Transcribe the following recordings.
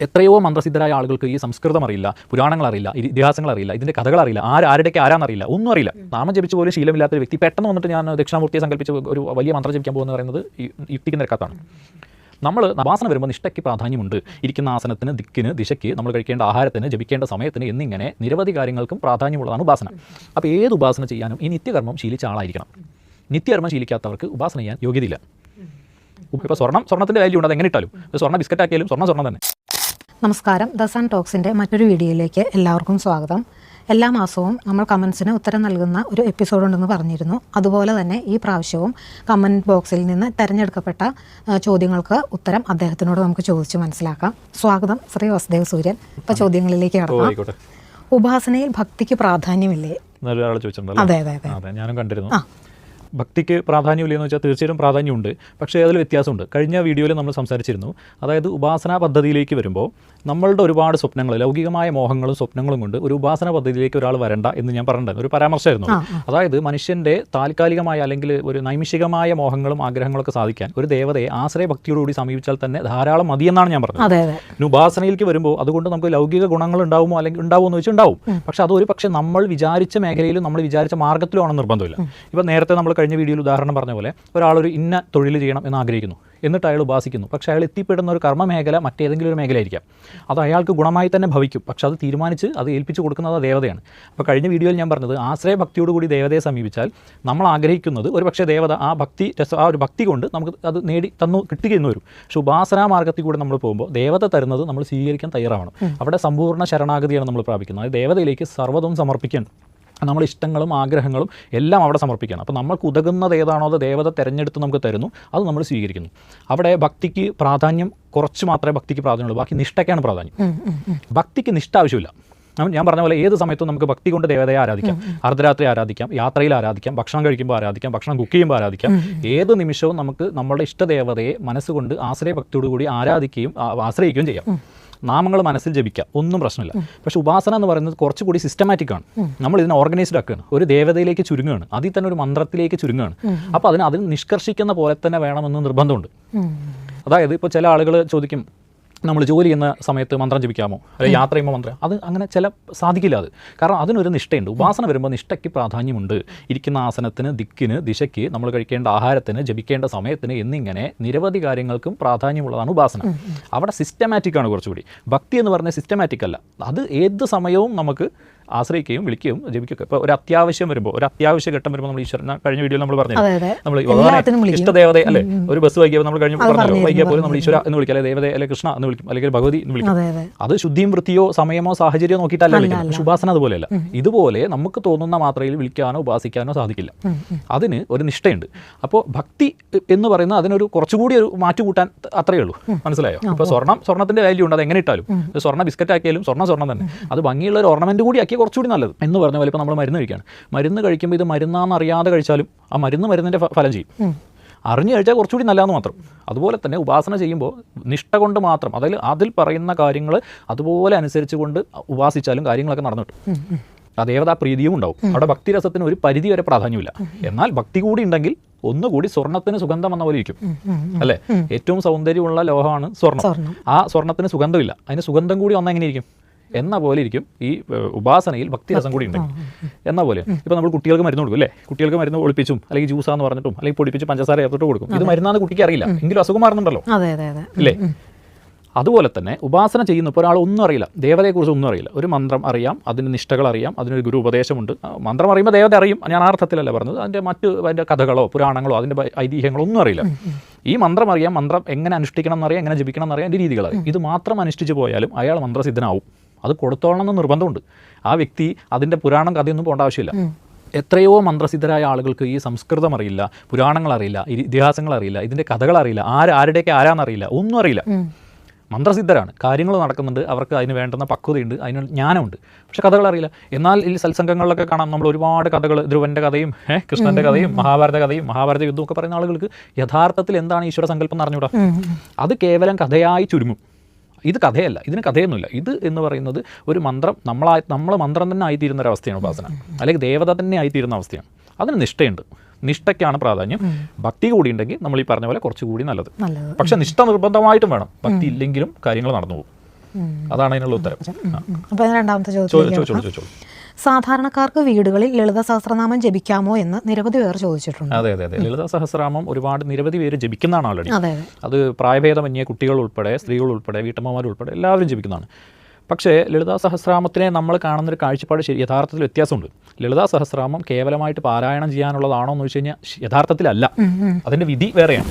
എത്രയോ മന്ത്രസിദ്ധരായ ആളുകൾക്ക് ഈ സംസ്കൃതം അറിയില്ല, പുരാണങ്ങൾ അറിയില്ല, ഇതിഹാസങ്ങൾ അറിയില്ല, ഇതിൻ്റെ കഥകൾ അറിയില്ല, ആരുടെയൊക്കെ ആരാന്നറിയില്ല, ഒന്നും അറിയില്ല. നാമം ജപിച്ച് പോലും ശീലമില്ലാത്തൊരു വ്യക്തി പെട്ടെന്ന് വന്നിട്ട് ഞാൻ ദക്ഷിണാമൂർത്തിയെ സങ്കല്പിച്ച് ഒരു വലിയ മന്ത്രം ജപിക്കാൻ പോകുന്നത് പറയുന്നത് യുക്തിക്ക് നിരക്കാത്താണ്. നമ്മൾ ഉപാസന വരുമ്പോൾ നിഷ്ഠയ്ക്ക് പ്രാധാന്യമുണ്ട്. ഇരിക്കുന്ന ആസനത്തിന്, ദിക്കിന്, ദിശയ്ക്ക്, നമ്മൾ കഴിക്കേണ്ട ആഹാരത്തിന്, ജപിക്കേണ്ട സമയത്തിന് എന്നിങ്ങനെ നിരവധി കാര്യങ്ങൾക്കും പ്രാധാന്യമുള്ളതാണ് ഉപാസന. അപ്പോൾ ഏത് ഉപാസന ചെയ്യാനും ഈ നിത്യകർമ്മം ശീലിച്ച ആളായിരിക്കണം. നിത്യകർമ്മം ശീലിക്കാത്തവർക്ക് ഉപാസന ചെയ്യാൻ യോഗ്യതയില്ല. ഇപ്പോൾ സ്വർണ്ണത്തിൻ്റെ വാല്യൂ ഉണ്ട്, അത് എങ്ങനെ ഇട്ടാലും സ്വർണ്ണ ബിസ്ക്കറ്റ് ആക്കിയാലും സ്വർണ്ണം തന്നെ. നമസ്കാരം, ദ സൺ ടോക്സിൻ്റെ മറ്റൊരു വീഡിയോയിലേക്ക് എല്ലാവർക്കും സ്വാഗതം. എല്ലാ മാസവും നമ്മൾ കമൻസിന് ഉത്തരം നൽകുന്ന ഒരു എപ്പിസോഡ് ഉണ്ടെന്ന് പറഞ്ഞിരുന്നു. അതുപോലെ തന്നെ ഈ പ്രാവശ്യവും കമൻറ്റ് ബോക്സിൽ നിന്ന് തിരഞ്ഞെടുക്കപ്പെട്ട ചോദ്യങ്ങൾക്ക് ഉത്തരം അദ്ദേഹത്തിനോട് നമുക്ക് ചോദിച്ച് മനസ്സിലാക്കാം. സ്വാഗതം ശ്രീ വസുദേവ് സൂര്യൻ. ഇപ്പോൾ ചോദ്യങ്ങളിലേക്ക് കടക്കാം. ഉപാസനയിൽ ഭക്തിക്ക് പ്രാധാന്യമില്ലേ? അതെ, ഞാനും കണ്ടിരുന്നു. ഭക്തിക്ക് പ്രാധാന്യമില്ലെന്ന് വെച്ചാൽ തീർച്ചയായിട്ടും പ്രാധാന്യമുണ്ട്, പക്ഷേ അതിൽ വ്യത്യാസമുണ്ട്. കഴിഞ്ഞ വീഡിയോയിൽ നമ്മൾ സംസാരിച്ചിരുന്നു. അതായത് ഉപാസനാ പദ്ധതിയിലേക്ക് വരുമ്പോൾ നമ്മളുടെ ഒരുപാട് സ്വപ്നങ്ങൾ, ലൗകികമായ മോഹങ്ങളും സ്വപ്നങ്ങളും കൊണ്ട് ഒരു ഉപാസന പദ്ധതിയിലേക്ക് ഒരാൾ വരണ്ട എന്ന് ഞാൻ പറഞ്ഞിട്ടുണ്ടായിരുന്നു. ഒരു പരാമർശമായിരുന്നു. അതായത് മനുഷ്യൻ്റെ താൽക്കാലികമായ അല്ലെങ്കിൽ ഒരു നൈമിഷികമായ മോഹങ്ങളും ആഗ്രഹങ്ങളൊക്കെ സാധിക്കാൻ ഒരു ദേവതയെ ആശ്രയഭക്തിയോടുകൂടി സമീപിച്ചാൽ തന്നെ ധാരാളം മതിയെന്നാണ് ഞാൻ പറഞ്ഞത്. പിന്നെ ഉപാസനയിലേക്ക് വരുമ്പോൾ അതുകൊണ്ട് നമുക്ക് ലൗകിക ഗുണങ്ങൾ ഉണ്ടാവുമോ അല്ലെങ്കിൽ ഉണ്ടാവുമെന്ന് വെച്ചാൽ ഉണ്ടാവും. പക്ഷേ അതൊരു പക്ഷേ നമ്മൾ വിചാരിച്ച മേഖലയിലും നമ്മൾ വിചാരിച്ച മാർഗ്ഗത്തിലുമാണെന്ന് നിർബന്ധമില്ല. ഇപ്പം നേരത്തെ നമ്മൾ കഴിഞ്ഞ വീഡിയോയിൽ ഉദാഹരണം പറഞ്ഞ പോലെ ഒരാളൊരു ഇന്ന തൊഴിൽ ചെയ്യണം എന്ന് ആഗ്രഹിക്കുന്നു, എന്നിട്ട് അയാൾ ഉപാസിക്കുന്നു. പക്ഷേ അയാൾ എത്തിപ്പെടുന്ന ഒരു കർമ്മ മേഖല മറ്റേതെങ്കിലും ഒരു മേഖലയായിരിക്കാം. അത് അയാൾക്ക് ഗുണമായി തന്നെ ഭവിക്കും. പക്ഷെ അത് തീരുമാനിച്ച് അത് ഏൽപ്പിച്ച് കൊടുക്കുന്നത് ദേവതയാണ്. അപ്പോൾ കഴിഞ്ഞ വീഡിയോയിൽ ഞാൻ പറഞ്ഞത് ആശ്രയഭക്തിയോടുകൂടി ദേവതയെ സമീപിച്ചാൽ നമ്മൾ ആഗ്രഹിക്കുന്നത് ഒരു പക്ഷേ ദേവത ആ ഒരു ഭക്തി കൊണ്ട് നമുക്ക് അത് കിട്ടുകയെന്ന് വരും. പക്ഷെ ഉപാസനാ മാർഗ്ഗത്തിൽ കൂടെ നമ്മൾ പോകുമ്പോൾ ദേവത തരുന്നത് നമ്മൾ സ്വീകരിക്കാൻ തയ്യാറാവണം. അവിടെ സമ്പൂർണ്ണ ശരണാഗതിയാണ് നമ്മൾ പ്രാപിക്കുന്നത്. അത് ദേവതയിലേക്ക് സർവ്വതും സമർപ്പിക്കാൻ, നമ്മുടെ ഇഷ്ടങ്ങളും ആഗ്രഹങ്ങളും എല്ലാം അവിടെ സമർപ്പിക്കണം. അപ്പോൾ നമ്മൾക്ക് ഉതകുന്നത് ഏതാണോ അത് ദേവത തിരഞ്ഞെടുത്ത് നമുക്ക് തരുന്നു, അത് നമ്മൾ സ്വീകരിക്കുന്നു. അവിടെ ഭക്തിക്ക് പ്രാധാന്യം കുറച്ച് മാത്രമേ ഭക്തിക്ക് പ്രാധാന്യമുള്ളൂ, ബാക്കി നിഷ്ഠയ്ക്കാണ് പ്രാധാന്യം. ഭക്തിക്ക് നിഷ്ഠ ആവശ്യമില്ല. ഞാൻ പറഞ്ഞ പോലെ ഏത് സമയത്തും നമുക്ക് ഭക്തി കൊണ്ട് ദേവതയെ ആരാധിക്കാം. അർദ്ധരാത്രി ആരാധിക്കാം, യാത്രയിൽ ആരാധിക്കാം, ഭക്ഷണം കഴിക്കുമ്പോൾ ആരാധിക്കാം, ഭക്ഷണം കുക്ക് ചെയ്യുമ്പോൾ ആരാധിക്കാം. ഏത് നിമിഷവും നമുക്ക് നമ്മുടെ ഇഷ്ടദേവതയെ മനസ്സുകൊണ്ട് ആശ്രയഭക്തിയോടുകൂടി ആശ്രയിക്കുകയും ചെയ്യാം. നാമങ്ങൾ മനസ്സിൽ ജപിക്കാം, ഒന്നും പ്രശ്നമില്ല. പക്ഷേ ഉപാസന എന്ന് പറയുന്നത് കുറച്ചുകൂടി സിസ്റ്റമാറ്റിക് ആണ്. നമ്മൾ ഇതിനെ ഓർഗനൈസ്ഡ് ആക്കുകയാണ്, ഒരു ദേവതയിലേക്ക് ചുരുങ്ങുകയാണ്, അതിൽ തന്നെ ഒരു മന്ത്രത്തിലേക്ക് ചുരുങ്ങുകയാണ്. അപ്പോൾ അതിൽ നിഷ്കർഷിക്കുന്ന പോലെ തന്നെ വേണമെന്ന് നിർബന്ധമുണ്ട്. അതായത് ഇപ്പോൾ ചില ആളുകൾ ചോദിക്കും, നമ്മൾ ജോലി ചെയ്യുന്ന സമയത്ത് മന്ത്രം ജപിക്കാമോ, അല്ലെങ്കിൽ യാത്ര ചെയ്യുമ്പോൾ മന്ത്രം, അത് അങ്ങനെ സാധിക്കില്ല. കാരണം അതിനൊരു നിഷ്ഠയുണ്ട്. ഉപാസന വരുമ്പോൾ നിഷ്ഠയ്ക്ക് പ്രാധാന്യമുണ്ട്. ഇരിക്കുന്ന ആസനത്തിന്, ദിക്കിന്, ദിശയ്ക്ക്, നമ്മൾ കഴിക്കേണ്ട ആഹാരത്തിന്, ജപിക്കേണ്ട സമയത്തിന് എന്നിങ്ങനെ നിരവധി കാര്യങ്ങൾക്കും പ്രാധാന്യമുള്ളതാണ് ഉപാസന. അവിടെ സിസ്റ്റമാറ്റിക് ആണ് കുറച്ചുകൂടി. ഭക്തി എന്ന് പറഞ്ഞാൽ സിസ്റ്റമാറ്റിക് അല്ല. അത് ഏത് സമയവും നമുക്ക് ആശ്രയിക്കുകയും വിളിക്കുകയും ജപിക്കുകയൊക്കെ. ഇപ്പോൾ ഒരു അത്യാവശ്യം വരുമ്പോൾ, ഒരു അത്യാവശ്യ ഘട്ടം വരുമ്പോൾ നമ്മൾ ഈശ്വരനെ കഴിഞ്ഞ വീഡിയോയിൽ നമ്മൾ പറഞ്ഞു, നമ്മൾ ഇഷ്ടദേവത അല്ലേ, ഒരു ബസ് വൈകിയപ്പോൾ നമ്മൾ കഴിഞ്ഞ പറഞ്ഞല്ലോ, വൈകിയ പോലും നമ്മൾ ഈശ്വര എന്ന് വിളിക്കും, അല്ലെങ്കിൽ ദേവത, അല്ലെങ്കിൽ കൃഷ്ണ എന്ന് വിളിക്കും, അല്ലെങ്കിൽ ഭഗവതി എന്ന് വിളിക്കും. അത് ശുദ്ധിയും വൃത്തിയോ സമയമോ സാഹചര്യമോ നോക്കിയിട്ടല്ല വിളിക്കുന്നത്. ഉപാസന അതുപോലെയല്ല. ഇതുപോലെ നമുക്ക് തോന്നുന്ന മാത്രയിൽ വിളിക്കാനോ ഉപാസിക്കാനോ സാധിക്കില്ല. അതിന് ഒരു നിഷ്ഠയുണ്ട്. അപ്പോൾ ഭക്തി എന്ന് പറയുന്നത് അതിനൊരു കുറച്ചുകൂടി ഒരു മാറ്റുകൂട്ടാൻ അത്രയേ ഉള്ളൂ. മനസ്സിലായോ? ഇപ്പോൾ സ്വർണ്ണത്തിന്റെ വാല്യൂ ഉണ്ട്, അത് എങ്ങനെ ഇട്ടാലും സ്വർണ്ണ ബിസ്ക്കറ്റ് ആക്കിയാലും സ്വർണ്ണം തന്നെ. അത് ഭംഗിയുള്ള ഒരു ഓർണമെന്റ് കൂടി ആക്കി കുറച്ചുകൂടി നല്ലത് എന്ന് പറഞ്ഞ പോലെ. ഇപ്പോൾ നമ്മൾ മരുന്ന് കഴിക്കുകയാണ്, മരുന്ന് കഴിക്കുമ്പോൾ ഇത് മരുന്നാന്ന് അറിയാതെ കഴിച്ചാലും ആ മരുന്നിൻ്റെ ഫലം ചെയ്യും. അറിഞ്ഞു കഴിച്ചാൽ കുറച്ചുകൂടി നല്ലതെന്ന് മാത്രം. അതുപോലെ തന്നെ ഉപാസന ചെയ്യുമ്പോൾ നിഷ്ഠ കൊണ്ട് മാത്രം, അതിൽ പറയുന്ന കാര്യങ്ങൾ അതുപോലെ അനുസരിച്ച് കൊണ്ട് ഉപാസിച്ചാലും കാര്യങ്ങളൊക്കെ നടന്നു കിട്ടും. ആ ദേവതാ പ്രീതിയും ഉണ്ടാവും. അവിടെ ഭക്തിരസത്തിന് ഒരു പരിധി വരെ പ്രാധാന്യമില്ല. എന്നാൽ ഭക്തി കൂടി ഉണ്ടെങ്കിൽ ഒന്നുകൂടി സ്വർണ്ണത്തിന് സുഗന്ധം എന്ന പോലെ ഇരിക്കും, അല്ലേ? ഏറ്റവും സൗന്ദര്യമുള്ള ലോഹമാണ് സ്വർണ്ണം. ആ സ്വർണ്ണത്തിന് സുഗന്ധമില്ല, അതിന് സുഗന്ധം കൂടി വന്നാൽ എങ്ങനെ ഇരിക്കും എന്ന പോലെ ഇരിക്കും ഈ ഉപാസനയിൽ ഭക്തിരസം കൂടി ഉണ്ടെങ്കിൽ എന്ന പോലെ. ഇപ്പോൾ നമ്മൾ കുട്ടികൾക്ക് മരുന്ന് കൊടുക്കും, അല്ലേ? കുട്ടികൾക്ക് മരുന്ന് ഒളിപ്പിച്ചും അല്ലെങ്കിൽ ജ്യൂസാന്ന് പറഞ്ഞിട്ടും അല്ലെങ്കിൽ പൊടിപ്പിച്ച് പഞ്ചസാര ചേർത്തിട്ട് കൊടുക്കും. ഇത് മരുന്നാന്ന് കുട്ടിക്ക് അറിയില്ല, എങ്കിലും അസുഖം മാറുന്നുണ്ടല്ലോ, അല്ലേ? അതുപോലെ തന്നെ ഉപാസന ചെയ്യുന്ന ഇപ്പോൾ ഒരാൾ ഒന്നും അറിയില്ല, ദേവതയെക്കുറിച്ച് ഒന്നും അറിയില്ല. ഒരു മന്ത്രം അറിയാം, അതിന് നിഷ്ഠകൾ അറിയാം, അതിനൊരു ഗുരു ഉപദേശമുണ്ട്. മന്ത്രം അറിയുമ്പോൾ ദേവത അറിയും, ഞാൻ ആ അർത്ഥത്തിലല്ല പറഞ്ഞത്. അതിൻ്റെ കഥകളോ പുരാണങ്ങളോ അതിൻ്റെ ഐതിഹ്യങ്ങളോ ഒന്നും അറിയില്ല. ഈ മന്ത്രം അറിയാം, മന്ത്രം എങ്ങനെ അനുഷ്ഠിക്കണം എന്നറിയാം, എങ്ങനെ ജപിക്കണം എന്നറിയാം, അതിൻ്റെ രീതികളറിയാം. ഇത് മാത്രം അനുഷ്ഠിച്ച് പോയാലും അയാൾ മന്ത്രസിദ്ധനാവും. അത് കൊടുത്തോളണം എന്ന് നിർബന്ധമുണ്ട്. ആ വ്യക്തി അതിൻ്റെ പുരാണം കഥയൊന്നും പോകേണ്ട ആവശ്യമില്ല. എത്രയോ മന്ത്രസിദ്ധരായ ആളുകൾക്ക് ഈ സംസ്കൃതം അറിയില്ല, പുരാണങ്ങൾ അറിയില്ല, ഇതിഹാസങ്ങൾ അറിയില്ല, ഇതിൻ്റെ കഥകൾ അറിയില്ല, ആരുടെയൊക്കെ ആരാന്നറിയില്ല, ഒന്നും അറിയില്ല. മന്ത്രസിദ്ധരാണ്, കാര്യങ്ങൾ നടക്കുന്നുണ്ട്, അവർക്ക് അതിന് വേണ്ടുന്ന പക്വതയുണ്ട്, അതിന് ജ്ഞാനമുണ്ട്, പക്ഷെ കഥകൾ അറിയില്ല. എന്നാൽ ഈ സത്സംഗങ്ങളിലൊക്കെ കാണാം നമ്മൾ ഒരുപാട് കഥകൾ, ധ്രുവൻ്റെ കഥയും കൃഷ്ണൻ്റെ കഥയും മഹാഭാരത കഥയും മഹാഭാരത യുദ്ധവും ഒക്കെ പറയുന്ന ആളുകൾക്ക് യഥാർത്ഥത്തിൽ എന്താണ് ഈശ്വര സങ്കല്പം എന്ന് അറിഞ്ഞൂടാ. അത് കേവലം കഥയായി ചുരുങ്ങും. ഇത് കഥയല്ല, ഇതിന് കഥയൊന്നുമില്ല. ഇത് എന്ന് പറയുന്നത് ഒരു മന്ത്രം, നമ്മൾ മന്ത്രം തന്നെ ആയിത്തീരുന്ന ഒരവസ്ഥയാണ് ഉപാസന, അല്ലെങ്കിൽ ദേവത തന്നെ ആയിത്തീരുന്ന അവസ്ഥയാണ്. അതിന് നിഷ്ഠയുണ്ട്. നിഷ്ഠയ്ക്കാണ് പ്രാധാന്യം. ഭക്തി കൂടി ഉണ്ടെങ്കിൽ നമ്മൾ ഈ പറഞ്ഞ പോലെ കുറച്ചുകൂടി നല്ലത്. പക്ഷെ നിഷ്ഠ നിർബന്ധമായിട്ടും വേണം. ഭക്തി ഇല്ലെങ്കിലും കാര്യങ്ങൾ നടന്നു പോകും. അതാണ് അതിനുള്ള ഉത്തരം. അപ്പോൾ രണ്ടാമത്തെ ചോദ്യം, ചോദിച്ചോളൂ. സാധാരണക്കാർക്ക് വീടുകളിൽ ലളിത സഹസ്രനാമം ജപിക്കാമോ എന്ന് നിരവധി പേർ ചോദിച്ചിട്ടുണ്ട്. അതെ. ലളിത സഹസ്രനാമം നിരവധി പേര് ജപിക്കുന്നതാണ് ആൾറെഡി. അതെ. അത് പ്രായഭേദമന്യേ കുട്ടികൾ ഉൾപ്പെടെ, സ്ത്രീകൾ ഉൾപ്പെടെ, വീട്ടമ്മമാരുൾപ്പെടെ എല്ലാവരും ജപിക്കുന്നതാണ്. പക്ഷേ ലളിതാ സഹസ്രനാമത്തിനെ നമ്മൾ കാണുന്നൊരു കാഴ്ചപ്പാട് യഥാർത്ഥത്തിൽ വ്യത്യാസമുണ്ട്. ലളിതാ സഹസ്രനാമം കേവലമായിട്ട് പാരായണം ചെയ്യാനുള്ളതാണോ എന്ന് വെച്ച് കഴിഞ്ഞാൽ യഥാർത്ഥത്തിലല്ല, അതിൻ്റെ വിധി വേറെയാണ്.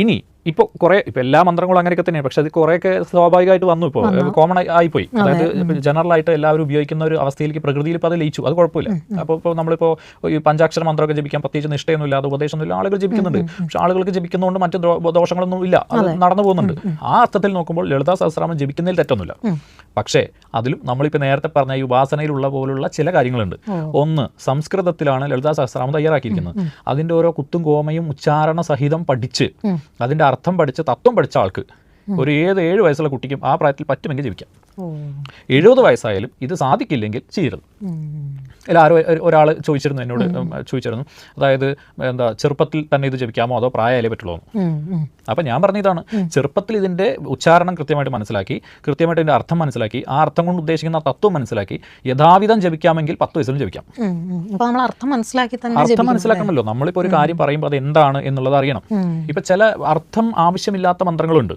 ഇനി ഇപ്പോൾ എല്ലാ മന്ത്രങ്ങളും അങ്ങനെയൊക്കെ തന്നെയാണ്. പക്ഷെ അത് കുറേയൊക്കെ സ്വാഭാവികമായിട്ട് വന്നു, ഇപ്പോൾ കോമൺ ആയിപ്പോയി. അതായത് ജനറലായിട്ട് എല്ലാവരും ഉപയോഗിക്കുന്ന ഒരു അവസ്ഥയിലേക്ക് പ്രകൃതിയിൽ ഇപ്പോൾ അത് ലയിച്ചു. അത് കുഴപ്പമില്ല. ഇപ്പോൾ നമ്മളിപ്പോൾ ഈ പഞ്ചാക്ഷര മന്ത്രമൊക്കെ ജപിക്കാൻ പ്രത്യേകിച്ച് നിഷ്ഠയൊന്നുമില്ല, അത് ഉപദേശമൊന്നുമില്ല, ആളുകൾ ജപിക്കുന്നുണ്ട്. പക്ഷെ ആളുകൾക്ക് ജപിക്കുന്നതുകൊണ്ട് മറ്റ് ദോഷങ്ങളൊന്നും ഇല്ല, അത് നടന്നു പോകുന്നുണ്ട്. ആ അർത്ഥത്തിൽ നോക്കുമ്പോൾ ലളിതാ സഹസ്രനാമം ജപിക്കുന്നതിൽ തെറ്റൊന്നുമില്ല. പക്ഷേ അതിലും നമ്മളിപ്പോൾ നേരത്തെ പറഞ്ഞ ഈ ഉപാസനയിലുള്ള പോലുള്ള ചില കാര്യങ്ങളുണ്ട്. ഒന്ന്, സംസ്കൃതത്തിലാണ് ലളിതാ സഹസ്രനാമം തയ്യാറാക്കിയിരിക്കുന്നത്. അതിൻ്റെ ഓരോ കുത്തും കോമയും ഉച്ചാരണ സഹിതം പഠിച്ച് അതിൻ്റെ അർത്ഥം പഠിച്ച് തത്വം പഠിച്ച ആൾക്ക് ഒരു 7 വയസ്സുള്ള കുട്ടിക്കും ആ പ്രായത്തിൽ പറ്റുമെങ്കിൽ ജപിക്കാം. 70 വയസ്സായാലും ഇത് സാധിക്കില്ലെങ്കിൽ ചെയ്യരുത്. ഒരാൾ ചോദിച്ചിരുന്നു, അതായത് ചെറുപ്പത്തിൽ തന്നെ ഇത് ജപിക്കാമോ അതോ പ്രായമായാലേ പറ്റുള്ളൂ എന്ന്. അപ്പം ഞാൻ പറഞ്ഞതാണ്, ചെറുപ്പത്തിൽ ഇതിൻ്റെ ഉച്ചാരണം കൃത്യമായിട്ട് മനസ്സിലാക്കി, കൃത്യമായിട്ട് ഇതിൻ്റെ അർത്ഥം മനസ്സിലാക്കി, ആ അർത്ഥം കൊണ്ട് ഉദ്ദേശിക്കുന്ന തത്വം മനസ്സിലാക്കി യഥാവിധം ജപിക്കാമെങ്കിൽ 10 വയസ്സിലും ജപിക്കാം. അർത്ഥം മനസ്സിലാക്കണമല്ലോ. നമ്മളിപ്പോൾ ഒരു കാര്യം പറയുമ്പോൾ അത് എന്താണ് എന്നുള്ളത് അറിയണം. ഇപ്പം ചില അർത്ഥം ആവശ്യമില്ലാത്ത മന്ത്രങ്ങളുണ്ട്.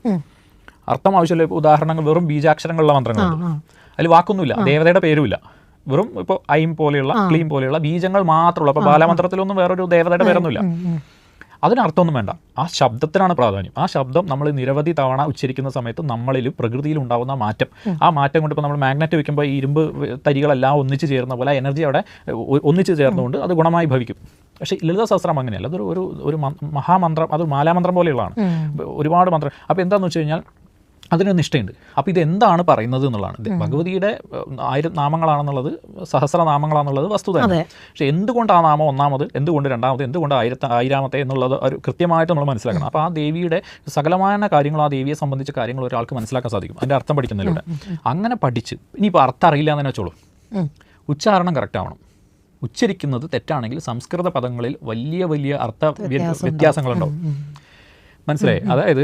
അർത്ഥം ആവശ്യമില്ല. ഉദാഹരണങ്ങൾ വെറും ബീജാക്ഷരങ്ങളുള്ള മന്ത്രങ്ങളുണ്ട്. അതിൽ വാക്കൊന്നുമില്ല, ദേവതയുടെ പേരുമില്ല, വെറും ഇപ്പോൾ ഐം പോലെയുള്ള ക്ലീം പോലെയുള്ള ബീജങ്ങൾ മാത്രമുള്ള. അപ്പോൾ ബാലമന്ത്രത്തിലൊന്നും വേറൊരു ദേവതയുടെ പേരൊന്നുമില്ല. അതിനർത്ഥമൊന്നും വേണ്ട, ആ ശബ്ദത്തിനാണ് പ്രാധാന്യം. ആ ശബ്ദം നമ്മൾ നിരവധി തവണ ഉച്ചരിക്കുന്ന സമയത്ത് നമ്മളിലും പ്രകൃതിയിൽ ഉണ്ടാകുന്ന മാറ്റം, ആ മാറ്റം കൊണ്ട് ഇപ്പോൾ നമ്മൾ മാഗ്നറ്റ് വയ്ക്കുമ്പോൾ ഈ ഇരുമ്പ് തരികളെല്ലാം ഒന്നിച്ച് ചേർന്ന പോലെ എനർജി അവിടെ ഒന്നിച്ച് ചേർന്നുകൊണ്ട് അത് ഗുണമായി ഭവിക്കും. പക്ഷേ ലളിതാ സഹസ്രനാമം അങ്ങനെയല്ല. അതൊരു ഒരു മഹാമന്ത്രം, അത് മാലാമന്ത്രം പോലെയുള്ളതാണ്, ഒരുപാട് മന്ത്രം. അപ്പോൾ എന്താണെന്ന് വെച്ച് കഴിഞ്ഞാൽ അതിന് നിഷ്ഠയുണ്ട്. അപ്പോൾ ഇതെന്താണ് പറയുന്നത് എന്നുള്ളതാണ്. ഭഗവതിയുടെ 1000 നാമങ്ങളാണെന്നുള്ളത്, സഹസ്രനാമങ്ങളാണെന്നുള്ളത് വസ്തുതയാണ്. പക്ഷേ എന്തുകൊണ്ട് ആ നാമം ഒന്നാമത്, എന്തുകൊണ്ട് രണ്ടാമത്, എന്തുകൊണ്ട് 1000ാമത്തെ എന്നുള്ളത് ഒരു കൃത്യമായിട്ട് നമ്മൾ മനസ്സിലാക്കണം. അപ്പോൾ ആ ദേവിയുടെ സകലമായ കാര്യങ്ങൾ, ആ ദേവിയെ സംബന്ധിച്ച കാര്യങ്ങൾ ഒരാൾക്ക് മനസ്സിലാക്കാൻ സാധിക്കും അതിൻ്റെ അർത്ഥം പഠിക്കുന്നതിലൂടെ. അങ്ങനെ പഠിച്ച് ഇനിയിപ്പോൾ അർത്ഥം അറിയില്ല എന്ന് തന്നെ വെച്ചോളൂ, ഉച്ചാരണം കറക്റ്റ് ആവണം. ഉച്ചരിക്കുന്നത് തെറ്റാണെങ്കിൽ സംസ്കൃത പദങ്ങളിൽ വലിയ അർത്ഥ വ്യത്യാസങ്ങളുണ്ടാവും. മനസ്സിലായി? അതായത്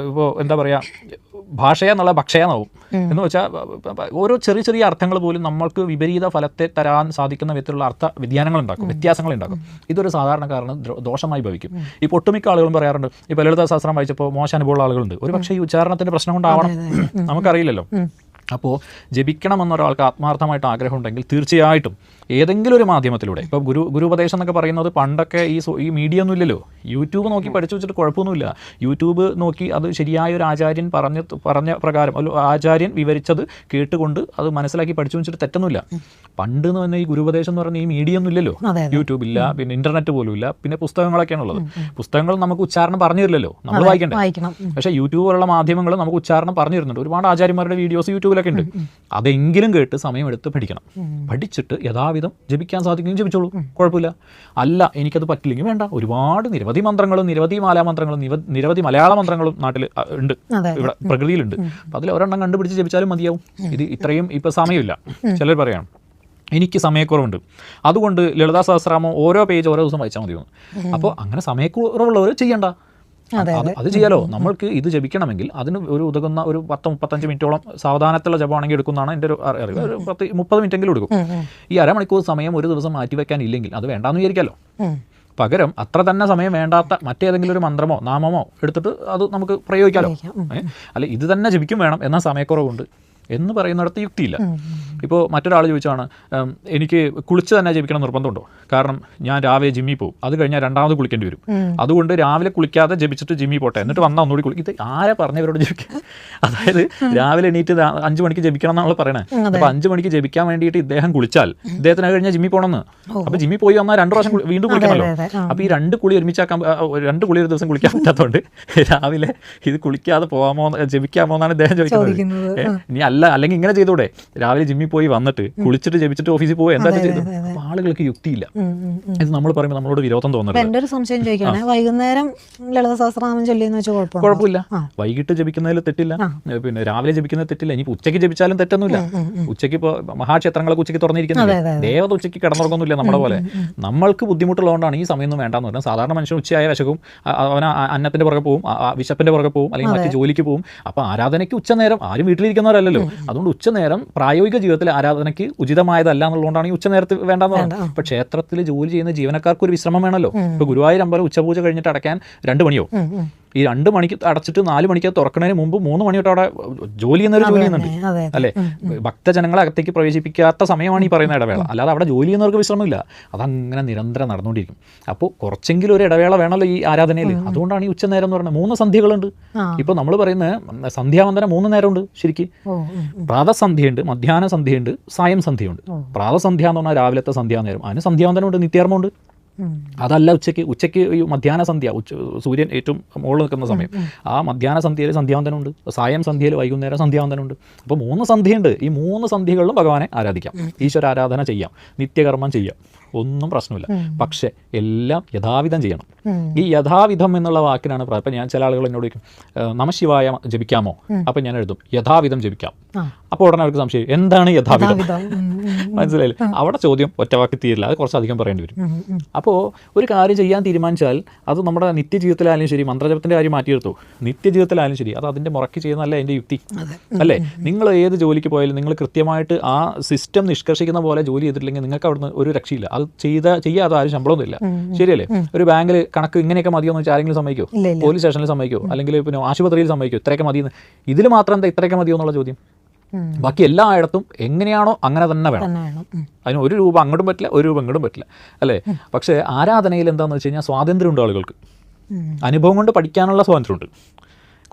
ഇപ്പോൾ എന്താ പറയുക, ഭാഷയെന്നുള്ള ഭക്ഷയെന്നാവും എന്ന് വെച്ചാൽ ഓരോ ചെറിയ അർത്ഥങ്ങൾ പോലും നമ്മൾക്ക് വിപരീത ഫലത്തെ തരാൻ സാധിക്കുന്ന വിധത്തിലുള്ള അർത്ഥ വ്യത്യാസങ്ങൾ ഉണ്ടാക്കും. ഇതൊരു സാധാരണക്കാരന് ദോഷമായി ഭവിക്കും. ഇപ്പോൾ ഒട്ടുമിക്ക ആളുകളും പറയാറുണ്ട്, ഇപ്പോൾ ലളിതാ സഹസ്രം വായിച്ചപ്പോൾ മോശം അനുഭവമുള്ള ആളുകളുണ്ട്. ഒരു പക്ഷേ ഈ ഉച്ചാരണത്തിൻ്റെ പ്രശ്നം കൊണ്ടാവണം, നമുക്കറിയില്ലല്ലോ. അപ്പോൾ ജപിക്കണമെന്നൊരാൾക്ക് ആത്മാർത്ഥമായിട്ട് ആഗ്രഹമുണ്ടെങ്കിൽ തീർച്ചയായിട്ടും ഏതെങ്കിലും ഒരു മാധ്യമത്തിലൂടെ, ഇപ്പോൾ ഗുരുപദേശം എന്നൊക്കെ പറയുന്നത് പണ്ടൊക്കെ ഈ മീഡിയ ഒന്നും ഇല്ലല്ലോ, യൂട്യൂബ് നോക്കി പഠിച്ചു വെച്ചിട്ട് കുഴപ്പമൊന്നുമില്ല. യൂട്യൂബ് നോക്കി അത് ശരിയായ ഒരു ആചാര്യൻ പറഞ്ഞ പ്രകാരം, ഒരു ആചാര്യൻ വിവരിച്ചത് കേട്ടുകൊണ്ട് അത് മനസ്സിലാക്കി പഠിച്ചു വെച്ചിട്ട് തെറ്റൊന്നുമില്ല. പണ്ട് എന്ന് പറഞ്ഞാൽ ഈ ഗുരുപദേശം എന്ന് പറഞ്ഞാൽ ഈ മീഡിയ ഒന്നും ഇല്ലല്ലോ, യൂട്യൂബ് ഇല്ല, പിന്നെ ഇന്റർനെറ്റ് പോലും ഇല്ല, പിന്നെ പുസ്തകങ്ങളൊക്കെയാണ് ഉള്ളത്. പുസ്തകങ്ങൾ നമുക്ക് ഉച്ചാരണം പറഞ്ഞു തരില്ലല്ലോ, നമ്മൾ വായിക്കണ്ടേ. പക്ഷേ യൂട്യൂബ് പോലുള്ള മാധ്യമങ്ങൾ നമുക്ക് ഉച്ചാരണം പറഞ്ഞു തരുന്നുണ്ട്. ഒരുപാട് ആചാര്യന്മാരുടെ വീഡിയോസ് യൂട്യൂബിലൊക്കെ ഉണ്ട്. അതെങ്കിലും കേട്ട് സമയമെടുത്ത് പഠിക്കണം. പഠിച്ചിട്ട് യഥാവിധം ജപിക്കാൻ സാധിക്കും, ജപിച്ചോളൂ, കുഴപ്പമില്ല. അല്ല എനിക്കത് പറ്റില്ലെങ്കിൽ വേണ്ട. നിരവധി മന്ത്രങ്ങളും നിരവധി മാലാമന്ത്രങ്ങളും നിരവധി മലയാള മന്ത്രങ്ങളും നാട്ടിൽ ഉണ്ട്, ഇവിടെ പ്രകൃതിയിലുണ്ട്. അപ്പം അതിൽ ഒരെണ്ണം കണ്ടുപിടിച്ച് ജപിച്ചാലും മതിയാവും. ഇത് ഇത്രയും ഇപ്പം സമയമില്ല. ചിലർ പറയാം എനിക്ക് സമയക്കുറവുണ്ട്, അതുകൊണ്ട് ലളിതാ സഹസ്രനാമം ഓരോ പേജ് ഓരോ ദിവസം വായിച്ചാൽ മതിയോ. അപ്പോൾ അങ്ങനെ സമയക്കുറവുള്ളവർ ചെയ്യണ്ട, അത് ചെയ്യാലോ. നമ്മൾക്ക് ഇത് ജപിക്കണമെങ്കിൽ അതിന് ഉതകുന്ന ഒരു 10-35 മിനിറ്റോളം സാവധാനത്തുള്ള ജപമാണെങ്കിൽ എടുക്കുന്നതാണ് എൻ്റെ ഒരു അറിവ്. ഒരു 30 മിനിറ്റെങ്കിലും എടുക്കും. ഈ അരമണിക്കൂർ സമയം ഒരു ദിവസം മാറ്റിവെക്കാൻ ഇല്ലെങ്കിൽ അത് വേണ്ടാന്ന് വിചാരിക്കാമല്ലോ. പകരം അത്ര തന്നെ സമയം വേണ്ടാത്ത മറ്റേതെങ്കിലും ഒരു മന്ത്രമോ നാമമോ എടുത്തിട്ട് അത് നമുക്ക് പ്രയോഗിക്കാമല്ലോ. അല്ല ഇത് തന്നെ ജപിക്കും വേണം എന്നാൽ സമയക്കുറവുണ്ട് എന്ന് പറയുന്നിടത്ത് യുക്തിയില്ല. ഇപ്പോൾ മറ്റൊരാൾ ചോദിച്ചാണ്, എനിക്ക് കുളിച്ച് തന്നെ ജപിക്കണം നിർബന്ധമുണ്ടോ? കാരണം ഞാൻ രാവിലെ ജിമ്മിൽ പോകും, അത് കഴിഞ്ഞാൽ രണ്ടാമത് കുളിക്കേണ്ടി വരും, അതുകൊണ്ട് രാവിലെ കുളിക്കാതെ ജപിച്ചിട്ട് ജിമ്മിൽ പോട്ടെ, എന്നിട്ട് വന്നാൽ ഒന്നുകൂടി കുളിക്കും. ഇത് ആരെ പറഞ്ഞവരോട് ജപിക്കാം? അതായത് രാവിലെ എണീറ്റ് 5 മണിക്ക് ജപിക്കണം എന്നാണ് പറയണേ. അപ്പോൾ 5 മണിക്ക് ജപിക്കാൻ വേണ്ടിയിട്ട് ഇദ്ദേഹം കുളിച്ചാൽ ഇദ്ദേഹത്തിന് കഴിഞ്ഞാൽ ജിമ്മിൽ പോകണമെന്ന്. അപ്പോൾ ജിമ്മിൽ പോയി വന്നാൽ 2 പ്രാവശ്യം വീണ്ടും കുളിക്കണമല്ലോ. അപ്പോൾ ഈ 2 കുളി ഒരുമിച്ചാക്കാൻ, 2 കുളി ഒരു ദിവസം കുളിക്കാൻ പറ്റാത്തതുകൊണ്ട് രാവിലെ ഇത് കുളിക്കാതെ പോകാമോ, ജപിക്കാമോ എന്നാണ് ഇദ്ദേഹം ചോദിക്കുന്നത്. ഇനി അല്ല അല്ലെങ്കിൽ ഇങ്ങനെ ചെയ്തൂടെ, രാവിലെ ജിമ്മിൽ പോയി വന്നിട്ട് കുളിച്ചിട്ട് ജപിച്ചിട്ട് ഓഫീസിൽ പോയി എന്താ ചെയ്തു. അപ്പോൾ ആളുകൾക്ക് യുക്തിയില്ല. ഇത് നമ്മൾ പറയുമ്പോൾ നമ്മളോട് വിരോധം തോന്നരുത്. എൻ്റെ ഒരു സംശയം ചോദിക്കുകയാണെങ്കിൽ വൈകുന്നേരം ലളിത സഹസ്രനാമം ചൊല്ലിയെന്ന് വെച്ചാൽ കുഴപ്പമില്ല. വൈകിട്ട് ജപിക്കുന്നതിൽ തെറ്റില്ല, പിന്നെ രാവിലെ ജപിക്കുന്നതിൽ തെറ്റില്ല. ഇനി ഉച്ചയ്ക്ക് ജപിച്ചാലും തെറ്റൊന്നുമില്ല. ഉച്ചയ്ക്ക് ഇപ്പോൾ മഹാക്ഷേത്രങ്ങളൊക്കെ ഉച്ചയ്ക്ക് തുറന്നിരിക്കുന്നില്ല, ദേവത ഉച്ചയ്ക്ക് കിടന്നുറങ്ങുന്നില്ല നമ്മുടെ പോലെ. നമ്മൾക്ക് ബുദ്ധിമുട്ടുള്ളതുകൊണ്ടാണ് ഈ സമയമൊന്നും വേണ്ടാന്ന് പറഞ്ഞാൽ. സാധാരണ മനുഷ്യൻ ഉച്ചയായ വിശക്കും, അവൻ അന്നത്തിൻ്റെ പുറകെ പോകും, വിശപ്പിൻ്റെ പുറകെ പോകും, അല്ലെങ്കിൽ മറ്റ് ജോലിക്ക് പോകും. അപ്പോൾ ആരാധനയ്ക്ക് ഉച്ചനേരം, ആരും വീട്ടിലിരിക്കുന്നവരല്ലല്ലോ, അതുകൊണ്ട് ഉച്ചനേരം പ്രായോഗിക ജീവിതത്തിൽ ആരാധനയ്ക്ക് ഉചിതമായതല്ല എന്നുള്ളതുകൊണ്ടാണ് ഈ ഉച്ചനേരത്ത് വേണ്ടാന്ന് പറയുന്നത്. ഇപ്പോൾ ക്ഷേത്രത്തിൽ ജോലി ചെയ്യുന്ന ജീവനക്കാർക്ക് ഒരു വിശ്രമം വേണമല്ലോ. ഇപ്പോൾ ഗുരുവായൂർ അമ്പലം ഉച്ചപൂജ കഴിഞ്ഞിട്ട് അടയ്ക്കാൻ 2 മണിയോ, ഈ 2 മണിക്ക് അടച്ചിട്ട് 4 മണിക്ക് തുറക്കുന്നതിന് മുമ്പ് 3 മണി തൊട്ട് അവിടെ ജോലി ചെയ്യുന്നവർ ജോലി ചെയ്യുന്നുണ്ട് അല്ലേ. ഭക്തജനങ്ങളെ അകത്തേക്ക് പ്രവേശിപ്പിക്കാത്ത സമയമാണ് ഈ പറയുന്ന ഇടവേള. അല്ലാതെ അവിടെ ജോലി ചെയ്യുന്നവർക്ക് വിശ്രമമില്ല, അതങ്ങനെ നിരന്തരം നടന്നുകൊണ്ടിരിക്കും. അപ്പോൾ കുറച്ചെങ്കിലും ഒരു ഇടവേള വേണമല്ലോ ഈ ആരാധനയിൽ. അതുകൊണ്ടാണ് ഈ ഉച്ചനേരം എന്ന് പറയുന്നത്. 3 സന്ധ്യകളുണ്ട്. ഇപ്പോൾ നമ്മൾ പറയുന്നത് സന്ധ്യാവന്തനം 3 നേരമുണ്ട് ശരിക്ക്. പ്രാതസന്ധ്യയുണ്ട്, മധ്യാഹ്ന സന്ധ്യയുണ്ട്, സായം സന്ധ്യയുണ്ട്. പ്രാതസന്ധ്യ എന്ന് പറഞ്ഞാൽ രാവിലത്തെ സന്ധ്യാനേരം, അതിന് സന്ധ്യാവന്തനമുണ്ട്, നിത്യാർമ്മമുണ്ട്. അതല്ല ഉച്ചയ്ക്ക് ഈ മധ്യാഹ്ന സന്ധ്യ, സൂര്യൻ ഏറ്റവും മുകളിൽ നിൽക്കുന്ന സമയം, ആ മധ്യാഹ്ന സന്ധ്യയിൽ സന്ധ്യാവന്തനമുണ്ട്, സായം സന്ധ്യയിൽ വൈകുന്നേരം സന്ധ്യാവന്തനമുണ്ട്. അപ്പോൾ 3 സന്ധ്യയുണ്ട്. ഈ 3 സന്ധ്യകളിലും ഭഗവാനെ ആരാധിക്കാം, ഈശ്വര ആരാധന ചെയ്യാം, നിത്യകർമ്മം ചെയ്യാം, ഒന്നും പ്രശ്നമില്ല. പക്ഷേ എല്ലാം യഥാവിധം ചെയ്യണം. ഈ യഥാവിധം എന്നുള്ള വാക്കിനാണ് ഇപ്പം ഞാൻ ചില ആളുകൾ എന്നോട് ചോദിക്കും നമശിവായ ജപിക്കാമോ, അപ്പം ഞാൻ എഴുതും യഥാവിധം ജപിക്കാം. അപ്പോൾ ഉടനെ അവർക്ക് സംശയം എന്താണ് യഥാവിധം, മനസ്സിലായില്ലേ? അവിടെ ചോദ്യം ഒറ്റവാക്കി തീരില്ല, അത് കുറച്ചധികം പറയേണ്ടി വരും. അപ്പോൾ ഒരു കാര്യം ചെയ്യാൻ തീരുമാനിച്ചാൽ അത് നമ്മുടെ നിത്യജീവിതത്തിലായാലും ശരി, മന്ത്രജപത്തിൻ്റെ കാര്യം മാറ്റിയെടുത്തു, നിത്യജീവിതത്തിലായാലും ശരി, അത് അതിൻ്റെ മുറയ്ക്ക് ചെയ്യുന്നതല്ല എൻ്റെ യുക്തി അല്ലേ. നിങ്ങൾ ഏത് ജോലിക്ക് പോയാലും നിങ്ങൾ കൃത്യമായിട്ട് ആ സിസ്റ്റം നിഷ്കർഷിക്കുന്ന പോലെ ജോലി ചെയ്തിട്ടില്ലെങ്കിൽ നിങ്ങൾക്ക് അവിടുന്ന് ഒരു രക്ഷയില്ല. അത് ചെയ്യാതെ ആരും ശമ്പളമൊന്നുമില്ല, ശരിയല്ലേ? ഒരു ബാങ്കിൽ കണക്ക് ഇങ്ങനെയൊക്കെ മതിയോ എന്ന് വെച്ചാൽ ആരെങ്കിലും സമ്മതിക്കോ? പോലീസ് സ്റ്റേഷനിൽ സമ്മതിക്കോ? അല്ലെങ്കിൽ പിന്നെ ആശുപത്രിയിൽ സമ്മതിക്കോ? ഇത്രയൊക്കെ മതിയെന്ന്. ഇതിൽ മാത്രം എന്താ ഇത്രയൊക്കെ മതിയോ എന്നുള്ള ചോദ്യം. ബാക്കി എല്ലായിടത്തും എങ്ങനെയാണോ അങ്ങനെ തന്നെ വേണം. അതിന് 1 രൂപ അങ്ങോട്ടും പറ്റില്ല, 1 രൂപ ഇങ്ങോട്ടും പറ്റില്ല അല്ലേ. പക്ഷേ ആരാധനയിൽ എന്താണെന്ന് വെച്ച് കഴിഞ്ഞാൽ സ്വാതന്ത്ര്യമുണ്ട് ആളുകൾക്ക്. അനുഭവം കൊണ്ട് പഠിക്കാനുള്ള സ്വാതന്ത്ര്യമുണ്ട്.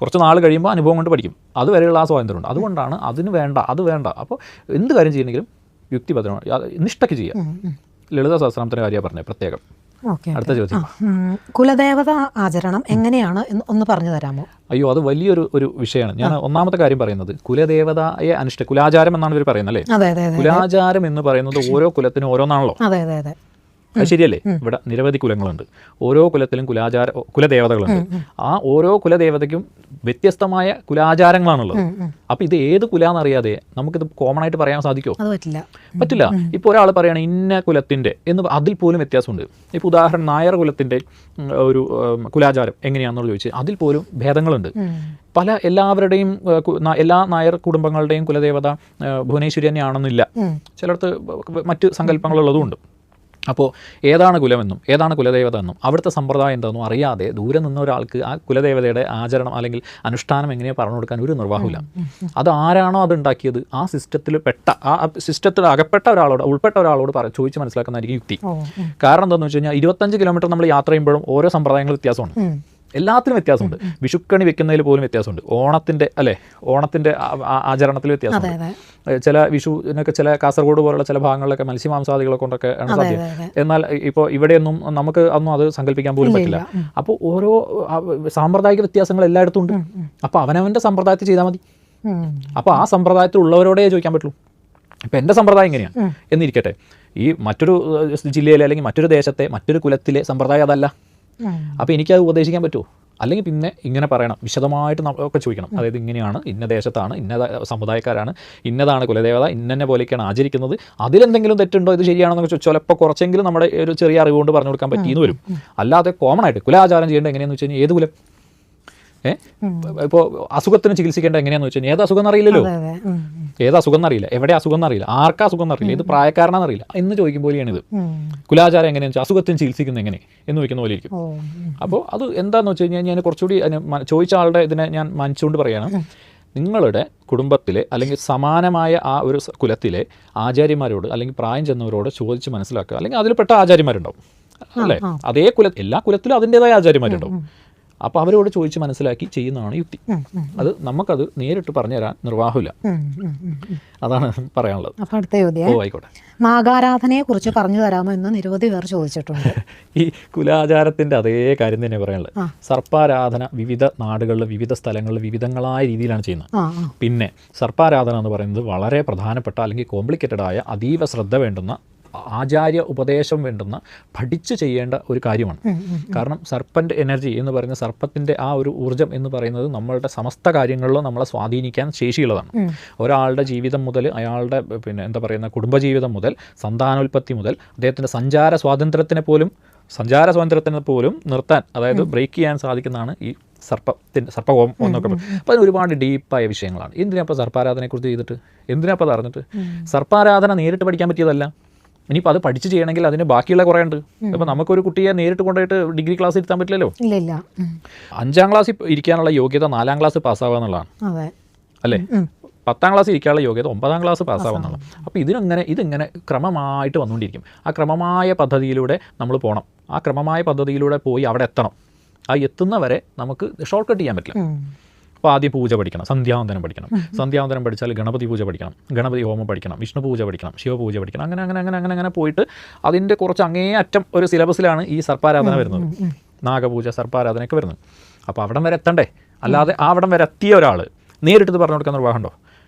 കുറച്ച് നാൾ കഴിയുമ്പോൾ അനുഭവം കൊണ്ട് പഠിക്കും, അതുവരെയുള്ള ആ സ്വാതന്ത്ര്യമുണ്ട്. അതുകൊണ്ടാണ് അതിന് വേണ്ട, അത് വേണ്ട. അപ്പോൾ എന്ത് കാര്യം ചെയ്യണമെങ്കിലും യുക്തിഭദ്രമാണ്, നിഷ്ഠയ്ക്ക് ചെയ്യാം. ലളിത സഹസ്രനാമത്തിൻ്റെ കാര്യമാണ് പറഞ്ഞത് പ്രത്യേകം. അടുത്ത ചോദ്യം, കുലദേവത ആചരണം എങ്ങനെയാണ് ഒന്ന് പറഞ്ഞു തരാമോ? അയ്യോ, അത് വലിയൊരു വിഷയമാണ്. ഞാൻ ഒന്നാമത്തെ കാര്യം പറയുന്നത് കുലദേവതയെ കുലാചാരം എന്നാണ് ഇവർ പറയുന്നത് അല്ലേ. കുലാചാരം എന്ന് പറയുന്നത് ഓരോ കുലത്തിനും ഓരോന്നാണല്ലോ. അത് ശരിയല്ലേ? ഇവിടെ നിരവധി കുലങ്ങളുണ്ട്, ഓരോ കുലത്തിലും കുലദേവതകളുണ്ട്. ആ ഓരോ കുലദേവതയ്ക്കും വ്യത്യസ്തമായ കുലാചാരങ്ങളാണുള്ളത്. അപ്പം ഇത് ഏത് കുലാന്നറിയാതെ നമുക്കിത് കോമൺ ആയിട്ട് പറയാൻ സാധിക്കുമോ? പറ്റില്ല. ഇപ്പോൾ ഒരാൾ പറയുകയാണ് ഇന്ന കുലത്തിൻ്റെ എന്ന്, അതിൽ പോലും വ്യത്യാസമുണ്ട്. ഇപ്പോൾ ഉദാഹരണം നായർ കുലത്തിൻ്റെ ഒരു കുലാചാരം എങ്ങനെയാണെന്ന് ചോദിച്ചാൽ അതിൽ പോലും ഭേദങ്ങളുണ്ട്. എല്ലാവരുടെയും എല്ലാ നായർ കുടുംബങ്ങളുടെയും കുലദേവത ഭുവനേശ്വരി തന്നെയാണെന്നില്ല, ചിലടത്ത് മറ്റ് സങ്കല്പങ്ങളുള്ളതുമുണ്ട്. അപ്പോൾ ഏതാണ് കുലമെന്നും ഏതാണ് കുലദേവത എന്നും അവിടുത്തെ സമ്പ്രദായം എന്താണെന്നും അറിയാതെ ദൂരെ നിന്ന ഒരാൾക്ക് ആ കുലദേവതയുടെ ആചരണം അല്ലെങ്കിൽ അനുഷ്ഠാനം എങ്ങനെയോ പറഞ്ഞു കൊടുക്കാൻ ഒരു നിർവാഹമില്ല. അത് ആരാണോ അത് ഉണ്ടാക്കിയത് ആ സിസ്റ്റത്തിൽ അകപ്പെട്ട ഒരാളോട്, ഉൾപ്പെട്ട ഒരാളോട് ചോദിച്ച് മനസ്സിലാക്കുന്നതായിരിക്കും യുക്തി. കാരണം എന്താണെന്ന് വെച്ച് കഴിഞ്ഞാൽ 25 കിലോമീറ്റർ നമ്മൾ യാത്ര ചെയ്യുമ്പോഴും ഓരോ സമ്പ്രദായങ്ങൾ വ്യത്യാസമുണ്ട്, എല്ലാത്തിനും വ്യത്യാസമുണ്ട്. വിഷുക്കണി വെക്കുന്നതിൽ പോലും വ്യത്യാസമുണ്ട്, ഓണത്തിൻ്റെ ആചരണത്തിൽ വ്യത്യാസമുണ്ട്. ചില വിഷുവിനൊക്കെ ചില കാസർഗോഡ് പോലുള്ള ചില ഭാഗങ്ങളിലൊക്കെ മത്സ്യമാംസാദികളെ കൊണ്ടൊക്കെ ആണ് സാധ്യം. എന്നാൽ ഇപ്പോൾ ഇവിടെയൊന്നും നമുക്ക് ഒന്നും അത് സങ്കല്പിക്കാൻ പോലും പറ്റില്ല. അപ്പോൾ ഓരോ സാമ്പ്രദായിക വ്യത്യാസങ്ങൾ എല്ലായിടത്തും ഉണ്ട്. അപ്പോൾ അവനവൻ്റെ സമ്പ്രദായത്തിൽ ചെയ്താൽ മതി. അപ്പോൾ ആ സമ്പ്രദായത്തിൽ ഉള്ളവരോടേ ചോദിക്കാൻ പറ്റുള്ളൂ. ഇപ്പം എൻ്റെ സമ്പ്രദായം എങ്ങനെയാണ് എന്നിരിക്കട്ടെ, ഈ മറ്റൊരു ജില്ലയിലെ അല്ലെങ്കിൽ മറ്റൊരു ദേശത്തെ മറ്റൊരു കുലത്തിലെ സമ്പ്രദായം അതല്ല. അപ്പോൾ എനിക്കത് ഉപദേശിക്കാൻ പറ്റുമോ? അല്ലെങ്കിൽ പിന്നെ ഇങ്ങനെ പറയണം, വിശദമായിട്ട് ഒക്കെ ചോദിക്കണം. അതായത് ഇങ്ങനെയാണ്, ഇന്ന ദേശത്താണ്, ഇന്ന സമുദായക്കാരാണ്, ഇന്നതാണ് കുലദേവത, ഇന്നെ പോലെയൊക്കെയാണ് ആചരിക്കുന്നത്, അതിലെന്തെങ്കിലും തെറ്റുണ്ടോ, ഇത് ശരിയാണെന്നൊക്കെ ചിലപ്പോൾ കുറച്ചെങ്കിലും നമ്മുടെ ഒരു ചെറിയ അറിവ് കൊണ്ട് പറഞ്ഞു കൊടുക്കാൻ പറ്റിയെന്ന് വരും. അല്ലാതെ കോമൺ ആയിട്ട് കുലാചാരം ചെയ്യേണ്ടത് എങ്ങനെയാണെന്ന് വെച്ച് കഴിഞ്ഞാൽ ഏത് കുലം, ഇപ്പോൾ അസുഖത്തിന് ചികിത്സിക്കേണ്ടത് എങ്ങനെയാണെന്ന് വെച്ച് കഴിഞ്ഞാൽ ഏത് അസുഖം എന്നറിയില്ലല്ലോ, ഏത് അസുഖം എന്നറിയില്ല, എവിടെ അസുഖം എന്നറിയില്ല, ആർക്കാ അസുഖം എന്നറിയില്ല, ഏത് പ്രായക്കാരനാണെന്നറിയില്ല എന്ന് ചോദിക്കും പോലെയാണിത്. കുലാചാരം എങ്ങനെയാണെന്ന് വെച്ചാൽ അസുഖത്തിന് ചികിത്സിക്കുന്നത് എങ്ങനെ എന്ന് ചോദിക്കുന്ന പോലെ ഇരിക്കും. അപ്പോൾ അത് എന്താണെന്ന് വെച്ച് കഴിഞ്ഞാൽ ഞാൻ കുറച്ചുകൂടി ചോദിച്ച ആളുടെ ഇതിനെ ഞാൻ മാനിച്ചുകൊണ്ട് പറയുകയാണ്, നിങ്ങളുടെ കുടുംബത്തിലെ അല്ലെങ്കിൽ സമാനമായ ആ ഒരു കുലത്തിലെ ആചാര്യന്മാരോട് അല്ലെങ്കിൽ പ്രായം ചെന്നവരോട് ചോദിച്ച് മനസ്സിലാക്കുക. അല്ലെങ്കിൽ അതിൽപ്പെട്ട ആചാര്യന്മാരുണ്ടാവും അല്ലേ, അതേ എല്ലാ കുലത്തിലും അതിൻ്റെതായ ആചാര്യന്മാരുണ്ടാവും. അപ്പോൾ അവരോട് ചോദിച്ച് മനസ്സിലാക്കി ചെയ്യുന്നതാണ് യുക്തി. അത് നമുക്കത് നേരിട്ട് പറഞ്ഞു തരാൻ നിർവാഹമില്ല. അതാണ് പറയാനുള്ളത്. അപ്പോൾ അടുത്ത ചോദ്യം, ആയിക്കോട്ടെ. നാഗാരാധനയെ കുറിച്ച് പറഞ്ഞു തരാമോ എന്ന് നിരവധി പേർ ചോദിച്ചിട്ടുണ്ട്. ഈ കുലാചാരത്തിൻ്റെ അതേ കാര്യം തന്നെ പറയാനുള്ളത്. സർപ്പാരാധന വിവിധ നാടുകളിൽ വിവിധ സ്ഥലങ്ങളിൽ വിവിധങ്ങളായ രീതിയിലാണ് ചെയ്യുന്നത്. പിന്നെ സർപ്പാരാധന എന്ന് പറയുന്നത് വളരെ പ്രധാനപ്പെട്ട അല്ലെങ്കിൽ കോംപ്ലിക്കേറ്റഡ് ആയ അതീവ ശ്രദ്ധ വേണ്ടുന്ന ആചാര്യ ഉപദേശം വേണ്ടുന്ന പഠിച്ച് ചെയ്യേണ്ട ഒരു കാര്യമാണ്. കാരണം സർപ്പൻ്റ് എനർജി എന്ന് പറയുന്ന സർപ്പത്തിൻ്റെ ആ ഒരു ഊർജ്ജം എന്ന് പറയുന്നത് നമ്മളുടെ സമസ്ത കാര്യങ്ങളിലും നമ്മളെ സ്വാധീനിക്കാൻ ശേഷിയുള്ളതാണ്. ഒരാളുടെ ജീവിതം മുതൽ അയാളുടെ എന്താ പറയുന്ന കുടുംബജീവിതം മുതൽ സന്താനോൽപത്തി മുതൽ അദ്ദേഹത്തിൻ്റെ സഞ്ചാര സ്വാതന്ത്ര്യത്തിനെ പോലും നിർത്താൻ, അതായത് ബ്രേക്ക് ചെയ്യാൻ സാധിക്കുന്നതാണ് ഈ സർപ്പകോപം എന്നൊക്കെ പറയും. അപ്പോൾ അതിന് ഒരുപാട് ഡീപ്പായ വിഷയങ്ങളാണ്. എന്തിനാ ഇപ്പോൾ സർപ്പാരാധനയെക്കുറിച്ച് ചെയ്തിട്ട്, എന്തിനാ ഇപ്പോൾ അത് അറിഞ്ഞിട്ട്? സർപ്പാരാധന നേരിട്ട് പഠിക്കാൻ പറ്റിയതല്ല. ഇനിയിപ്പോൾ അത് പഠിച്ച് ചെയ്യണമെങ്കിൽ അതിന് ബാക്കിയുള്ള കുറേ ഉണ്ട്. ഇപ്പോൾ നമുക്കൊരു കുട്ടിയെ നേരിട്ട് കൊണ്ടുപോയിട്ട് ഡിഗ്രി ക്ലാസ് ഇരുത്താൻ പറ്റില്ലല്ലോ. 5ാം ക്ലാസ്സിൽ ഇരിക്കാനുള്ള യോഗ്യത 4ാം ക്ലാസ് പാസ്സാവുക എന്നുള്ളതാണ്, അല്ലേ? 10ാം ക്ലാസ് ഇരിക്കാനുള്ള യോഗ്യത 9ാം ക്ലാസ് പാസ്സാവുക എന്നുള്ളത്. അപ്പോൾ ഇതിങ്ങനെ ക്രമമായിട്ട് വന്നുകൊണ്ടിരിക്കും. ആ ക്രമമായ പദ്ധതിയിലൂടെ നമ്മൾ പോകണം. ആ ക്രമമായ പദ്ധതിയിലൂടെ പോയി അവിടെ എത്തണം. ആ എത്തുന്നവരെ നമുക്ക് ഷോർട്ട് കട്ട് ചെയ്യാൻ പറ്റില്ല. അപ്പോൾ ആദ്യം പൂജ പഠിക്കണം, സന്ധ്യാവന്തനം പഠിക്കണം. സന്ധ്യാവന്തനം പഠിച്ചാൽ ഗണപതി പൂജ പഠിക്കണം, ഗണപതി ഹോമം പഠിക്കണം, വിഷ്ണു പൂജ പഠിക്കണം, ശിവപൂജ പഠിക്കണം. അങ്ങനെ പോയിട്ട് അതിൻ്റെ കുറച്ച് അങ്ങേയറ്റം ഒരു സിലബസിലാണ് ഈ സർപ്പാരാധന വരുന്നത്, നാഗപൂജ, സർപ്പാരാധനയൊക്കെ വരുന്നത്. അപ്പോൾ അവിടം വരെ എത്തണ്ടേ? അല്ലാതെ അവിടം വരെ എത്തിയ ഒരാൾ നേരിട്ട് ഇത് പറഞ്ഞു കൊടുക്കാൻ നിർവാഹമുണ്ടോ?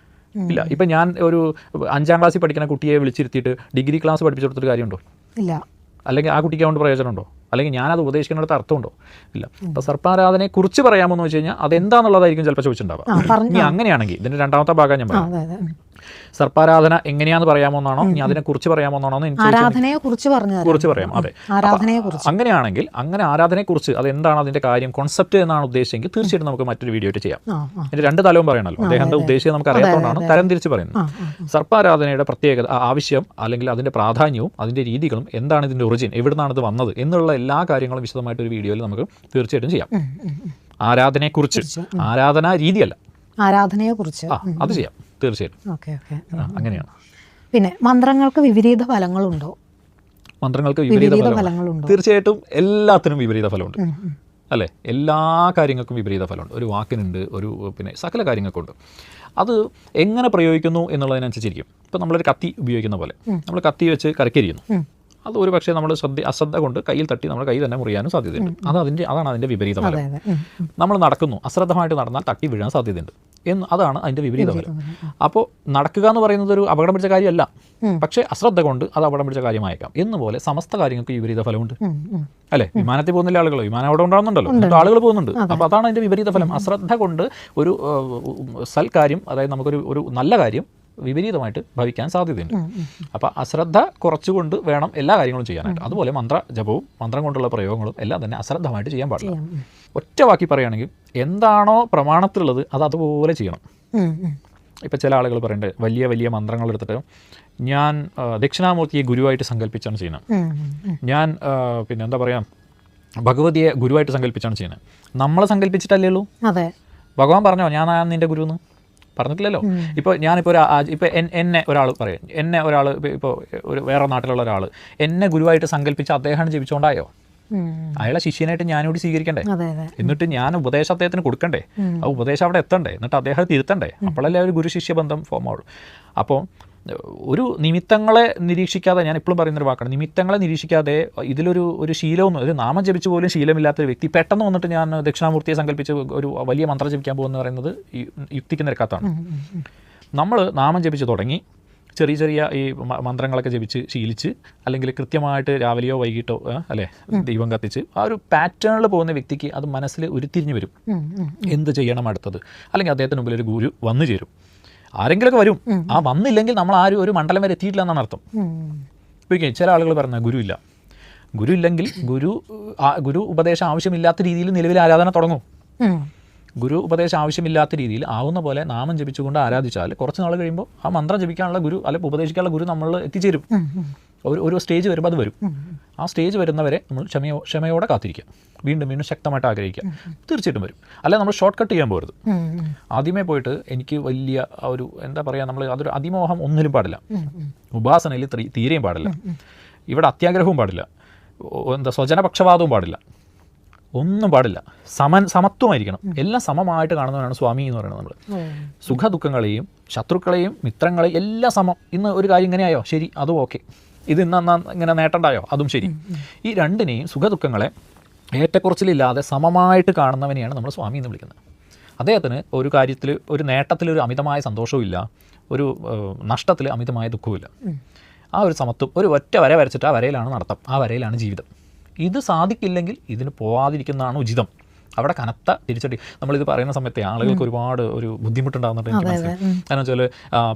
ഇല്ല. ഇപ്പം ഞാൻ ഒരു 5ാം ക്ലാസ്സിൽ പഠിക്കുന്ന കുട്ടിയെ വിളിച്ചിരുത്തിയിട്ട് ഡിഗ്രി ക്ലാസ് പഠിപ്പിച്ചു കൊടുത്തിട്ട് കാര്യമുണ്ടോ? ഇല്ല. അല്ലെങ്കിൽ ആ കുട്ടിക്ക് അതുകൊണ്ട് പ്രയോജനമുണ്ടോ? അല്ലെങ്കിൽ ഞാനത് ഉപദേശിക്കുന്നിടത്ത് അർത്ഥമുണ്ടോ? ഇല്ല. അപ്പോൾ സർപ്പാരാധനയെ കുറിച്ച് പറയാമോ എന്ന് വെച്ച് കഴിഞ്ഞാൽ അതെന്താണെന്നുള്ളതായിരിക്കും ചിലപ്പോൾ ചോദിച്ചിട്ടുണ്ടാവുക. ഇനി അങ്ങനെയാണെങ്കിൽ ഇതിൻ്റെ രണ്ടാമത്തെ ഭാഗം ഞാൻ പറയാം. സർപ്പാരാധന എങ്ങനെയാണെന്ന് പറയാമോ എന്നാണോ, ഇനി അതിനെക്കുറിച്ച് പറയാമോ എന്നാണോ എന്ന് കുറിച്ച് പറയാം. അതെ, അങ്ങനെയാണെങ്കിൽ അങ്ങനെ ആരാധനയെക്കുറിച്ച് അതെന്താണ് അതിൻ്റെ കാര്യം, കോൺസെപ്റ്റ് എന്നാണ് ഉദ്ദേശിച്ചെങ്കിൽ തീർച്ചയായിട്ടും നമുക്ക് മറ്റൊരു വീഡിയോ ആയിട്ട് ചെയ്യാം. അതിൻ്റെ 2 തലവും പറയണമല്ലോ. അദ്ദേഹത്തെ ഉദ്ദേശിച്ചത് നമുക്ക് അറിയാത്തതുകൊണ്ടാണ് തരം തിരിച്ച് പറയുന്നത്. സർപ്പാരാധനയുടെ പ്രത്യേകത, ആവശ്യം അല്ലെങ്കിൽ അതിൻ്റെ പ്രാധാന്യവും അതിൻ്റെ രീതികളും, എന്താണ് ഇതിൻ്റെ ഒറിജിൻ, എവിടുന്നാണ് ഇത് വന്നത് എന്നുള്ള എല്ലാ കാര്യങ്ങളും വിശദമായിട്ട് ഒരു വീഡിയോയിൽ നമുക്ക് തീർച്ചയായിട്ടും ചെയ്യാം. ആരാധനയെക്കുറിച്ച്, ആരാധനാ രീതിയല്ല, ആരാധനയെക്കുറിച്ച് അത് ചെയ്യാം തീർച്ചയായിട്ടും. അങ്ങനെയാണ്. പിന്നെ മന്ത്രങ്ങൾക്ക് വിപരീത ഫലങ്ങളുണ്ടോ? മന്ത്രങ്ങൾക്ക് വിപരീത ഫലങ്ങളുണ്ടോ? തീർച്ചയായിട്ടും എല്ലാത്തിനും വിപരീത ഫലമുണ്ട്, അല്ലേ? എല്ലാ കാര്യങ്ങൾക്കും വിപരീത ഫലമുണ്ട്. ഒരു വാക്കിനുണ്ട്, പിന്നെ സകല കാര്യങ്ങൾക്കുണ്ട്. അത് എങ്ങനെ പ്രയോഗിക്കുന്നു എന്നുള്ളതിനനുസരിച്ചിരിക്കും. ഇപ്പോൾ നമ്മളൊരു കത്തി ഉപയോഗിക്കുന്ന പോലെ നമ്മൾ കത്തി വെച്ച് കരക്കരിയുന്നു. അത് ഒരു പക്ഷേ നമ്മൾ അശ്രദ്ധ കൊണ്ട് കയ്യിൽ തട്ടി നമ്മുടെ കൈ തന്നെ മുറിയാനും സാധ്യതയുണ്ട്. അതാണ് അതിൻ്റെ വിപരീത ഫലം. നമ്മൾ നടക്കുന്നു, അശ്രദ്ധമായിട്ട് നടന്നാൽ തട്ടി വീഴാൻ സാധ്യതയുണ്ട് അതാണ് അതിൻ്റെ വിപരീത ഫലം. അപ്പോൾ നടക്കുക എന്ന് പറയുന്നത് ഒരു അപകടം പിടിച്ച കാര്യമല്ല, പക്ഷേ അശ്രദ്ധ കൊണ്ട് അത് അപകടം പിടിച്ച കാര്യമായേക്കാം. എന്നുപോലെ സമസ്ത കാര്യങ്ങൾക്ക് വിപരീത ഫലമുണ്ട്, അല്ലേ? വിമാനത്തിൽ പോകുന്നില്ല ആളുകൾ, വിമാനം അവിടെ ഉണ്ടാകുന്നുണ്ടല്ലോ, എന്നിട്ട് ആളുകൾ പോകുന്നുണ്ട്. അപ്പോൾ അതാണ് അതിൻ്റെ വിപരീത ഫലം. അശ്രദ്ധ കൊണ്ട് ഒരു സൽക്കാര്യം, അതായത് നമുക്കൊരു നല്ല കാര്യം വിപരീതമായിട്ട് ഭവിക്കാൻ സാധ്യതയുണ്ട്. അപ്പോൾ അശ്രദ്ധ കുറച്ചുകൊണ്ട് വേണം എല്ലാ കാര്യങ്ങളും ചെയ്യാനായിട്ട്. അതുപോലെ മന്ത്രജപവും മന്ത്രം കൊണ്ടുള്ള പ്രയോഗങ്ങളും എല്ലാം തന്നെ അശ്രദ്ധമായിട്ട് ചെയ്യാൻ പാടില്ല. ഒറ്റ വാക്കി പറയുകയാണെങ്കിൽ എന്താണോ പ്രമാണത്തിലുള്ളത് അത് അതുപോലെ ചെയ്യണം. ഇപ്പം ചില ആളുകൾ പറയേണ്ടത് വലിയ വലിയ മന്ത്രങ്ങൾ എടുത്തിട്ട് ഞാൻ ദക്ഷിണാമൂർത്തിയെ ഗുരുവായിട്ട് സങ്കല്പിച്ചാണ് ചെയ്യുന്നത്, ഞാൻ പിന്നെ എന്താ പറയുക ഭഗവതിയെ ഗുരുവായിട്ട് സങ്കല്പിച്ചാണ് ചെയ്യുന്നത്. നമ്മളെ സങ്കല്പിച്ചിട്ടല്ലേ ഉള്ളൂ. ഭഗവാൻ പറഞ്ഞോ ഞാൻ നിൻ്റെ ഗുരു എന്ന്? പറഞ്ഞിട്ടില്ലല്ലോ. ഇപ്പോൾ ഞാനിപ്പോൾ എന്നെ ഒരാൾ പറയും, എന്നെ ഒരാൾ ഇപ്പോൾ ഒരു വേറെ നാട്ടിലുള്ള ഒരാൾ എന്നെ ഗുരുവായിട്ട് സങ്കല്പിച്ച് അദ്ദേഹമാണ് ജപിച്ചുകൊണ്ടായോ? അയാളെ ശിഷ്യനായിട്ട് ഞാനോട് സ്വീകരിക്കണ്ടേ? എന്നിട്ട് ഞാൻ ഉപദേശം അദ്ദേഹത്തിന് കൊടുക്കണ്ടേ? ആ ഉപദേശം അവിടെ എത്തണ്ടേ? എന്നിട്ട് അദ്ദേഹം തിരുത്തണ്ടേ? അപ്പോഴല്ലേ ഒരു ഗുരു ശിഷ്യ ബന്ധം ഫോം ആവുള്ളൂ. അപ്പോൾ ഒരു നിമിത്തങ്ങളെ നിരീക്ഷിക്കാതെ, ഞാൻ എപ്പോഴും പറയുന്നൊരു വാക്കാണ്, നിമിത്തങ്ങളെ നിരീക്ഷിക്കാതെ ഇതിലൊരു ശീലമൊന്നും, ഒരു നാമം ജപിച്ച് പോലും ശീലമില്ലാത്തൊരു വ്യക്തി പെട്ടെന്ന് വന്നിട്ട് ഞാൻ ദക്ഷിണാമൂർത്തിയെ സങ്കല്പിച്ച് ഒരു വലിയ മന്ത്രം ജപിക്കാൻ പോകുമെന്ന് പറയുന്നത് യുക്തിക്ക് നിരക്കാത്തതാണ്. നമ്മൾ നാമം ജപിച്ച് തുടങ്ങി ചെറിയ ചെറിയ ഈ മന്ത്രങ്ങളൊക്കെ ജപിച്ച് ശീലിച്ച്, അല്ലെങ്കിൽ കൃത്യമായിട്ട് രാവിലെയോ വൈകിട്ടോ അല്ലേ ദൈവം കത്തിച്ച് ആ ഒരു പാറ്റേണിൽ പോകുന്ന വ്യക്തിക്ക് അത് മനസ്സിൽ ഉരുത്തിരിഞ്ഞ് വരും, എന്ത് ചെയ്യണം അടുത്തത്. അല്ലെങ്കിൽ അദ്ദേഹത്തിന് മുമ്പിൽ ഒരു ഗുരു വന്നു ചേരും, ആരെങ്കിലുമൊക്കെ വരും. ആ വന്നില്ലെങ്കിൽ നമ്മൾ ആരും ഒരു മണ്ഡലം വരെ എത്തിയിട്ടില്ല എന്നാണ് അർത്ഥം. ഇപ്പോൾ ചില ആളുകൾ പറഞ്ഞ ഗുരു ഇല്ലെങ്കിൽ ഗുരു ഉപദേശം ആവശ്യമില്ലാത്ത രീതിയിൽ നിലവിൽ ആരാധന തുടങ്ങും. ഗുരു ഉപദേശം ആവശ്യമില്ലാത്ത രീതിയിൽ ആവുന്ന പോലെ നാമം ജപിച്ചുകൊണ്ട് ആരാധിച്ചാൽ കുറച്ച് നാൾ കഴിയുമ്പോൾ ആ മന്ത്രം ജപിക്കാനുള്ള ഗുരു അല്ലെങ്കിൽ ഉപദേശിക്കാനുള്ള ഗുരു നമ്മൾ എത്തിച്ചേരും. ഒരു സ്റ്റേജ് വരുമ്പോൾ അത് വരും. ആ സ്റ്റേജ് വരുന്നവരെ നമ്മൾ ക്ഷമയോടെ കാത്തിരിക്കുക, വീണ്ടും വീണ്ടും ശക്തമായിട്ട് ആഗ്രഹിക്കുക, തീർച്ചയായിട്ടും വരും. അല്ലെ നമ്മൾ ഷോർട്ട് കട്ട് ചെയ്യാൻ പോകരുത്. ആദ്യമേ പോയിട്ട് എനിക്ക് വലിയ ഒരു എന്താ പറയുക, നമ്മൾ അതൊരു അതിമോഹം ഒന്നിലും പാടില്ല, ഉപാസനയിൽ തീരെയും പാടില്ല, ഇവിടെ അത്യാഗ്രഹവും പാടില്ല, സ്വജനപക്ഷപാതവും പാടില്ല. ഒന്നും പാടില്ല. സമത്വമായിരിക്കണം. എല്ലാം സമമായിട്ട് കാണുന്നവരാണ് സ്വാമി എന്ന് പറയുന്നത്. നമ്മൾ സുഖ ദുഃഖങ്ങളെയും ശത്രുക്കളെയും മിത്രങ്ങളെയും എല്ലാം സമം. ഇന്ന് ഒരു കാര്യം ഇങ്ങനെയായോ, ശരി, അതും ഓക്കെ. ഇത് ഇന്ന് ഇങ്ങനെ നേട്ടണ്ടായോ, അതും ശരി. ഈ രണ്ടിനെയും സുഖ ദുഃഖങ്ങളെ ഏറ്റക്കുറച്ചിലില്ലാതെ സമമായിട്ട് കാണുന്നവനെയാണ് നമ്മൾ സ്വാമി എന്ന് വിളിക്കുന്നത്. അദ്ദേഹത്തിന് ഒരു കാര്യത്തിൽ, ഒരു നേട്ടത്തിൽ ഒരു അമിതമായ സന്തോഷവും ഇല്ല, ഒരു നഷ്ടത്തിൽ അമിതമായ ദുഃഖവുമില്ല. ആ ഒരു സമത്വം, ഒരു ഒറ്റ വര വരച്ചിട്ട് ആ വരയിലാണ് നടത്തം, ആ വരയിലാണ് ജീവിതം. ഇത് സാധിക്കില്ലെങ്കിൽ ഇതിന് പോവാതിരിക്കുന്നതാണ് ഉചിതം. അവിടെ കനത്ത തിരിച്ചടി. നമ്മളിത് പറയുന്ന സമയത്ത് ആളുകൾക്ക് ഒരുപാട് ഒരു ബുദ്ധിമുട്ടുണ്ടാകുന്നുണ്ട് എനിക്ക് മനസ്സിലായി. കാരണം വെച്ചാൽ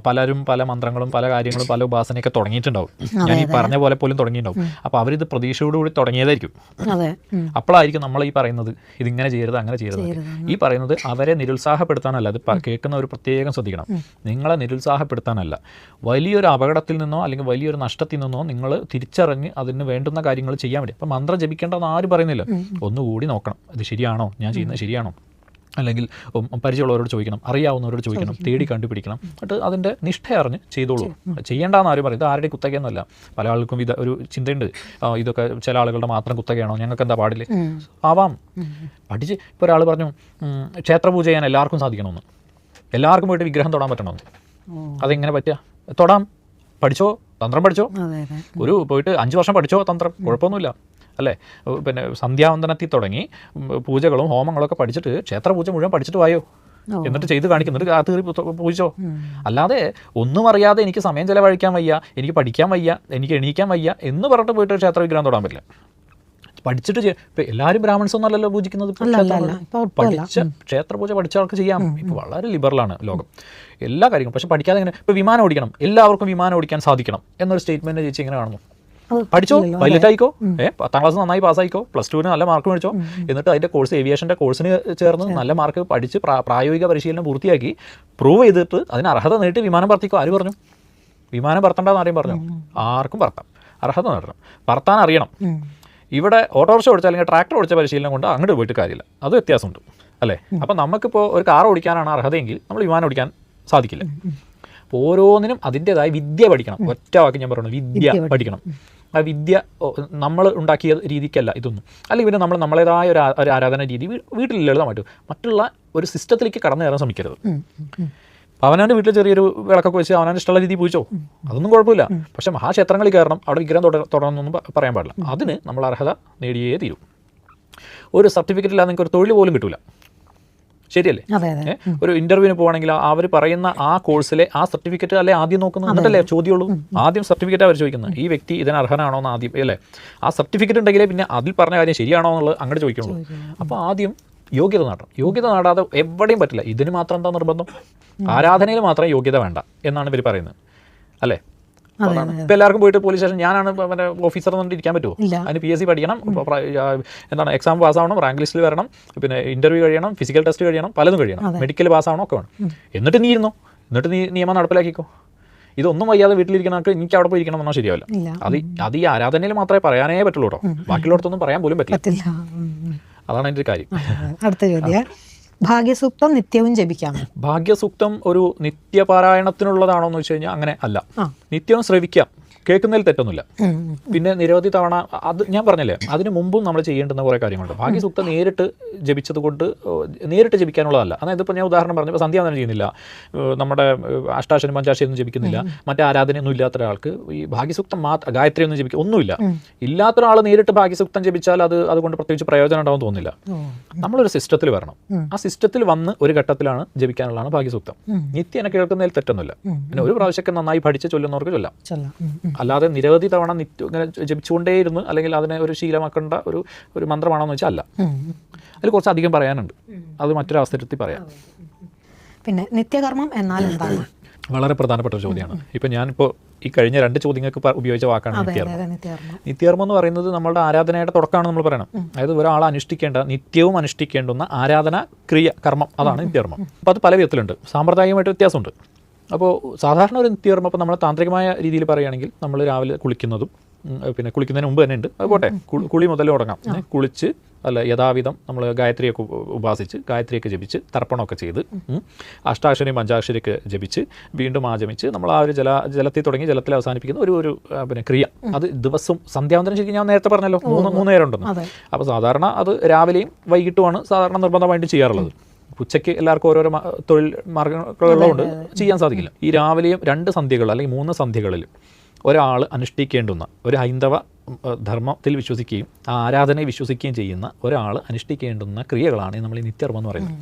പലരും പല മന്ത്രങ്ങളും പല കാര്യങ്ങളും പല ഉപാസനയൊക്കെ തുടങ്ങിയിട്ടുണ്ടാവും. ഞാൻ ഈ പറഞ്ഞ പോലെ പോലും തുടങ്ങിയിട്ടുണ്ടാവും. അപ്പോൾ അവരിത് പ്രതീക്ഷയോടുകൂടി തുടങ്ങിയതായിരിക്കും. അപ്പോഴായിരിക്കും നമ്മൾ ഈ പറയുന്നത് ഇതിങ്ങനെ ചെയ്യരുത്, അങ്ങനെ ചെയ്യരുത്. ഈ പറയുന്നത് അവരെ നിരുത്സാഹപ്പെടുത്താനല്ല, അത് കേൾക്കുന്നവർ പ്രത്യേകം ശ്രദ്ധിക്കണം. നിങ്ങളെ നിരുത്സാഹപ്പെടുത്താനല്ല, വലിയൊരു അപകടത്തിൽ നിന്നോ അല്ലെങ്കിൽ വലിയൊരു നഷ്ടത്തിൽ നിന്നോ നിങ്ങൾ തിരിച്ചറിഞ്ഞ് അതിന് വേണ്ടുന്ന കാര്യങ്ങൾ ചെയ്യാൻ വേണ്ടി. അപ്പം മന്ത്രം ജപിക്കേണ്ടതെന്ന് ആരും പറയുന്നില്ല. ഒന്നുകൂടി നോക്കണം, ഇത് ശരിയാണോ, ഞാൻ ചെയ്യുന്നത് ശരിയാണോ, അല്ലെങ്കിൽ പരിചയമുള്ളവരോട് ചോദിക്കണം, അറിയാവുന്നവരോട് ചോദിക്കണം, തേടി കണ്ടുപിടിക്കണം. എന്നിട്ട് അതിൻ്റെ നിഷ്ഠ അറിഞ്ഞ് ചെയ്തോളൂ. ചെയ്യേണ്ടെന്ന് ആരും പറയും. ഇത് ആരുടെ കുത്തകയൊന്നുമല്ല. പല ആൾക്കും ഒരു ചിന്തയുണ്ട്, ഇതൊക്കെ ചില ആളുകളുടെ മാത്രം കുത്തകയാണോ, ഞങ്ങൾക്ക് എന്താ പാടില്ലേ? ആവാം. പഠിച്ച് ഇപ്പോൾ ഒരാൾ പറഞ്ഞു ക്ഷേത്രപൂജ ചെയ്യാൻ എല്ലാവർക്കും സാധിക്കണമെന്ന്, എല്ലാവർക്കും പോയിട്ട് വിഗ്രഹം തൊടാൻ പറ്റണമെന്ന്. അതെങ്ങനെ പറ്റുക? തൊടാം, പഠിച്ചോ, തന്ത്രം പഠിച്ചോ, ഒരു പോയിട്ട് 5 വർഷം പഠിച്ചോ തന്ത്രം, കുഴപ്പമൊന്നുമില്ല അല്ലേ? പിന്നെ സന്ധ്യാവന്തനത്തിൽ തുടങ്ങി പൂജകളും ഹോമങ്ങളൊക്കെ പഠിച്ചിട്ട് ക്ഷേത്രപൂജ മുഴുവൻ പഠിച്ചിട്ട് വായോ, എന്നിട്ട് ചെയ്ത് കാണിക്കുന്നുണ്ട്, അത് പൂജിച്ചോ. അല്ലാതെ ഒന്നും അറിയാതെ എനിക്ക് സമയം ചിലവഴിക്കാൻ വയ്യ, എനിക്ക് പഠിക്കാൻ വയ്യ, എനിക്ക് എണീക്കാൻ വയ്യ എന്ന് പറഞ്ഞിട്ട് പോയിട്ട് ക്ഷേത്ര വിഗ്രഹം തൊടാൻ പറ്റില്ല. പഠിച്ചിട്ട് ഇപ്പം എല്ലാവരും ബ്രാഹ്മൺസ് ഒന്നല്ലല്ലോ പൂജിക്കുന്നത്. പഠിച്ച ക്ഷേത്രപൂജ പഠിച്ച ആൾക്ക് ചെയ്യാം. ഇപ്പോൾ വളരെ ലിബറലാണ് ലോകം, എല്ലാ കാര്യങ്ങളും. പക്ഷെ പഠിക്കാതെ ഇങ്ങനെ ഇപ്പോൾ വിമാനം ഓടിക്കണം, എല്ലാവർക്കും വിമാനം ഓടിക്കാൻ സാധിക്കണം എന്നൊരു സ്റ്റേറ്റ്മെൻറ്റ് ചേച്ചി ഇങ്ങനെ കാണുന്നു. പഠിച്ചോ, പൈലറ്റ് ആയിക്കോ, 10ാം ക്ലാസ് നന്നായി പാസ്സായിക്കോ, +2 നല്ല മാർക്ക് മേടിച്ചോ, എന്നിട്ട് അതിൻ്റെ കോഴ്സ് ഏവിയേഷൻ്റെ കോഴ്സിന് ചേർന്ന് നല്ല മാർക്ക് പഠിച്ച് പ്രായോഗിക പരിശീലനം പൂർത്തിയാക്കി പ്രൂവ് ചെയ്തിട്ട് അതിന് അർഹത നേടി വിമാനം പറത്തിക്കോ. ആര് പറഞ്ഞു? വിമാനം പറത്തണ്ടെന്ന് ആരെയും പറഞ്ഞു? ആർക്കും പറത്താം, അർഹത നേടണം, പറത്താൻ അറിയണം. ഇവിടെ ഓട്ടോറിക്ഷ ഓടിച്ചാൽ അല്ലെങ്കിൽ ട്രാക്ടർ ഓടിച്ച പരിശീലനം കൊണ്ട് അങ്ങോട്ട് പോയിട്ട് കാര്യമില്ല, അത് വ്യത്യാസമുണ്ട് അല്ലേ? അപ്പം നമുക്കിപ്പോൾ ഒരു കാർ ഓടിക്കാനാണ് അർഹതയെങ്കിൽ നമ്മൾ വിമാനം ഓടിക്കാൻ സാധിക്കില്ല. അപ്പോൾ ഓരോന്നിനും അതിൻ്റെതായ വിദ്യ പഠിക്കണം. ഒറ്റ വാക്ക് ഞാൻ പറഞ്ഞു, വിദ്യ പഠിക്കണം. ആ വിദ്യ നമ്മൾ ഉണ്ടാക്കിയ രീതിക്കല്ല ഇതൊന്നും. അല്ലെങ്കിൽ പിന്നെ നമ്മൾ നമ്മളേതായ ഒരു ആരാധന രീതി വീട്ടിൽ ലളിതമായിട്ട് മറ്റുള്ള ഒരു സിസ്റ്റത്തിലേക്ക് കടന്നു കയറാൻ ശ്രമിക്കരുത്. അവനവൻ്റെ വീട്ടിൽ ചെറിയൊരു വിളക്കൊക്കെ വെച്ച് അവനവൻ്റെ ഇഷ്ടമുള്ള രീതി പൂജിച്ചോ, അതൊന്നും കുഴപ്പമില്ല. പക്ഷേ മഹാക്ഷേത്രങ്ങളിൽ കയറണം, അവിടെ വിഗ്രഹം തുടരണമെന്നൊന്നും പറയാൻ പാടില്ല. അതിന് നമ്മൾ അർഹത നേടിയേ തീരും. ഒരു സർട്ടിഫിക്കറ്റ് ഇല്ലാതെ നിങ്ങൾക്ക് ഒരു തൊഴിൽ പോലും കിട്ടില്ല. ശരിയല്ലേ? ഒരു ഇന്റർവ്യൂവിന് പോകണമെങ്കിൽ അവർ പറയുന്ന ആ കോഴ്സിലെ ആ സർട്ടിഫിക്കറ്റ് അല്ലേ ആദ്യം നോക്കുന്നത്, എന്നിട്ടല്ലേ ചോദ്യമുള്ളൂ. ആദ്യം സർട്ടിഫിക്കറ്റ് അവർ ചോദിക്കുന്നത്, ഈ വ്യക്തി ഇതിന് അർഹനാണോ എന്ന് ആദ്യം അല്ലേ. ആ സർട്ടിഫിക്കറ്റ് ഉണ്ടെങ്കിലേ പിന്നെ അതിൽ പറഞ്ഞ കാര്യം ശരിയാണോ എന്നുള്ളത് അങ്ങോട്ട് ചോദിക്കുള്ളൂ. അപ്പോൾ ആദ്യം യോഗ്യത നേടണം. യോഗ്യത നേടാതെ എവിടെയും പറ്റില്ല. ഇതിന് മാത്രം എന്താ നിർബന്ധം? ആരാധനയിൽ മാത്രം യോഗ്യത വേണ്ട എന്നാണ് ഇവർ പറയുന്നത് അല്ലേ? ഇപ്പം എല്ലാവർക്കും പോയിട്ട് പോലീസ് സ്റ്റേഷൻ ഞാനാണ് മറ്റേ ഓഫീസർ എന്നിട്ട് ഇരിക്കാൻ പറ്റുമോ? അതിന് PSC പഠിക്കണം, എന്താണ് എക്സാം പാസ്സാവണം, റാങ്ക് ലിസ്റ്റിൽ വരണം, പിന്നെ ഇൻ്റർവ്യൂ കഴിയണം, ഫിസിക്കൽ ടെസ്റ്റ് കഴിയണം, പലതും കഴിയണം, മെഡിക്കൽ പാസ്സാവണം, ഒക്കെ വേണം. എന്നിട്ട് നീ ഇരുന്നോ, എന്നിട്ട് നീ നിയമം നടപ്പിലാക്കിക്കോ. ഇതൊന്നും വയ്യാതെ വീട്ടിലിരിക്കണവർക്ക് എനിക്ക് അവിടെ പോയി ഇരിക്കണം എന്നാൽ ശരിയാവില്ല. അത് ഈ ആരാധനയിൽ മാത്രമേ പറയാനേ പറ്റുള്ളൂ കേട്ടോ, ബാക്കിയുള്ളടത്തൊന്നും പറയാൻ പോലും പറ്റില്ല. അതാണ് എൻ്റെ ഒരു കാര്യം. അടുത്ത ചോദ്യം, ഭാഗ്യസൂക്തം നിത്യവും ജപിക്കാം. ഭാഗ്യസൂക്തം ഒരു നിത്യപാരായണത്തിനുള്ളതാണോ എന്ന് വെച്ച് കഴിഞ്ഞാൽ അങ്ങനെ അല്ല. നിത്യവും ശ്രവിക്കാം, കേൾക്കുന്നതിൽ തെറ്റൊന്നുമില്ല. പിന്നെ നിരവധി തവണ അത് ഞാൻ പറഞ്ഞല്ലേ, അതിന് മുമ്പും നമ്മൾ ചെയ്യേണ്ടുന്ന കുറേ കാര്യങ്ങളുണ്ട്. ഭാഗ്യസൂക്തം നേരിട്ട് ജപിച്ചത് കൊണ്ട് നേരിട്ട് ജപിക്കാനുള്ളതല്ല. അതായത് ഇപ്പോൾ ഞാൻ ഉദാഹരണം പറഞ്ഞു, ഇപ്പോൾ സന്ധ്യാവന്തനം ചെയ്യുന്നില്ല, നമ്മുടെ അഷ്ടാക്ഷരം പഞ്ചാക്ഷരം ഒന്നും ജപിക്കുന്നില്ല, മറ്റേ ആരാധനയൊന്നും ഇല്ലാത്ത ഒരാൾക്ക് ഈ ഭാഗ്യസൂക്തം ഗായത്രി ഒന്നും ജപിക്കുക ഒന്നുമില്ല. ഇല്ലാത്ത ഒരാൾ നേരിട്ട് ഭാഗ്യസൂക്തം ജപിച്ചാൽ അതുകൊണ്ട് പ്രത്യേകിച്ച് പ്രയോജനം ഉണ്ടാവും തോന്നുന്നില്ല. നമ്മളൊരു സിസ്റ്റത്തിൽ വരണം. ആ സിസ്റ്റത്തിൽ വന്ന് ഒരു ഘട്ടത്തിലാണ് ജപിക്കാനുള്ളതാണ് ഭാഗ്യസൂക്തം. നിത്യേന കേൾക്കുന്നതിൽ തെറ്റൊന്നുമില്ല. പിന്നെ ഒരു പ്രാവശ്യമൊക്കെ നന്നായി പഠിച്ച് ചൊല്ലുന്നവർക്ക് ചൊല്ലാം. അല്ലാതെ നിരവധി തവണ ഇങ്ങനെ ജപിച്ചുകൊണ്ടേയിരുന്നു അല്ലെങ്കിൽ അതിനെ ഒരു ശീലമാക്കേണ്ട ഒരു മന്ത്രമാണെന്ന് വെച്ചാൽ അല്ല. അതിൽ കുറച്ചധികം പറയാനുണ്ട്, അത് മറ്റൊരു അവസരത്തിൽ പറയാം. പിന്നെ നിത്യകർമ്മം എന്നാൽ എന്താണ്? വളരെ പ്രധാനപ്പെട്ട ഒരു ചോദ്യമാണ്. ഇപ്പം ഞാനിപ്പോൾ ഈ കഴിഞ്ഞ 2 ചോദ്യങ്ങൾക്ക് ഉപയോഗിച്ച വാക്കാണ് നിത്യകർമ്മം. നിത്യകർമ്മം എന്ന് പറയുന്നത് നമ്മളുടെ ആരാധനയുടെ തുടക്കമാണ് നമ്മൾ പറയണം. അതായത് ഒരാൾ നിത്യവും അനുഷ്ഠിക്കേണ്ടുന്ന ആരാധന ക്രിയ കർമ്മം, അതാണ് നിത്യകർമ്മം. അപ്പോൾ അത് പല വിധത്തിലുണ്ട്, സാമ്പ്രദായികമായിട്ട് വ്യത്യാസമുണ്ട്. അപ്പോൾ സാധാരണ ഒരു നിത്യകർമ്മം ഇപ്പോൾ നമ്മൾ താന്ത്രികമായ രീതിയിൽ പറയുകയാണെങ്കിൽ നമ്മൾ രാവിലെ കുളിക്കുന്നതും പിന്നെ കുളിക്കുന്നതിന് മുമ്പ് തന്നെ ഉണ്ട്. അത് പോട്ടെ, കുളി മുതൽ തുടങ്ങാം. കുളിച്ച് യഥാവിധം നമ്മൾ ഗായത്രിയൊക്കെ ഉപാസിച്ച് ഗായത്രിയൊക്കെ ജപിച്ച് തർപ്പണമൊക്കെ ചെയ്ത് അഷ്ടാക്ഷരിയും പഞ്ചാക്ഷരിയൊക്കെ ജപിച്ച് വീണ്ടും ആചമിച്ച് നമ്മൾ ആ ഒരു ജലത്തിൽ തുടങ്ങി ജലത്തിൽ അവസാനിപ്പിക്കുന്ന ഒരു പിന്നെ ക്രിയ. അത് ദിവസവും സന്ധ്യാവന്തരം ശരിക്കും ഞാൻ നേരത്തെ പറഞ്ഞല്ലോ 3 നേരം ഉണ്ടെന്ന്. അപ്പോൾ സാധാരണ അത് രാവിലെയും വൈകിട്ടുമാണ് സാധാരണ നിർബന്ധമായിട്ട് ചെയ്യാറുള്ളത്. ഉച്ചയ്ക്ക് എല്ലാവർക്കും ഓരോരോ തൊഴിൽ മാർഗ്ഗങ്ങളുള്ളതുകൊണ്ട് ചെയ്യാൻ സാധിക്കില്ല. ഈ രാവിലെയും 2 സന്ധ്യകൾ അല്ലെങ്കിൽ 3 സന്ധ്യകളിൽ ഒരാൾ അനുഷ്ഠിക്കേണ്ടുന്ന ഒരു ഹൈന്ദവ ധർമ്മത്തിൽ വിശ്വസിക്കുകയും ആ ആരാധനയെ വിശ്വസിക്കുകയും ചെയ്യുന്ന ഒരാൾ അനുഷ്ഠിക്കേണ്ടുന്ന ക്രിയകളാണ് നമ്മൾ ഈ നിത്യകർമ്മം എന്ന് പറയുന്നത്.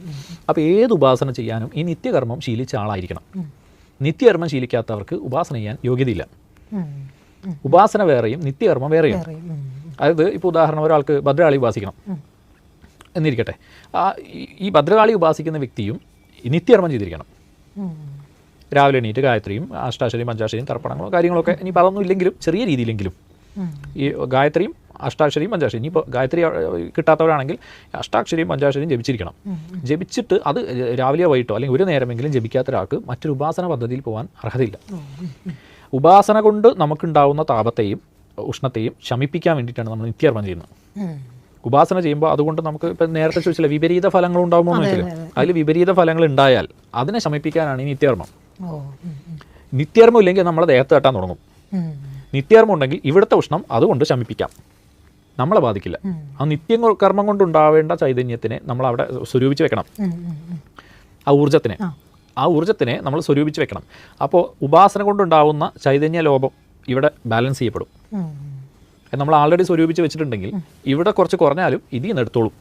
അപ്പോൾ ഏത് ഉപാസന ചെയ്യാനും ഈ നിത്യകർമ്മം ശീലിച്ച ആളായിരിക്കണം. നിത്യകർമ്മം ശീലിക്കാത്തവർക്ക് ഉപാസന ചെയ്യാൻ യോഗ്യതയില്ല. ഉപാസന വേറെയും നിത്യകർമ്മം വേറെയും. അതായത് ഇപ്പോൾ ഉദാഹരണം, ഒരാൾക്ക് ഭദ്രകാളി ഉപാസിക്കണം എന്നിരിക്കട്ടെ. ഈ ഭദ്രകാളി ഉപാസിക്കുന്ന വ്യക്തിയും നിത്യകർമ്മം ചെയ്തിരിക്കണം. രാവിലെ എണീറ്റ് ഗായത്രിയും അഷ്ടാക്ഷരിയും പഞ്ചാക്ഷരിയും തർപ്പണങ്ങളോ കാര്യങ്ങളൊക്കെ ഇനിയിപ്പോൾ അതൊന്നും ഇല്ലെങ്കിലും ചെറിയ രീതിയിലെങ്കിലും ഈ ഗായത്രിയും അഷ്ടാക്ഷരിയും പഞ്ചാക്ഷരിയും, ഇനിയിപ്പോൾ ഗായത്രി കിട്ടാത്തവരാണെങ്കിൽ അഷ്ടാക്ഷരിയും പഞ്ചാക്ഷരിയും ജപിച്ചിരിക്കണം. ജപിച്ചിട്ട് അത് രാവിലെയോ വൈകിട്ടോ അല്ലെങ്കിൽ ഒരു നേരമെങ്കിലും ജപിക്കാത്ത ഒരാൾക്ക് മറ്റൊരു ഉപാസന പദ്ധതിയിൽ പോകാൻ അർഹതയില്ല. ഉപാസന കൊണ്ട് നമുക്കുണ്ടാവുന്ന താപത്തെയും ഉഷ്ണത്തെയും ശമിപ്പിക്കാൻ വേണ്ടിയിട്ടാണ് നമ്മൾ നിത്യകർമ്മം ചെയ്യുന്നത്. ഉപാസന ചെയ്യുമ്പോൾ അതുകൊണ്ട് നമുക്ക് ഇപ്പം നേരത്തെ ചോദിച്ചില്ല വിപരീത ഫലങ്ങൾ ഉണ്ടാകുമോ എന്ന് വെച്ചാൽ, അതിൽ വിപരീത ഫലങ്ങൾ ഉണ്ടായാൽ അതിനെ ശമിപ്പിക്കാനാണ് ഈ നിത്യകർമ്മം. നിത്യകർമ്മം ഇല്ലെങ്കിൽ നമ്മളെ ദേഹത്ത് തട്ടാൻ തുടങ്ങും. നിത്യകർമ്മം ഉണ്ടെങ്കിൽ ഇവിടുത്തെ ഉഷ്ണം അതുകൊണ്ട് ശമിപ്പിക്കാം, നമ്മളെ ബാധിക്കില്ല. ആ നിത്യകർമ്മം കൊണ്ടുണ്ടാവേണ്ട ചൈതന്യത്തിനെ നമ്മൾ അവിടെ സ്വരൂപിച്ച് വെക്കണം. ആ ഊർജ്ജത്തിനെ നമ്മൾ സ്വരൂപിച്ച് വെക്കണം. അപ്പോൾ ഉപാസന കൊണ്ടുണ്ടാവുന്ന ചൈതന്യ ലോപം ഇവിടെ ബാലൻസ് ചെയ്യപ്പെടും. നമ്മൾ ആൾറെഡി സ്വരൂപിച്ച് വെച്ചിട്ടുണ്ടെങ്കിൽ ഇവിടെ കുറച്ച് കുറഞ്ഞാലും ഇതിൽ നിന്ന് എടുത്തോളും.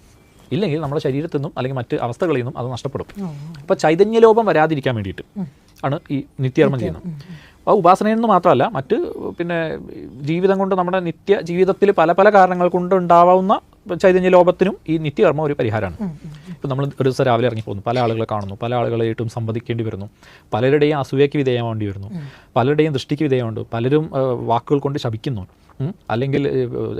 ഇല്ലെങ്കിൽ നമ്മുടെ ശരീരത്തിൽ നിന്നും അല്ലെങ്കിൽ മറ്റ് അവസ്ഥകളിൽ നിന്നും അത് നഷ്ടപ്പെടും. അപ്പോൾ ചൈതന്യലോപം വരാതിരിക്കാൻ വേണ്ടിയിട്ട് ആണ് ഈ നിത്യകർമ്മം ചെയ്യുന്നത്. അപ്പോൾ ഉപാസനയിൽ നിന്ന് മാത്രമല്ല, മറ്റ് പിന്നെ ജീവിതം കൊണ്ട് നമ്മുടെ നിത്യ ജീവിതത്തിൽ പല പല കാരണങ്ങൾ കൊണ്ട് ഉണ്ടാവുന്ന ചൈതന്യലോപത്തിനും ഈ നിത്യകർമ്മം ഒരു പരിഹാരമാണ്. ഇപ്പോൾ നമ്മൾ ഒരു ദിവസം രാവിലെ ഇറങ്ങിപ്പോകുന്നു, പല ആളുകളെ കാണുന്നു, പല ആളുകളായിട്ടും സംവദിക്കേണ്ടി വരുന്നു, പലരുടെയും അസൂയയ്ക്ക് വിധേയമാവേണ്ടി വരുന്നു, പലരുടെയും ദൃഷ്ടിക്ക് വിധേയമുണ്ട്, പലരും വാക്കുകൾ കൊണ്ട് ശപിക്കുന്നു, അല്ലെങ്കിൽ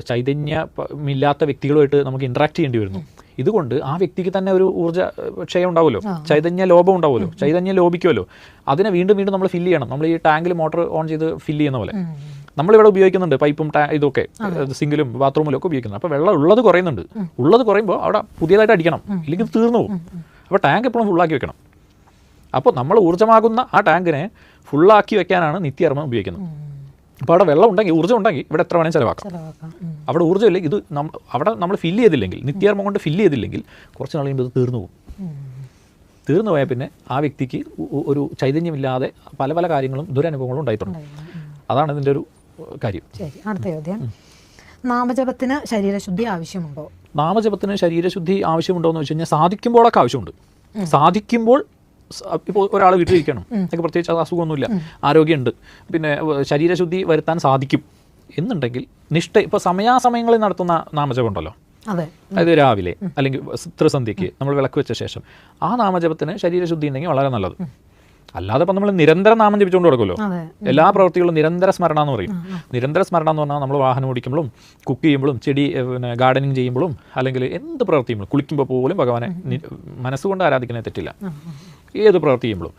ചൈതന്യമില്ലാത്ത വ്യക്തികളുമായിട്ട് നമുക്ക് ഇൻട്രാക്ട് ചെയ്യേണ്ടി വരുന്നു. ഇതുകൊണ്ട് ആ വ്യക്തിക്ക് തന്നെ ഒരു ഊർജ്ജ ക്ഷയം ഉണ്ടാവുമല്ലോ, ചൈതന്യ ലോപം ഉണ്ടാവുമല്ലോ, ചൈതന്യം ലോപിക്കുമല്ലോ. അതിനെ വീണ്ടും വീണ്ടും നമ്മൾ ഫില്ല് ചെയ്യണം. നമ്മൾ ഈ ടാങ്കിൽ മോട്ടർ ഓൺ ചെയ്ത് ഫില്ല് ചെയ്യുന്ന പോലെ നമ്മളിവിടെ ഉപയോഗിക്കുന്നുണ്ട്, പൈപ്പും ഇതൊക്കെ സിങ്കിലും ബാത്റൂമിലും ഒക്കെ ഉപയോഗിക്കുന്നുണ്ട്. അപ്പോൾ വെള്ളം ഉള്ളത് കുറയുന്നുണ്ട്. ഉള്ളത് കുറയുമ്പോൾ അവിടെ പുതിയതായിട്ട് അടിക്കണം, ഇല്ലെങ്കിൽ തീർന്നു പോകും. അപ്പോൾ ടാങ്ക് എപ്പോഴും ഫുള്ളാക്കി വെക്കണം. അപ്പോൾ നമ്മൾ ഊർജ്ജമാകുന്ന ആ ടാങ്കിനെ ഫുള്ളാക്കി വെക്കാനാണ് നിത്യകർമ്മം ഉപയോഗിക്കുന്നത്. അപ്പോൾ അവിടെ വെള്ളം ഉണ്ടെങ്കിൽ, ഊർജ്ജം ഉണ്ടെങ്കിൽ ഇവിടെ എത്ര വേണേലും ചിലവാക്കാം. അവിടെ ഊർജ്ജം ഇല്ലെങ്കിൽ ഇത് അവിടെ നമ്മൾ ഫില്ല് ചെയ്തില്ലെങ്കിൽ, നിത്യകർമ്മം കൊണ്ട് ഫില്ല് ചെയ്തില്ലെങ്കിൽ കുറച്ച് നാൾ കഴിയുമ്പോൾ ഇത് തീർന്നു പോകും. തീർന്നു പോയാൽ പിന്നെ ആ വ്യക്തിക്ക് ഒരു ചൈതന്യമില്ലാതെ പല പല കാര്യങ്ങളും ദുരനുഭവങ്ങളും ഉണ്ടായിട്ടുണ്ട്. അതാണ് ഇതിൻ്റെ ഒരു കാര്യം. ശരി, അടുത്ത ചോദ്യം. നാമജപത്തിന് ശരീരശുദ്ധി ആവശ്യമുണ്ടോ? നാമജപത്തിന് ശരീരശുദ്ധി ആവശ്യമുണ്ടോ എന്ന് വെച്ച് കഴിഞ്ഞാൽ സാധിക്കുമ്പോഴൊക്കെ ആവശ്യമുണ്ട്. സാധിക്കുമ്പോൾ ഇപ്പോൾ ഒരാൾ വീട്ടിലിരിക്കണം, എനിക്ക് പ്രത്യേകിച്ച് അസുഖമൊന്നുമില്ല, ആരോഗ്യമുണ്ട്, പിന്നെ ശരീരശുദ്ധി വരുത്താൻ സാധിക്കും എന്നുണ്ടെങ്കിൽ ഇപ്പോൾ സമയാസമയങ്ങളിൽ നടത്തുന്ന നാമജപം ഉണ്ടല്ലോ, അതായത് രാവിലെ അല്ലെങ്കിൽ ത്രിസന്ധ്യയ്ക്ക് നമ്മൾ വിളക്ക് വെച്ച ശേഷം ആ നാമജപത്തിന് ശരീരശുദ്ധി ഉണ്ടെങ്കിൽ വളരെ നല്ലത്. അല്ലാതെ ഇപ്പം നമ്മൾ നിരന്തരം നാമം ജപിച്ചുകൊണ്ട് കൊടുക്കുമല്ലോ, എല്ലാ പ്രവൃത്തികളും നിരന്തര സ്മരണ എന്ന് പറയും. നിരന്തര സ്മരണ എന്ന് പറഞ്ഞാൽ നമ്മൾ വാഹനം ഓടിക്കുമ്പോഴും കുക്ക് ചെയ്യുമ്പോഴും പിന്നെ ഗാർഡനിങ് ചെയ്യുമ്പോഴും അല്ലെങ്കിൽ എന്ത് പ്രവൃത്തി ചെയ്യുമ്പോഴും കുളിക്കുമ്പോൾ പോലും ഭഗവാനെ മനസ്സുകൊണ്ട് ആരാധിക്കുന്നത് തെറ്റില്ല, ഏത് പ്രവൃത്തി ചെയ്യുമ്പോഴും.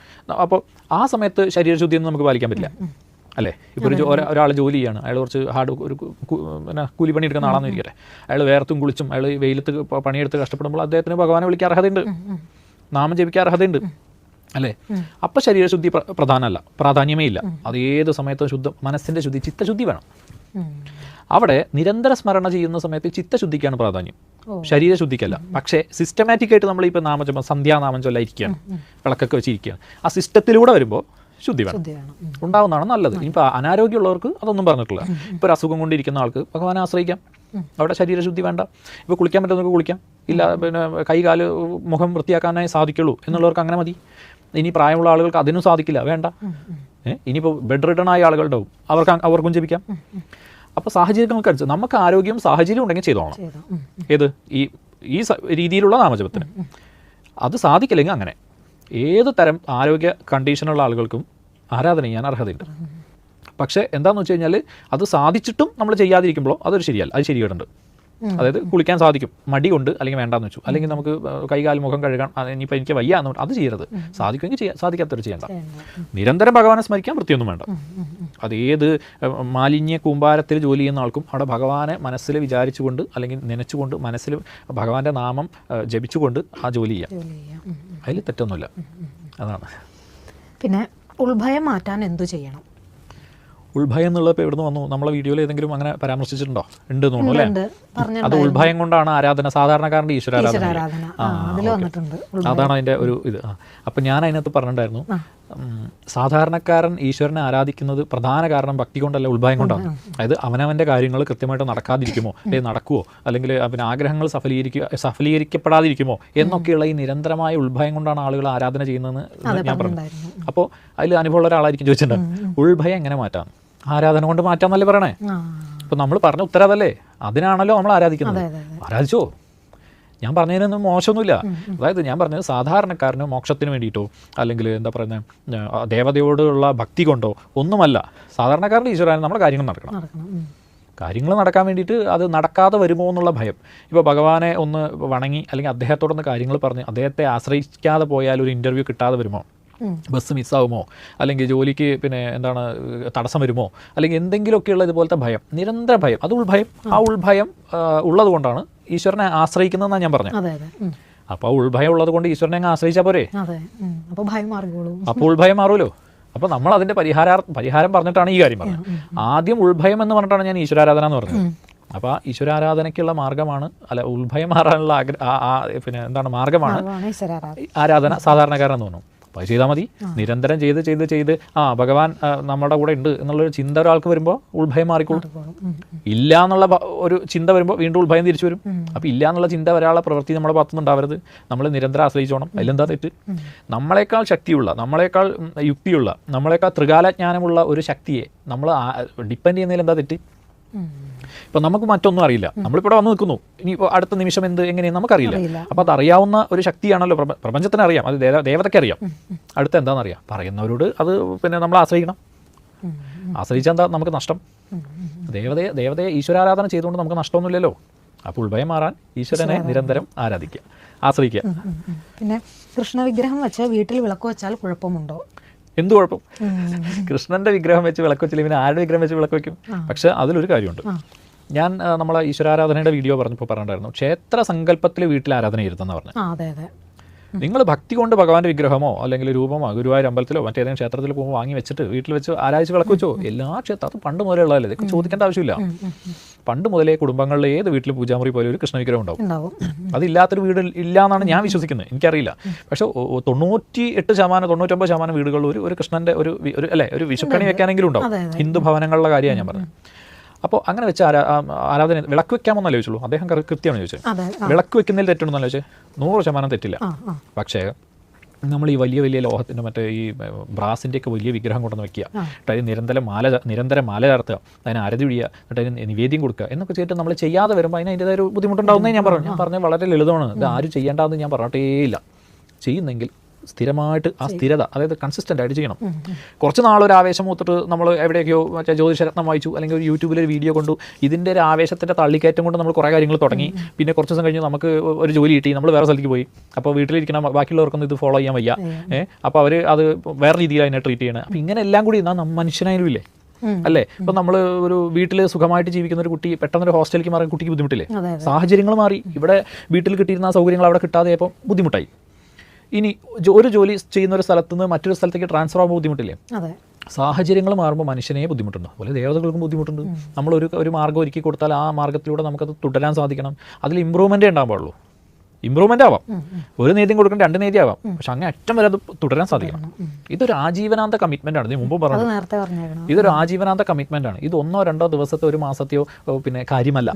അപ്പോൾ ആ സമയത്ത് ശരീരശുദ്ധിയൊന്നും നമുക്ക് പാലിക്കാൻ പറ്റില്ല അല്ലേ. ഇപ്പോൾ ഒരാൾ ജോലി ചെയ്യാണ്, അയാൾ കുറച്ച് പിന്നെ കൂലിപ്പണി എടുക്കുന്ന ആളാണെന്ന് ഇരിക്കട്ടെ, അയാൾ വേർത്തും കുളിച്ചും അയാൾ വെയിലത്ത് പണിയെടുത്ത് കഷ്ടപ്പെടുമ്പോൾ അദ്ദേഹത്തിന് ഭഗവാനെ വിളിക്കാൻ അർഹതയുണ്ട്, നാമം ജപിക്കാൻ അർഹതയുണ്ട് അല്ലേ. അപ്പം ശരീരശുദ്ധി പ്രാധാന്യമേ ഇല്ല. അത് ഏത് സമയത്തും ശുദ്ധം മനസ്സിൻ്റെ ശുദ്ധി, ചിത്തശുദ്ധി വേണം. അവിടെ നിരന്തര സ്മരണ ചെയ്യുന്ന സമയത്ത് ചിത്തശുദ്ധിക്കാണ് പ്രാധാന്യം, ശരീരശുദ്ധിക്കല്ല. പക്ഷേ സിസ്റ്റമാറ്റിക് ആയിട്ട് നമ്മളിപ്പോൾ നാമജപം സന്ധ്യാനാമം ചൊല്ലായിരിക്കുകയാണ്, വിളക്കൊക്കെ വെച്ചിരിക്കുകയാണ്, ആ സിസ്റ്റത്തിലൂടെ വരുമ്പോൾ ശുദ്ധി വേണം, ഉണ്ടാവുന്നതാണ് നല്ലത്. ഇനിയിപ്പോൾ അനാരോഗ്യമുള്ളവർക്ക് അതൊന്നും പറഞ്ഞിട്ടില്ല. ഇപ്പോൾ ഒരു അസുഖം കൊണ്ടിരിക്കുന്ന ആൾക്ക് ഭഗവാനെ ആശ്രയിക്കാം, അവിടെ ശരീരശുദ്ധി വേണ്ട. ഇപ്പോൾ കുളിക്കാൻ പറ്റുന്നവർക്ക് കുളിക്കാം, ഇല്ല പിന്നെ കൈകാല് മുഖം വൃത്തിയാക്കാനായി സാധിക്കുള്ളൂ എന്നുള്ളവർക്ക് അങ്ങനെ മതി. ഇനി പ്രായമുള്ള ആളുകൾക്ക് അതിനും സാധിക്കില്ല, വേണ്ട. ഇനിയിപ്പോൾ ബെഡ് റിട്ടേൺ ആയ ആളുകളുണ്ടാവും, അവർക്കും ജപിക്കാം. അപ്പോൾ സാഹചര്യങ്ങൾക്കനുസരിച്ച് നമുക്ക് ആരോഗ്യം സാഹചര്യം ഉണ്ടെങ്കിൽ ചെയ്തോളണം. ഏത് ഈ രീതിയിലുള്ള നാമജപത്തിന് അത് സാധിക്കില്ലെങ്കിൽ അങ്ങനെ ഏത് തരം ആരോഗ്യ കണ്ടീഷനുള്ള ആളുകൾക്കും ആരാധന ചെയ്യാൻ അർഹതയുണ്ട്. പക്ഷേ എന്താണെന്ന് വെച്ച് കഴിഞ്ഞാൽ അത് സാധിച്ചിട്ടും നമ്മൾ ചെയ്യാതിരിക്കുമ്പോൾ അതൊരു ശരിയല്ല, അത് ശരിയുണ്ട്. അതായത് കുളിക്കാൻ സാധിക്കും, മടി കൊണ്ട് അല്ലെങ്കിൽ വേണ്ടാന്ന് വെച്ചു, അല്ലെങ്കിൽ നമുക്ക് കൈകാൽ മുഖം കഴുകാൻ ഇനിയിപ്പോൾ എനിക്ക് വയ്യ എന്ന് അത് ചെയ്യരുത്, സാധിക്കുമെങ്കിൽ സാധിക്കാത്തവർ ചെയ്യേണ്ട. നിരന്തരം ഭഗവാനെ സ്മരിക്കാൻ വൃത്തിയൊന്നും വേണ്ട. അത് ഏത് മാലിന്യ കൂമ്പാരത്തിൽ ജോലി ചെയ്യുന്ന ആൾക്കും അവിടെ ഭഗവാനെ മനസ്സിൽ വിചാരിച്ചുകൊണ്ട് അല്ലെങ്കിൽ നനച്ചുകൊണ്ട് മനസ്സിൽ ഭഗവാന്റെ നാമം ജപിച്ചുകൊണ്ട് ആ ജോലി ചെയ്യാം. അതിൽ തെറ്റൊന്നുമില്ല. അതാണ്. പിന്നെ ഉൾഭയം മാറ്റാൻ എന്തു ചെയ്യണം? ഉൾഭയം എന്നുള്ളത് എവിടെ നിന്ന് വന്നു? നമ്മളെ വീഡിയോയിൽ ഏതെങ്കിലും അങ്ങനെ പരാമർശിച്ചിട്ടുണ്ടോ? ഉണ്ട് തോന്നുന്നു അല്ലേ? അത് ഉൾഭയം കൊണ്ടാണ് ആരാധന, സാധാരണക്കാരൻ്റെ ഈശ്വരാരാധന. അതാണ് അതിൻ്റെ ഒരു ഇത്. അപ്പം ഞാൻ അതിനകത്ത് പറഞ്ഞിട്ടുണ്ടായിരുന്നു, സാധാരണക്കാരൻ ഈശ്വരനെ ആരാധിക്കുന്നത് പ്രധാന കാരണം ഭക്തി കൊണ്ടല്ല, ഉൾഭയം കൊണ്ടാണ്. അതായത് അവനവൻ്റെ കാര്യങ്ങൾ കൃത്യമായിട്ട് നടക്കാതിരിക്കുമോ, അല്ലെങ്കിൽ നടക്കുമോ, അല്ലെങ്കിൽ പിന്നെ ആഗ്രഹങ്ങൾ സഫലീകരിക്കപ്പെടാതിരിക്കുമോ എന്നൊക്കെയുള്ള ഈ നിരന്തരമായ ഉൾഭയം കൊണ്ടാണ് ആളുകൾ ആരാധന ചെയ്യുന്നതെന്ന് ഞാൻ പറഞ്ഞു. അപ്പോൾ അതിൽ അനുഭവമുള്ള ഒരാളായിരിക്കും ചോദിച്ചിട്ടുണ്ട്, ഉൾഭയം എങ്ങനെ മാറ്റാം? ആരാധന കൊണ്ട് മാറ്റാമെന്നല്ലേ പറയണേ? ഇപ്പം നമ്മൾ പറഞ്ഞ ഉത്തരം അതല്ലേ? അതിനാണല്ലോ നമ്മൾ ആരാധിക്കുന്നത്. ആരാധിച്ചോ? ഞാൻ പറഞ്ഞതിനൊന്നും മോശമൊന്നുമില്ല. അതായത് ഞാൻ പറഞ്ഞത് സാധാരണക്കാരന് മോക്ഷത്തിന് വേണ്ടിയിട്ടോ അല്ലെങ്കിൽ എന്താ പറയുന്നത് ദേവതയോടുള്ള ഭക്തി കൊണ്ടോ ഒന്നുമല്ല. സാധാരണക്കാരൻ്റെ ഈശ്വരൻ നമ്മുടെ കാര്യങ്ങൾ നടക്കണം. കാര്യങ്ങൾ നടക്കാൻ വേണ്ടിയിട്ട് അത് നടക്കാതെ വരുമോ എന്നുള്ള ഭയം. ഇപ്പോൾ ഭഗവാനെ ഒന്ന് വണങ്ങി അല്ലെങ്കിൽ അദ്ദേഹത്തോടൊന്ന് കാര്യങ്ങൾ പറഞ്ഞ് അദ്ദേഹത്തെ ആശ്രയിക്കാതെ പോയാൽ ഒരു ഇൻ്റർവ്യൂ കിട്ടാതെ വരുമോ, ബസ് മിസ്സാവുമോ, അല്ലെങ്കിൽ ജോലിക്ക് പിന്നെ എന്താണ് തടസ്സം വരുമോ, അല്ലെങ്കിൽ എന്തെങ്കിലുമൊക്കെയുള്ള ഇതുപോലത്തെ ഭയം, നിരന്തര ഭയം, അത് ഉൾഭയം. ആ ഉൾഭയം ഉള്ളത് കൊണ്ടാണ് ഈശ്വരനെ ആശ്രയിക്കുന്നതെന്നാണ് ഞാൻ പറഞ്ഞത്. അപ്പോൾ ഉൾഭയം ഉള്ളത് കൊണ്ട് ഈശ്വരനെ അങ്ങ് ആശ്രയിച്ചാൽ പോരെ? അപ്പോൾ ഉൾഭയം മാറുമല്ലോ. അപ്പോൾ നമ്മൾ അതിൻ്റെ പരിഹാരം പറഞ്ഞിട്ടാണ് ഈ കാര്യം പറഞ്ഞത്. ആദ്യം ഉൾഭയം എന്ന് പറഞ്ഞിട്ടാണ് ഞാൻ ഈശ്വരാരാധന എന്ന് പറഞ്ഞത്. അപ്പോൾ ആ ഈശ്വരാരാധനയ്ക്കുള്ള മാർഗ്ഗമാണ്, അല്ല ഉൾഭയം മാറാനുള്ള പിന്നെ എന്താണ് മാർഗ്ഗമാണ് ആരാധന സാധാരണക്കാരെന്ന് തോന്നുന്നു. അപ്പോൾ അത് ചെയ്താൽ മതി. നിരന്തരം ചെയ്ത് ഭഗവാൻ നമ്മുടെ കൂടെ ഉണ്ട് എന്നുള്ളൊരു ചിന്ത ഒരാൾക്ക് വരുമ്പോൾ ഉൾഭയം മാറിക്കോളും. ഇല്ല എന്നുള്ള ഒരു ചിന്ത വരുമ്പോൾ വീണ്ടും ഉൾഭയം തിരിച്ചു വരും. അപ്പോൾ ഇല്ല എന്നുള്ള ചിന്ത ഒരാളെ പ്രവൃത്തി നമ്മുടെ ഭാഗത്തുനിന്ന് ഉണ്ടാവരുത്. നമ്മൾ നിരന്തരം ആശ്രയിച്ചോണം. അതിലെന്താ തെറ്റ്? നമ്മളെക്കാൾ ശക്തിയുള്ള, നമ്മളെക്കാൾ യുക്തിയുള്ള, നമ്മളെക്കാൾ ത്രികാലജ്ഞാനമുള്ള ഒരു ശക്തിയെ നമ്മൾ ഡിപ്പെൻഡ് ചെയ്യുന്നതിൽ എന്താ തെറ്റ്? ഇപ്പം നമുക്ക് മറ്റൊന്നും അറിയില്ല, നമ്മളിപ്പോൾ വന്ന് നിൽക്കുന്നു, ഇനിയിപ്പോൾ അടുത്ത നിമിഷം എങ്ങനെയെന്ന് നമുക്കറിയില്ല. അപ്പോൾ അതറിയാവുന്ന ഒരു ശക്തിയാണല്ലോ പ്രപഞ്ചത്തിന് അറിയാം, അത് ദേവതയ്ക്ക് അറിയാം അടുത്ത എന്താണെന്നറിയാം. പറയുന്നവരോട് അത് പിന്നെ നമ്മൾ ആശ്രയിക്കണം. ആശ്രയിച്ചാൽ എന്താ നമുക്ക് നഷ്ടം? ദേവതയെ ഈശ്വരാരാധന ചെയ്തുകൊണ്ട് നമുക്ക് നഷ്ടമൊന്നുമില്ലല്ലോ. അപ്പോൾ ഉൾഭയം മാറാൻ ഈശ്വരനെ നിരന്തരം ആരാധിക്കുക, ആശ്രയിക്കുക. പിന്നെ കൃഷ്ണ വിഗ്രഹം വെച്ച് വീട്ടിൽ വിളക്ക് വെച്ചാൽ കുഴപ്പമുണ്ടോ? എന്ത് കുഴപ്പം? കൃഷ്ണൻ്റെ വിഗ്രഹം വെച്ച് വിളക്ക് വെച്ചില്ല, പിന്നെ ആരുടെ വിഗ്രഹം വെച്ച് വിളക്ക് വയ്ക്കും? പക്ഷേ അതിലൊരു കാര്യമുണ്ട്. ഞാൻ നമ്മളെ ഈശ്വരാരാധനയുടെ വീഡിയോ പറഞ്ഞപ്പോൾ പറഞ്ഞിട്ടുണ്ടായിരുന്നു, ക്ഷേത്ര സങ്കല്പത്തിൽ വീട്ടിൽ ആരാധന ഇരുത്തെന്ന് പറഞ്ഞു. നിങ്ങൾ ഭക്തി കൊണ്ട് ഭഗവാന്റെ വിഗ്രഹമോ അല്ലെങ്കിൽ രൂപമോ ഗുരുവായൂർ അമ്പലത്തിലോ മറ്റേതെങ്കിലും ക്ഷേത്രത്തിൽ പോകുമ്പോൾ വാങ്ങി വെച്ചിട്ട് വീട്ടിൽ വെച്ച് ആരാധിച്ച് വിളക്ക് വെച്ചോ? എല്ലാ ക്ഷേത്രം പണ്ട് മുതലേ ഉള്ളതല്ലേ, ഇതൊക്കെ ചോദിക്കേണ്ട ആവശ്യമില്ല. പണ്ട് മുതലേ കുടുംബങ്ങളിലെ ഏത് വീട്ടിൽ പൂജാമുറി പോലെ ഒരു കൃഷ്ണ വിഗ്രഹം ഉണ്ടാവും. അതില്ലാത്തൊരു വീട് ഇല്ല എന്നാണ് ഞാൻ വിശ്വസിക്കുന്നത്. എനിക്കറിയില്ല, പക്ഷേ 98%, 99% വീടുകളിൽ ഒരു കൃഷ്ണൻ്റെ ഒരു വിഷുക്കണി വെക്കാനെങ്കിലും ഉണ്ടാവും. ഹിന്ദു ഭവനങ്ങളുടെ കാര്യമാണ് ഞാൻ പറഞ്ഞത്. അപ്പോൾ അങ്ങനെ വെച്ച് ആരാധന വിളക്ക് വെക്കാമെന്നല്ലേ ചോദിച്ചുള്ളൂ. അദ്ദേഹം കൃത്യമാണ് ചോദിച്ചത്. വിളക്ക് വെക്കുന്നതിൽ തെറ്റുണ്ടെന്നല്ല ചോദിച്ചത്. 100% തെറ്റില്ല. പക്ഷേ നമ്മൾ ഈ വലിയ ലോഹത്തിൻ്റെ മറ്റേ ഈ ബ്രാസിൻ്റെയൊക്കെ വലിയ വിഗ്രഹം കൊണ്ടുവന്ന് വെക്കുക, എന്നിട്ട് അതിന് നിരന്തരം മാല ചേർത്തുക, അതിന് അരതി ഒഴിയുക, എന്നിട്ട് അതിന് നിവേദ്യം കൊടുക്കുക എന്നൊക്കെ ചെയ്തിട്ട് നമ്മൾ ചെയ്യാതെ വരുമ്പോൾ അതിൻ്റെതായ ഒരു ബുദ്ധിമുട്ടുണ്ടാവുന്നേ ഞാൻ പറഞ്ഞത് വളരെ ലളിതമാണ്. ഇത് ആരും ചെയ്യേണ്ടതെന്ന് ഞാൻ പറഞ്ഞിട്ടേയില്ല. ചെയ്യുന്നെങ്കിൽ സ്ഥിരമായിട്ട് ആ സ്ഥിരത, അതായത് കൺസിസ്റ്റൻ്റ് ആയിട്ട് ചെയ്യണം. കുറച്ച് നാളൊരു ആവേശം മൂത്തിട്ട് നമ്മൾ എവിടെയൊക്കെയോ മറ്റേ ജ്യോതിഷരത്നം വായിച്ചു അല്ലെങ്കിൽ ഒരു യൂട്യൂബിലൊരു വീഡിയോ കൊണ്ടു, ഇതിൻ്റെ ഒരു ആവേശത്തിൻ്റെ തള്ളിക്കയറ്റം കൊണ്ട് നമ്മൾ കുറേ കാര്യങ്ങൾ തുടങ്ങി. പിന്നെ കുറച്ച് ദിവസം കഴിഞ്ഞ് നമുക്ക് ഒരു ജോലി കിട്ടി, നമ്മൾ വേറെ സ്ഥലത്തേക്ക് പോയി. അപ്പോൾ വീട്ടിലിരിക്കുന്ന ബാക്കിയുള്ളവർക്കൊന്നും ഇത് ഫോളോ ചെയ്യാൻ വയ്യ. അപ്പോൾ അവർ അത് വേറെ രീതിയിൽ അതിനെ ട്രീറ്റ് ചെയ്യണം. അപ്പോൾ ഇങ്ങനെ എല്ലാം കൂടി മനുഷ്യനായാലും ഇല്ലേ അല്ലേ? ഇപ്പം നമ്മൾ ഒരു വീട്ടിൽ സുഖമായിട്ട് ജീവിക്കുന്ന ഒരു കുട്ടി പെട്ടെന്നൊരു ഹോസ്റ്റലിലേക്ക് മാറി, കുട്ടിക്ക് ബുദ്ധിമുട്ടില്ലേ? സാഹചര്യങ്ങൾ മാറി, ഇവിടെ വീട്ടിൽ കിട്ടിയിരുന്ന സൗകര്യങ്ങൾ അവിടെ കിട്ടാതെ ആയപ്പോൾ ബുദ്ധിമുട്ടായി. ഇനി ഒരു ജോലി ചെയ്യുന്ന ഒരു സ്ഥലത്ത് നിന്ന് മറ്റൊരു സ്ഥലത്തേക്ക് ട്രാൻസ്ഫർ ആകുമ്പോൾ ബുദ്ധിമുട്ടില്ലേ? സാഹചര്യങ്ങൾ മാറുമ്പോൾ മനുഷ്യനെ ബുദ്ധിമുട്ടുണ്ട്, അതുപോലെ ദേവതകൾക്കും ബുദ്ധിമുട്ടുണ്ട്. നമ്മളൊരു മാർഗ്ഗം ഒരുക്കി കൊടുത്താൽ ആ മാർഗ്ഗത്തിലൂടെ നമുക്കത് തുടരാൻ സാധിക്കണം. അതിൽ ഇമ്പ്രൂവ്മെൻറ്റേ ഉണ്ടാകാൻ പാടുള്ളൂ. ഇമ്പ്രൂവ്മെൻ്റ് ആവാം, ഒരു നേദ്യം കൊടുക്കേണ്ട 2 നേദ്യം ആവാം, പക്ഷെ അങ്ങനെ അറ്റം വരെ അത് തുടരാൻ സാധിക്കണം. ഇതൊരു ആജീവനാന്ത കമ്മിറ്റ്മെൻ്റ് ആണ്. ഇത് മുമ്പ് പറഞ്ഞു, ഇതൊരു ആജീവനാന്ത കമ്മിറ്റ്മെൻ്റ് ആണ്. ഇത് 1 or 2 ദിവസത്തെ ഒരു മാസത്തെയോ പിന്നെ കാര്യമല്ല.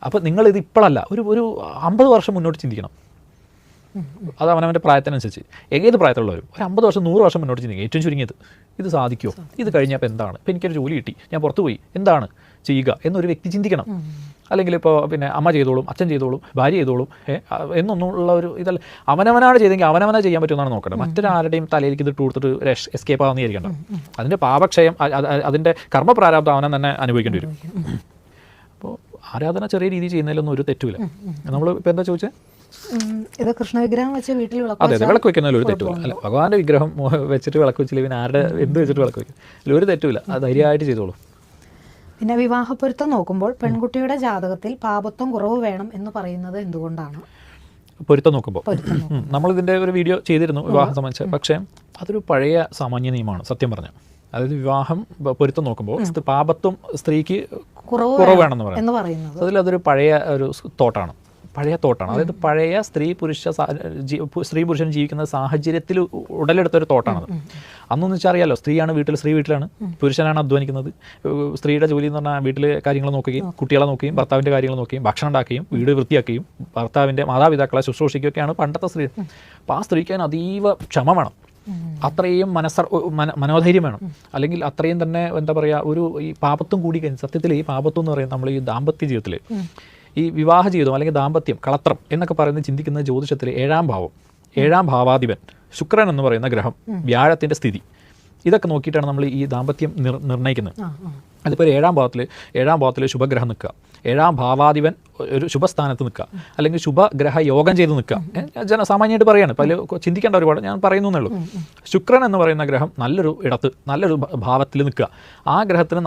അപ്പോൾ നിങ്ങളിത് ഇപ്പോഴല്ല, ഒരു 50 വർഷം മുന്നോട്ട് ചിന്തിക്കണം. അത് അവനവൻ്റെ പ്രായത്തിനനുസരിച്ച് ഏത് പ്രായത്തിലുള്ളവരും ഒരു 50 വർഷം 100 വർഷം മുന്നോട്ട് ചിന്തിക്കുക. ഏറ്റവും ചുരുങ്ങിയത് ഇത് സാധിക്കുമോ, ഇത് കഴിഞ്ഞപ്പോൾ എന്താണ്, ഇപ്പോൾ എനിക്കൊരു ജോലി കിട്ടി, ഞാൻ പുറത്തു പോയി, എന്താണ് ചെയ്യുക എന്നൊരു വ്യക്തി ചിന്തിക്കണം. അല്ലെങ്കിൽ ഇപ്പോൾ പിന്നെ അമ്മ ചെയ്തോളും, അച്ഛൻ ചെയ്തോളും, ഭാര്യ ചെയ്തോളും എന്നൊന്നുള്ള ഒരു ഇതല്ല. അവനവനാണ് ചെയ്തെങ്കിൽ അവനവനെ ചെയ്യാൻ പറ്റുമെന്നാണ് നോക്കേണ്ടത്. മറ്റൊരാരുടെയും തലയിലേക്ക് ഇതിട്ട് കൊടുത്തിട്ട് ഒരു എസ്കേപ്പ് ആവുന്ന വിചാരിക്കേണ്ട. അതിൻ്റെ പാപക്ഷയം, അതിൻ്റെ കർമ്മപ്രാരാബ്ദം അവനെ തന്നെ അനുഭവിക്കേണ്ടി വരും. അപ്പോൾ ആരാധന ചെറിയ രീതിയിൽ ചെയ്യുന്നതിലൊന്നും ഒരു തെറ്റുമില്ല. നമ്മൾ ഇപ്പോൾ എന്താ ചോദിച്ചത്? ഇത് കൃഷ്ണവിഗ്രഹം വെച്ച് വീട്ടിൽ അതെ അതെ, വിളക്ക് വെക്കുന്നതിൽ ഒരു തെറ്റുമില്ല. അല്ല, ഭഗവാന്റെ വിഗ്രഹം വെച്ചിട്ട് വിളക്ക് വെച്ചില്ല, പിന്നെ ആരുടെ എന്ത് വെച്ചിട്ട് വിളക്ക് വെക്കും, അതിൽ ഒരു തെറ്റുമില്ല. അത് ധൈര്യമായിട്ട് ചെയ്തോളൂ. പിന്നെ വിവാഹപ്പൊരുത്തം നോക്കുമ്പോൾ പെൺകുട്ടിയുടെ ജാതകത്തിൽ പാപത്വം കുറവ് വേണം എന്ന് പറയുന്നത് എന്തുകൊണ്ടാണ്? പൊരുത്തം നോക്കുമ്പോൾ നമ്മളിതിൻ്റെ ഒരു വീഡിയോ ചെയ്തിരുന്നു വിവാഹം സംബന്ധിച്ച്. പക്ഷേ അതൊരു പഴയ സാമാന്യ നിയമമാണ് സത്യം പറഞ്ഞാൽ. അതായത് വിവാഹം പൊരുത്തം നോക്കുമ്പോൾ പാപത്വം സ്ത്രീക്ക് കുറവ് വേണമെന്ന് പറയുന്നത് അതിലതൊരു പഴയ ഒരു തോട്ടാണ്. അതായത് പഴയ സ്ത്രീ പുരുഷൻ ജീവിക്കുന്ന സാഹചര്യത്തിൽ ഉടലെടുത്തൊരു തോട്ടാണത്. അന്നൊന്നും വെച്ചാൽ അറിയാലോ, സ്ത്രീയാണ് വീട്ടിൽ, സ്ത്രീ വീട്ടിലാണ്, പുരുഷനാണ് അധ്വാനിക്കുന്നത്. സ്ത്രീയുടെ ജോലി എന്ന് പറഞ്ഞാൽ വീട്ടിൽ കാര്യങ്ങൾ നോക്കുകയും കുട്ടികളെ നോക്കുകയും ഭർത്താവിൻ്റെ കാര്യങ്ങൾ നോക്കുകയും ഭക്ഷണം ഉണ്ടാക്കുകയും വീട് വൃത്തിയാക്കുകയും ഭർത്താവിൻ്റെ മാതാപിതാക്കളെ ശുശ്രൂഷിക്കുകയൊക്കെയാണ് പണ്ടത്തെ സ്ത്രീ. അപ്പോൾ ആ സ്ത്രീക്ക് അതിന് അതീവ ക്ഷമ വേണം, അത്രയും മനോധൈര്യം വേണം. അല്ലെങ്കിൽ അത്രയും തന്നെ എന്താ പറയുക, ഒരു ഈ പാപത്വം കൂടി കഴിഞ്ഞ് സത്യത്തിൽ ഈ പാപത്വം എന്ന് പറയുന്നത് നമ്മൾ ഈ ദാമ്പത്യ ജീവിതത്തിൽ ഈ വിവാഹ ജീവിതം അല്ലെങ്കിൽ ദാമ്പത്യം കളത്രം എന്നൊക്കെ പറയുന്നത് ചിന്തിക്കുന്ന ജ്യോതിഷത്തിൽ 7ാം ഭാവം, 7ാം ഭാവാധിപൻ ശുക്രൻ എന്ന് പറയുന്ന ഗ്രഹം, വ്യാഴത്തിൻ്റെ സ്ഥിതി, ഇതൊക്കെ നോക്കിയിട്ടാണ് നമ്മൾ ഈ ദാമ്പത്യം നിർണ്ണയിക്കുന്നത്. അതിപ്പോൾ 7ാം ഭാവത്തിൽ ശുഭഗ്രഹം നിൽക്കുക, 7ാം ഭാവാധിപൻ ഒരു ശുഭസ്ഥാനത്ത് നിൽക്കുക, അല്ലെങ്കിൽ ശുഭഗ്രഹ യോഗം ചെയ്ത് നിൽക്കുക. സാമാന്യമായിട്ട് പറയുകയാണ്, പല ചിന്തിക്കേണ്ട ഒരുപാട്, ഞാൻ പറയുന്നേ ഉള്ളൂ. ശുക്രൻ എന്ന് പറയുന്ന ഗ്രഹം നല്ലൊരു ഇടത്ത് നല്ലൊരു ഭാവത്തിൽ നിൽക്കുക, ആ ഗ്രഹത്തിന്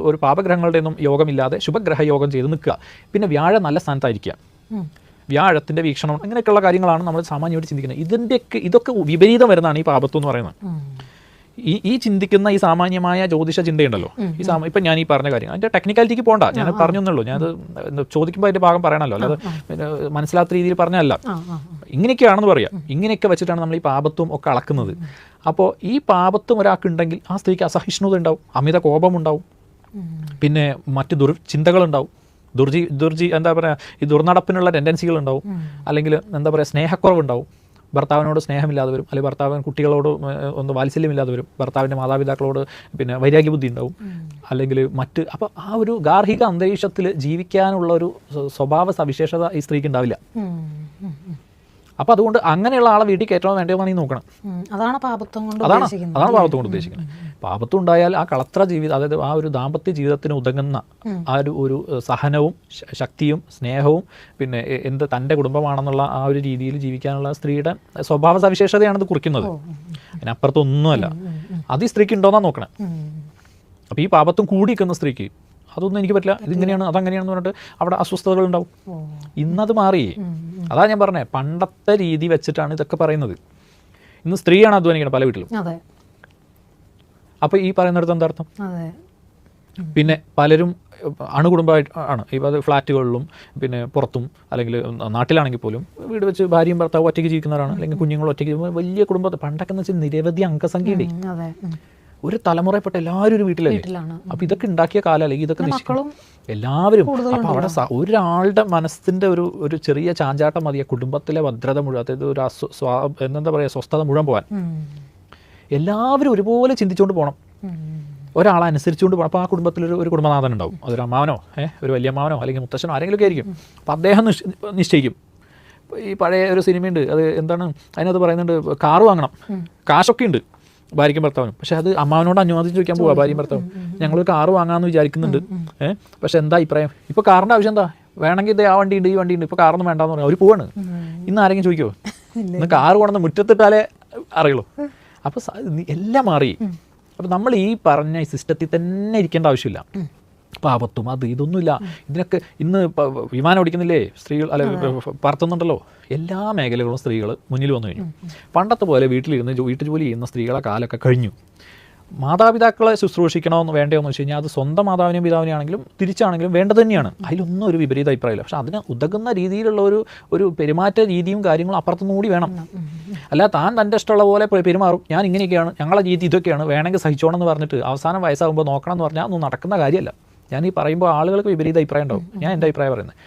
ഒരു പാപഗ്രഹങ്ങളുടെ ഒന്നും യോഗമില്ലാതെ ശുഭഗ്രഹ യോഗം ചെയ്ത് നിൽക്കുക. പിന്നെ വ്യാഴം നല്ല സ്ഥാനത്തായിരിക്കുക, വ്യാഴത്തിൻ്റെ വീക്ഷണം, അങ്ങനെയൊക്കെയുള്ള കാര്യങ്ങളാണ് നമ്മൾ സാമാന്യമായിട്ട് ചിന്തിക്കുന്നത്. ഇതൊക്കെ വിപരീതം വരുന്നതാണ് ഈ പാപത്വം എന്ന് പറയുന്നത്. ഈ ചിന്തിക്കുന്ന ഈ സാമാന്യമായ ജ്യോതിഷ ചിന്തയുണ്ടല്ലോ, ഇപ്പം ഞാൻ ഈ പറഞ്ഞ കാര്യം അതിൻ്റെ ടെക്നിക്കാലിറ്റിക്ക് പോകണ്ട, ഞാൻ പറഞ്ഞെന്നുള്ളൂ. ഞാനത് ചോദിക്കുമ്പോൾ അതിൻ്റെ ഭാഗം പറയണമല്ലോ, അല്ലാതെ മനസ്സിലാത്ത രീതിയിൽ പറഞ്ഞല്ല. ഇങ്ങനെയൊക്കെയാണെന്ന് പറയാം. ഇങ്ങനെയൊക്കെ വെച്ചിട്ടാണ് നമ്മൾ ഈ പാപത്വം ഒക്കെ അളക്കുന്നത്. അപ്പോൾ ഈ പാപത്വം ഒരാൾക്കുണ്ടെങ്കിൽ ആ സ്ത്രീക്ക് അസഹിഷ്ണുത ഉണ്ടാവും, അമിത കോപമുണ്ടാവും, പിന്നെ മറ്റ് ചിന്തകളുണ്ടാവും, എന്താ പറയുക, ഈ ദുർനടപ്പിനുള്ള ടെൻഡൻസികളുണ്ടാവും, അല്ലെങ്കിൽ എന്താ പറയുക സ്നേഹക്കുറവുണ്ടാവും, ഭർത്താവിനോട് സ്നേഹമില്ലാതെ വരും, അല്ലെങ്കിൽ ഭർത്താവിന് കുട്ടികളോട് ഒന്ന് വാത്സല്യമില്ലാതെ വരും, ഭർത്താവിൻ്റെ മാതാപിതാക്കളോട് പിന്നെ വൈരാഗ്യബുദ്ധി ഉണ്ടാവും, അല്ലെങ്കിൽ മറ്റ്. അപ്പോൾ ആ ഒരു ഗാർഹിക അന്തരീക്ഷത്തിൽ ജീവിക്കാനുള്ള ഒരു സ്വഭാവ സവിശേഷത ഈ സ്ത്രീക്ക് ഉണ്ടാവില്ല. അപ്പോൾ അതുകൊണ്ട് അങ്ങനെയുള്ള ആളെ വീട്ടിൽ കയറ്റണോ വേണ്ടതെന്നാണ് ഈ നോക്കണം. അതാണ് പാപത്വം കൊണ്ട് ഉദ്ദേശിക്കുന്നത്. പാപത്വം ഉണ്ടായാൽ ആ കളത്ര ജീവിതം, അതായത് ആ ഒരു ദാമ്പത്യ ജീവിതത്തിന് ഉതകുന്ന ആ ഒരു സഹനവും ശക്തിയും സ്നേഹവും പിന്നെ തൻ്റെ കുടുംബമാണെന്നുള്ള ആ ഒരു രീതിയിൽ ജീവിക്കാനുള്ള സ്ത്രീയുടെ സ്വഭാവ സവിശേഷതയാണത് കുറിക്കുന്നത്. അതിനപ്പുറത്തൊന്നുമല്ല. അത് ഈ സ്ത്രീക്ക് ഉണ്ടോന്നാണ് നോക്കണം. അപ്പോൾ ഈ പാപത്വം കൂടി നിൽക്കുന്ന സ്ത്രീക്ക് അതൊന്നും എനിക്ക് പറ്റില്ല, ഇതിങ്ങനെയാണ് അതങ്ങനെയാണെന്ന് പറഞ്ഞിട്ട് അവിടെ അസ്വസ്ഥതകൾ ഉണ്ടാവും. ഇന്നത് മാറി. അതാ ഞാൻ പറഞ്ഞത്, പണ്ടത്തെ രീതി വെച്ചിട്ടാണ് ഇതൊക്കെ പറയുന്നത്. ഇന്ന് സ്ത്രീയാണ് അധ്വാനിക്കുന്നത് പല വീട്ടിലും. അപ്പോൾ ഈ പറയുന്നിടത്ത് എന്താ അർത്ഥം? പിന്നെ പലരും അണുകുടുംബമായിട്ട് ആണ്. ഇപ്പോൾ അത് ഫ്ലാറ്റുകളിലും പിന്നെ പുറത്തും അല്ലെങ്കിൽ നാട്ടിലാണെങ്കിൽ പോലും വീട് വെച്ച് ഭാര്യയും ഭർത്താവും ഒറ്റയ്ക്ക് ജീവിക്കുന്നവരാണ്, അല്ലെങ്കിൽ കുഞ്ഞുങ്ങളും ഒറ്റയ്ക്ക്. വലിയ കുടുംബത്തെ പണ്ടൊക്കെ എന്ന് വെച്ചാൽ നിരവധി അംഗസംഖ്യയുണ്ട്. ഒരു തലമുറയിൽപ്പെട്ട എല്ലാവരും ഒരു വീട്ടിലാണ്. അപ്പോൾ ഇതൊക്കെ ഉണ്ടാക്കിയ കാലം, അല്ലെങ്കിൽ ഇതൊക്കെ എല്ലാവരും. അപ്പോൾ അവിടെ ഒരാളുടെ മനസ്സിൻ്റെ ഒരു ചെറിയ ചാഞ്ചാട്ടം മതി കുടുംബത്തിലെ ഭദ്രത മുഴുവൻ, അതായത് ഒരു എന്താ പറയുക സ്വസ്ഥത മുഴുവൻ പോകാൻ. എല്ലാവരും ഒരുപോലെ ചിന്തിച്ചുകൊണ്ട് പോകണം, ഒരാളെ അനുസരിച്ചുകൊണ്ട് പോകണം. അപ്പോൾ ആ കുടുംബത്തിലൊരു കുടുംബനാഥൻ ഉണ്ടാവും, അതൊരു അമ്മാവനോ ഒരു വലിയമ്മാവനോ അല്ലെങ്കിൽ മുത്തശ്ശനോ ആരെങ്കിലുമൊക്കെ ആയിരിക്കും. അപ്പോൾ അദ്ദേഹം നിശ്ചയിക്കും. ഈ പഴയ ഒരു സിനിമയുണ്ട്, അത് എന്താണ് അതിനകത്ത് പറയുന്നുണ്ട്, കാറ് വാങ്ങണം, കാശൊക്കെ ഉണ്ട് ഭാര്യയ്ക്കും ഭർത്താവിനും, പക്ഷെ അത് അമ്മാവനോട് അനുവാദിച്ച് ചോദിക്കാൻ പോവാ ഭാര്യയും ഭർത്താവും. ഞങ്ങൾ കാറ് വാങ്ങാമെന്ന് വിചാരിക്കുന്നുണ്ട്, പക്ഷെ എന്താ അഭിപ്രായം? ഇപ്പോൾ കാറിൻ്റെ ആവശ്യം എന്താ? വേണമെങ്കിൽ ഇത് ആ വണ്ടിയുണ്ട് ഈ വണ്ടിയുണ്ട്, ഇപ്പോൾ കാറൊന്നും വേണ്ടാന്ന് പറയാം, അവർ പോവാണ്. ഇന്ന് ആരെങ്കിലും ചോദിക്കുമോ? ഇന്ന് കാറ് കൊണ്ടുവന്ന് മുറ്റത്തിട്ടാലേ അറിയുള്ളൂ. അപ്പോൾ എല്ലാം മാറി. അപ്പോൾ നമ്മൾ ഈ പറഞ്ഞ ഈ സിസ്റ്റത്തിൽ തന്നെ ഇരിക്കേണ്ട ആവശ്യമില്ല. പാപത്വം അത് ഇതൊന്നുമില്ല. ഇതിനൊക്കെ ഇന്ന് വിമാനം ഓടിക്കുന്നില്ലേ സ്ത്രീകൾ, അല്ലെ പറത്തുന്നുണ്ടല്ലോ, എല്ലാ മേഖലകളും സ്ത്രീകൾ മുന്നിൽ വന്നു കഴിഞ്ഞു. പണ്ടത്തെ പോലെ വീട്ടിലിരുന്ന് വീട്ടുജോലി ചെയ്യുന്ന സ്ത്രീകളെ കാലമൊക്കെ കഴിഞ്ഞു. മാതാപിതാക്കളെ ശുശ്രൂഷിക്കണമെന്ന് വേണ്ടതെന്ന് വെച്ച് കഴിഞ്ഞാൽ അത് സ്വന്തം മാതാവിനെയും പിതാവിനെയും ആണെങ്കിലും തിരിച്ചാണെങ്കിലും വേണ്ടത് തന്നെയാണ്. അതിലൊന്നും ഒരു വിപരീത അഭിപ്രായമില്ല. പക്ഷെ അതിന് ഉതകുന്ന രീതിയിലുള്ള ഒരു പെരുമാറ്റ രീതിയും കാര്യങ്ങളും അപ്പുറത്തുനിന്ന് കൂടി വേണം. അല്ല താൻ തൻ്റെ ഇഷ്ടമുള്ള പോലെ പെരുമാറും, ഞാൻ ഇങ്ങനെയൊക്കെയാണ്, ഞങ്ങളെ രീതി ഇതൊക്കെയാണ്, വേണമെങ്കിൽ സഹിച്ചോണം എന്ന് പറഞ്ഞിട്ട് അവസാനം വയസ്സാകുമ്പോൾ നോക്കണം എന്ന് പറഞ്ഞാൽ ഒന്നും നടക്കുന്ന കാര്യമല്ല. ഞാൻ ഈ പറയുമ്പോൾ ആളുകൾക്ക് വിപരീത അഭിപ്രായം ഉണ്ടാവും. ഞാൻ എൻ്റെ അഭിപ്രായം പറയുന്നത്,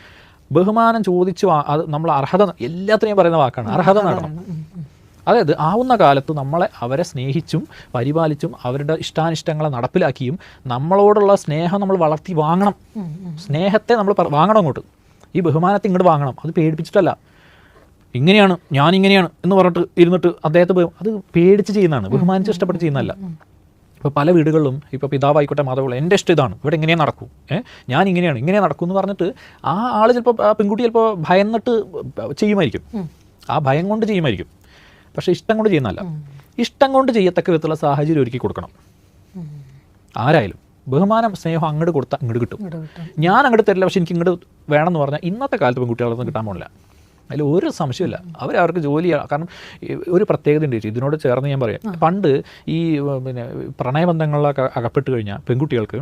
ബഹുമാനം ചോദിച്ചു അത് നമ്മൾ അർഹത, എല്ലാത്തിനെയും പറയുന്ന വാക്കാണ് അർഹത നേടണം. അതായത് ആവുന്ന കാലത്ത് അവരെ സ്നേഹിച്ചും പരിപാലിച്ചും അവരുടെ ഇഷ്ടാനിഷ്ടങ്ങളെ നടപ്പിലാക്കിയും നമ്മളോടുള്ള സ്നേഹം നമ്മൾ വളർത്തി വാങ്ങണം. സ്നേഹത്തെ നമ്മൾ വാങ്ങണം അങ്ങോട്ട്. ഈ ബഹുമാനത്തെ ഇങ്ങോട്ട് വാങ്ങണം. അത് പേടിപ്പിച്ചിട്ടല്ല, ഇങ്ങനെയാണ് ഞാനിങ്ങനെയാണ് എന്ന് പറഞ്ഞിട്ട് ഇരുന്നിട്ട് അദ്ദേഹത്തെ അത് പേടിച്ച് ചെയ്യുന്നതാണ്, ബഹുമാനിച്ച് ഇഷ്ടപ്പെട്ട് ചെയ്യുന്നതല്ല. ഇപ്പോൾ പല വീടുകളിലും ഇപ്പോൾ പിതാവായിക്കോട്ടെ മാതാവുള്ള എൻ്റെ ഇഷ്ടം ഇതാണ്, ഇവിടെ ഇങ്ങനെ നടക്കൂ, ഞാൻ ഇങ്ങനെ നടക്കും എന്ന് പറഞ്ഞിട്ട് ആ ആൾ ചിലപ്പോൾ ആ പെൺകുട്ടി ചിലപ്പോൾ ഭയന്നിട്ട് ചെയ്യുമായിരിക്കും, ആ ഭയം കൊണ്ട് ചെയ്യുമായിരിക്കും. പക്ഷേ ഇഷ്ടം കൊണ്ട് ചെയ്യുന്നതല്ല. ഇഷ്ടം കൊണ്ട് ചെയ്യത്തക്ക വിധത്തിലുള്ള സാഹചര്യം ഒരുക്കി കൊടുക്കണം. ആരായാലും ബഹുമാനം സ്നേഹം അങ്ങോട്ട് കൊടുത്താൽ ഇങ്ങോട്ട് കിട്ടും. ഞാൻ അങ്ങോട്ട് തരില്ല, പക്ഷേ എനിക്ക് ഇങ്ങോട്ട് വേണമെന്ന് പറഞ്ഞാൽ ഇന്നത്തെ കാലത്ത് പെൺകുട്ടികളൊന്നും കിട്ടാൻ പോകില്ല. അതിൽ ഒരു സംശയമില്ല. അവർക്ക് ജോലിയാണ്. കാരണം ഒരു പ്രത്യേകത ഉണ്ട് ഇതിനോട് ചേർന്ന് ഞാൻ പറയാം. പണ്ട് ഈ പിന്നെ പ്രണയബന്ധങ്ങളിലൊക്കെ അകപ്പെട്ട് കഴിഞ്ഞാൽ പെൺകുട്ടികൾക്ക്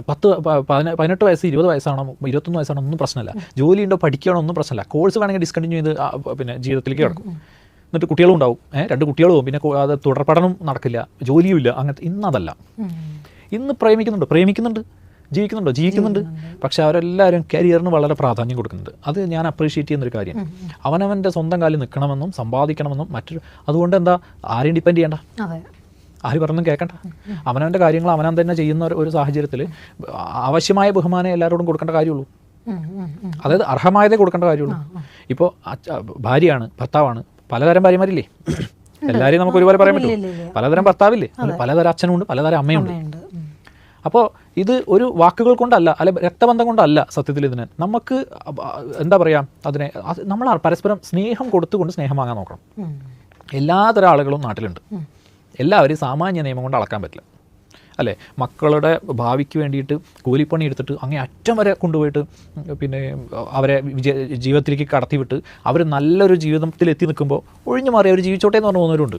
18 വയസ്സ് 20 വയസ്സാണോ 21 വയസ്സാണോ ഒന്നും പ്രശ്നമല്ല, ജോലിയുണ്ടോ പഠിക്കണോ ഒന്നും പ്രശ്നമല്ല, കോഴ്സ് വേണമെങ്കിൽ ഡിസ്കണ്ടിന്യൂ ചെയ്ത് പിന്നെ ജീവിതത്തിലേക്ക് കിടക്കും. എന്നിട്ട് കുട്ടികളും ഉണ്ടാവും, 2 കുട്ടികളും, പിന്നെ അത് തുടർ പഠനം നടക്കില്ല, ജോലിയും ഇല്ല. അങ്ങനത്തെ ഇന്നതല്ല. ഇന്ന് പ്രേമിക്കുന്നുണ്ട്, ജീവിക്കുന്നുണ്ട്. പക്ഷെ അവരെല്ലാവരും കരിയറിന് വളരെ പ്രാധാന്യം കൊടുക്കുന്നുണ്ട്. അത് ഞാൻ അപ്രീഷിയേറ്റ് ചെയ്യുന്നൊരു കാര്യമാണ്. അവനവൻ്റെ സ്വന്തം കാലിൽ നിൽക്കണമെന്നും സമ്പാദിക്കണമെന്നും അതുകൊണ്ട് എന്താ ആരെയും ഡിപ്പെൻഡ് ചെയ്യണ്ട, ആര് പറഞ്ഞും കേൾക്കണ്ട. അവനവൻ്റെ കാര്യങ്ങൾ അവനവൻ തന്നെ ചെയ്യുന്ന ഒരു സാഹചര്യത്തിൽ ആവശ്യമായ ബഹുമാനം എല്ലാവരോടും കൊടുക്കേണ്ട കാര്യമുള്ളൂ. അതായത് അർഹമായതേ കൊടുക്കേണ്ട കാര്യമുള്ളൂ. ഇപ്പോൾ ഭാര്യയാണ്, ഭർത്താവാണ്, പലതരം ഭാര്യമാരില്ലേ, എല്ലാവരെയും നമുക്ക് ഒരുപോലെ പറയാൻ പറ്റും. പലതരം ഭർത്താവില്ലേ, പലതരം അച്ഛനുണ്ട്, പലതരം അമ്മയുണ്ട്. അപ്പോൾ ഇത് ഒരു വാക്കുകൾ കൊണ്ടല്ല, അല്ലെ രക്തബന്ധം കൊണ്ടല്ല സത്യത്തിൽ. ഇതിന് നമുക്ക് എന്താ പറയുക, അതിനെ നമ്മൾ പരസ്പരം സ്നേഹം കൊടുത്തുകൊണ്ട് സ്നേഹം വാങ്ങാൻ നോക്കണം. എല്ലാതരം ആളുകളും നാട്ടിലുണ്ട്. എല്ലാവരെയും സാമാന്യ നിയമം കൊണ്ട് അളക്കാൻ പറ്റില്ല, അല്ലേ? മക്കളുടെ ഭാവിക്ക് വേണ്ടിയിട്ട് കൂലിപ്പണി എടുത്തിട്ട് അങ്ങേ അറ്റം വരെ കൊണ്ടുപോയിട്ട് പിന്നെ അവരെ ജീവിതത്തിലേക്ക് കടത്തിവിട്ട് അവർ നല്ലൊരു ജീവിതത്തിൽ എത്തി നിൽക്കുമ്പോൾ ഒഴിഞ്ഞു മാറി അവർ ജീവിച്ചോട്ടെ എന്ന് പറഞ്ഞു പോകുന്നവരുണ്ട്.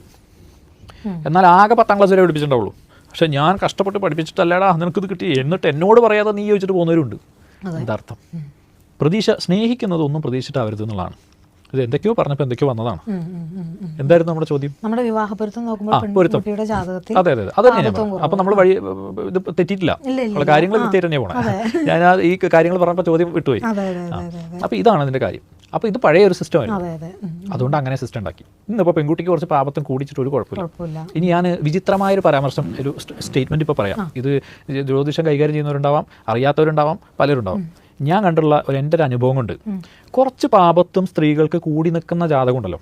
എന്നാൽ ആകെ 10ാം ക്ലാസ് വരെ പഠിപ്പിച്ചിട്ടുണ്ടാവുള്ളൂ. പക്ഷെ ഞാൻ കഷ്ടപ്പെട്ട് പഠിപ്പിച്ചിട്ടല്ലേടാ നിനക്കിത് കിട്ടി എന്നിട്ട് എന്നോട് പറയാതെ നീ ചോദിച്ചിട്ട് പോകുന്നവരുണ്ട്. എന്താർത്ഥം? സ്നേഹിക്കുന്നതൊന്നും പ്രതീക്ഷിച്ചിട്ടാവരുത് എന്നുള്ളതാണ്. ഇത് എന്തൊക്കെയോ പറഞ്ഞപ്പോൾ എന്തൊക്കെയോ വന്നതാണ്. എന്തായിരുന്നു നമ്മുടെ ചോദ്യം? നമ്മുടെ വിവാഹപ്പൊരുത്തം നോക്കുമ്പോൾ അതെ അത് തന്നെയാണ്. അപ്പം നമ്മൾ വഴി ഇത് തെറ്റിയിട്ടില്ല, നമ്മൾ കാര്യങ്ങൾ കൃത്യമായിട്ട് തന്നെ പോകണം. ഞാൻ ഈ കാര്യങ്ങൾ പറഞ്ഞപ്പോൾ ചോദ്യം വിട്ടുപോയി. അപ്പോൾ ഇതാണ് അതിൻ്റെ കാര്യം. അപ്പോൾ ഇത് പഴയ ഒരു സിസ്റ്റം ആയിരുന്നു, അതുകൊണ്ട് അങ്ങനെ സിസ്റ്റം ഉണ്ടാക്കി. ഇന്നിപ്പോൾ പെൺകുട്ടിക്ക് കുറച്ച് പാപത്തും കൂടിച്ചിട്ട് ഒരു കുഴപ്പമില്ല. ഇനി ഞാൻ വിചിത്രമായൊരു പരാമർശം, ഒരു സ്റ്റേറ്റ്മെൻറ്റ് ഇപ്പോൾ പറയാം. ഇത് ജ്യോതിഷം കൈകാര്യം ചെയ്യുന്നവരുണ്ടാവാം, അറിയാത്തവരുണ്ടാവാം, പലരുണ്ടാവാം. ഞാൻ കണ്ടുള്ള എൻ്റെ ഒരു അനുഭവം കൊണ്ട് കുറച്ച് പാപത്തും സ്ത്രീകൾക്ക് കൂടി നിൽക്കുന്ന ജാതകം ഉണ്ടല്ലോ,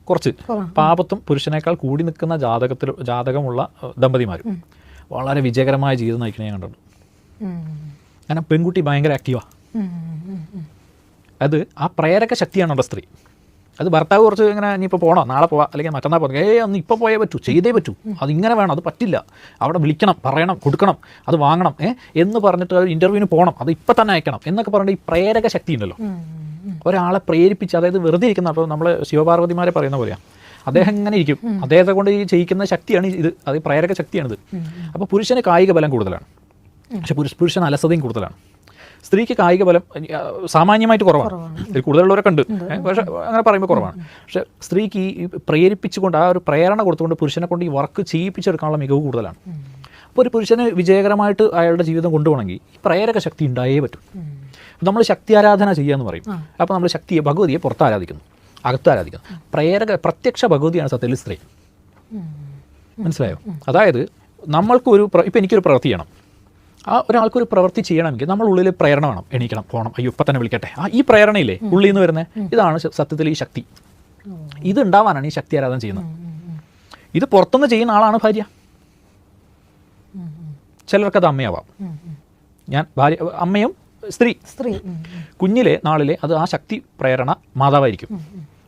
കുറച്ച് പാപത്തും പുരുഷനേക്കാൾ കൂടി നിൽക്കുന്ന ജാതകമുള്ള ദമ്പതിമാർ വളരെ വിജയകരമായ ജീവിതം നയിക്കണേ ഞാൻ കണ്ടിട്ടുണ്ട്. കാരണം പെൺകുട്ടി ഭയങ്കര ആക്റ്റീവാണ്. അത് ആ പ്രേരക ശക്തിയാണ് അവിടെ സ്ത്രീ. അത് ഭർത്താവ് കുറച്ച് ഇങ്ങനെ ഇനിയിപ്പോൾ പോകണം, നാളെ പോവാം, അല്ലെങ്കിൽ മറ്റന്നാൾ പോകാം, ഒന്ന് ഇപ്പോൾ പോയേ പറ്റൂ, ചെയ്തേ പറ്റൂ, അതിങ്ങനെ വേണം, അത് പറ്റില്ല, അവിടെ വിളിക്കണം, പറയണം, കൊടുക്കണം, അത് വാങ്ങണം എന്ന് പറഞ്ഞിട്ട് ഇൻ്റർവ്യൂവിന് പോകണം, അത് ഇപ്പം തന്നെ അയക്കണം എന്നൊക്കെ പറഞ്ഞിട്ട് ഈ പ്രേരക ശക്തി ഉണ്ടല്ലോ, ഒരാളെ പ്രേരിപ്പിച്ച്, അതായത് വെറുതെ ഇരിക്കുന്ന, അപ്പോൾ നമ്മൾ ശിവപാർവതിമാരെ പറയുന്ന പോലെയാണ്, അദ്ദേഹം ഇങ്ങനെ ഇരിക്കും, അദ്ദേഹത്തെ കൊണ്ട് ഈ ചെയ്യിക്കുന്ന ശക്തിയാണ് ഇത്, അത് പ്രേരക ശക്തിയാണിത്. അപ്പോൾ പുരുഷന് കായിക ബലം കൂടുതലാണ്, പക്ഷെ പുരുഷന് അലസതയും കൂടുതലാണ്. സ്ത്രീക്ക് കായിക ബലം സാമാന്യമായിട്ട് കുറവാണ്, ഇതിൽ കൂടുതലുള്ളവരൊക്കെ ഉണ്ട്, പക്ഷേ അങ്ങനെ പറയുമ്പോൾ കുറവാണ്. പക്ഷേ സ്ത്രീക്ക് ഈ പ്രേരിപ്പിച്ചുകൊണ്ട്, ആ ഒരു പ്രേരണ കൊടുത്തുകൊണ്ട് പുരുഷനെ കൊണ്ട് ഈ വർക്ക് ചെയ്യിപ്പിച്ചെടുക്കാനുള്ള മികവ് കൂടുതലാണ്. അപ്പോൾ ഒരു പുരുഷന് വിജയകരമായിട്ട് അയാളുടെ ജീവിതം കൊണ്ടുപോകണമെങ്കിൽ ഈ പ്രേരക ശക്തി ഉണ്ടായേ പറ്റും. നമ്മൾ ശക്തി ആരാധന ചെയ്യാന്ന് പറയും. അപ്പോൾ നമ്മൾ ശക്തിയെ, ഭഗവതിയെ പുറത്ത് ആരാധിക്കുന്നു, അകത്ത് ആരാധിക്കുന്നു. പ്രത്യക്ഷ ഭഗവതിയാണ് സത്യത്തിൽ സ്ത്രീ. മനസ്സിലായോ? അതായത് നമ്മൾക്കൊരു ഇപ്പം എനിക്കൊരു പ്രവൃത്തി ചെയ്യണം, ആ ഒരാൾക്കൊരു പ്രവൃത്തി ചെയ്യണമെങ്കിൽ നമ്മൾ ഉള്ളിൽ പ്രേരണ വേണം, എണീക്കണം, പോകണം, അയ്യോ ഇപ്പം തന്നെ വിളിക്കട്ടെ, ഈ പ്രേരണയില്ലേ ഉള്ളിൽ നിന്ന് വരുന്നത്, ഇതാണ് സത്യത്തിൽ ഈ ശക്തി. ഇതുണ്ടാവാനാണ് ഈ ശക്തി ആരാധന ചെയ്യുന്നത്. ഇത് പുറത്തുനിന്ന് ചെയ്യുന്ന ആളാണ് ഭാര്യ. ചിലർക്കത് അമ്മയാവാം. ഞാൻ ഭാര്യ, അമ്മയും സ്ത്രീ കുഞ്ഞിലെ നാളിലെ അത് ആ ശക്തി പ്രേരണ മാതാവായിരിക്കും.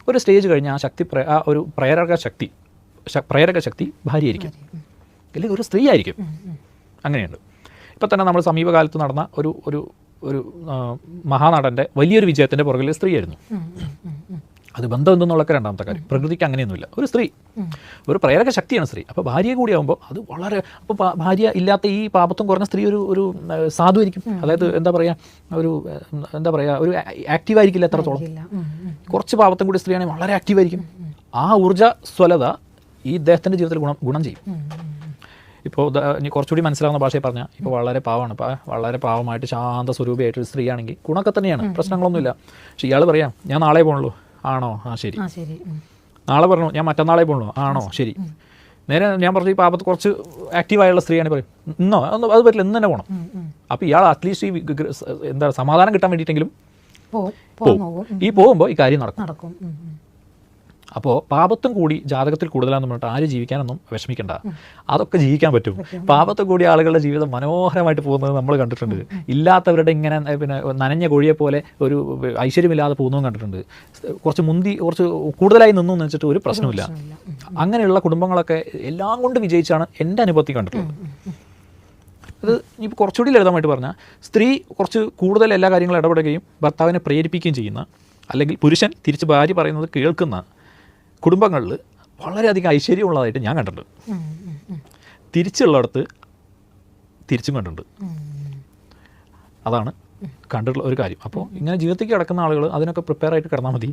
ഒരു സ്റ്റേജ് കഴിഞ്ഞ് ആ ശക്തി, ആ ഒരു പ്രേരക ശക്തി ഭാര്യയായിരിക്കും, അല്ലെങ്കിൽ ഒരു സ്ത്രീ ആയിരിക്കും. അങ്ങനെയുണ്ട്. ഇപ്പം തന്നെ നമ്മൾ സമീപകാലത്ത് നടന്ന ഒരു മഹാനടൻ്റെ വലിയൊരു വിജയത്തിൻ്റെ പുറകിൽ സ്ത്രീയായിരുന്നു. അത് ബന്ധം എന്തെന്നുള്ളൊക്കെ രണ്ടാമത്തെ കാര്യം. പ്രകൃതിക്ക് അങ്ങനെയൊന്നുമില്ല. ഒരു സ്ത്രീ, ഒരു പ്രേരക ശക്തിയാണ് സ്ത്രീ. അപ്പോൾ ഭാര്യയെ കൂടി ആകുമ്പോൾ അത് വളരെ, അപ്പോൾ ഭാര്യ ഇല്ലാത്ത ഈ പാപത്തും കുറഞ്ഞ സ്ത്രീ ഒരു സാധുവായിരിക്കും. അതായത് എന്താ പറയുക, ഒരു ആക്റ്റീവായിരിക്കില്ല എത്രത്തോളം. കുറച്ച് പാപത്തും കൂടി സ്ത്രീയാണെങ്കിൽ വളരെ ആക്റ്റീവായിരിക്കും. ആ ഊർജ്ജസ്വലത ഈ ഇദ്ദേഹത്തിൻ്റെ ജീവിതത്തിൽ ഗുണം ചെയ്യും. ഇപ്പോൾ ഇനി കുറച്ചുകൂടി മനസ്സിലാവുന്ന ഭാഷയിൽ പറഞ്ഞാൽ, ഇപ്പോൾ വളരെ പാവമാണ്, വളരെ പാവമായിട്ട് ശാന്ത സ്വരൂപിയായിട്ടൊരു സ്ത്രീയാണെങ്കിൽ ഗുണമൊക്കെ തന്നെയാണ്, പ്രശ്നങ്ങളൊന്നുമില്ല. പക്ഷെ ഇയാൾ പറയാം, ഞാൻ നാളെ പോകണുള്ളൂ, ആണോ, ആ ശരി. നാളെ പറഞ്ഞു, ഞാൻ മറ്റന്നാളെ പോകണുള്ളൂ, ആണോ, ശരി. നേരെ ഞാൻ പറഞ്ഞു, ഈ പാപത്ത് കുറച്ച് ആക്റ്റീവായുള്ള സ്ത്രീയാണ് പറയും, ഇന്നോ അത് പറ്റില്ല, ഇന്ന് തന്നെ പോകണം. അപ്പോൾ ഇയാൾ അറ്റ്ലീസ്റ്റ് ഈ സമാധാനം കിട്ടാൻ വേണ്ടിയിട്ടെങ്കിലും പോകും. ഈ പോകുമ്പോൾ ഈ കാര്യം നടക്കും. അപ്പോൾ പാപത്തും കൂടി ജാതകത്തിൽ കൂടുതലാണെന്ന് പറഞ്ഞിട്ട് ആരും ജീവിക്കാനൊന്നും വിഷമിക്കേണ്ട, അതൊക്കെ ജീവിക്കാൻ പറ്റും. പാപത്തും കൂടി ആളുകളുടെ ജീവിതം മനോഹരമായിട്ട് പോകുന്നത് നമ്മൾ കണ്ടിട്ടുണ്ട്. ഇല്ലാത്തവരുടെ ഇങ്ങനെ പിന്നെ നനഞ്ഞ കോഴിയെ പോലെ ഒരു ഐശ്വര്യമില്ലാതെ പോകുന്നതും കണ്ടിട്ടുണ്ട്. കുറച്ച് കൂടുതലായി നിന്നു എന്ന് വെച്ചിട്ട് ഒരു പ്രശ്നമില്ല. അങ്ങനെയുള്ള കുടുംബങ്ങളൊക്കെ എല്ലാം കൊണ്ട് വിജയിച്ചാണ് എൻ്റെ അനുഭവത്തിൽ കണ്ടിട്ടുള്ളത്. അത് ഇപ്പോൾ കുറച്ചുകൂടി ലളിതമായിട്ട് പറഞ്ഞാൽ, സ്ത്രീ കുറച്ച് കൂടുതൽ എല്ലാ കാര്യങ്ങളും ഇടപെടുകയും ഭർത്താവിനെ പ്രേരിപ്പിക്കുകയും ചെയ്യുന്ന, അല്ലെങ്കിൽ പുരുഷൻ തിരിച്ച് ഭാര്യ പറയുന്നത് കേൾക്കുന്ന കുടുംബങ്ങളിൽ വളരെയധികം ഐശ്വര്യമുള്ളതായിട്ട് ഞാൻ കണ്ടിട്ടുണ്ട്. തിരിച്ചുള്ളിടത്ത് തിരിച്ചും കണ്ടിട്ടുണ്ട്. അതാണ് കണ്ടിട്ടുള്ള ഒരു കാര്യം. അപ്പോൾ ഇങ്ങനെ ജീവിതത്തിലേക്ക് കിടക്കുന്ന ആളുകൾ അതിനൊക്കെ പ്രിപ്പയർ ആയിട്ട് കിടന്നാൽ മതി.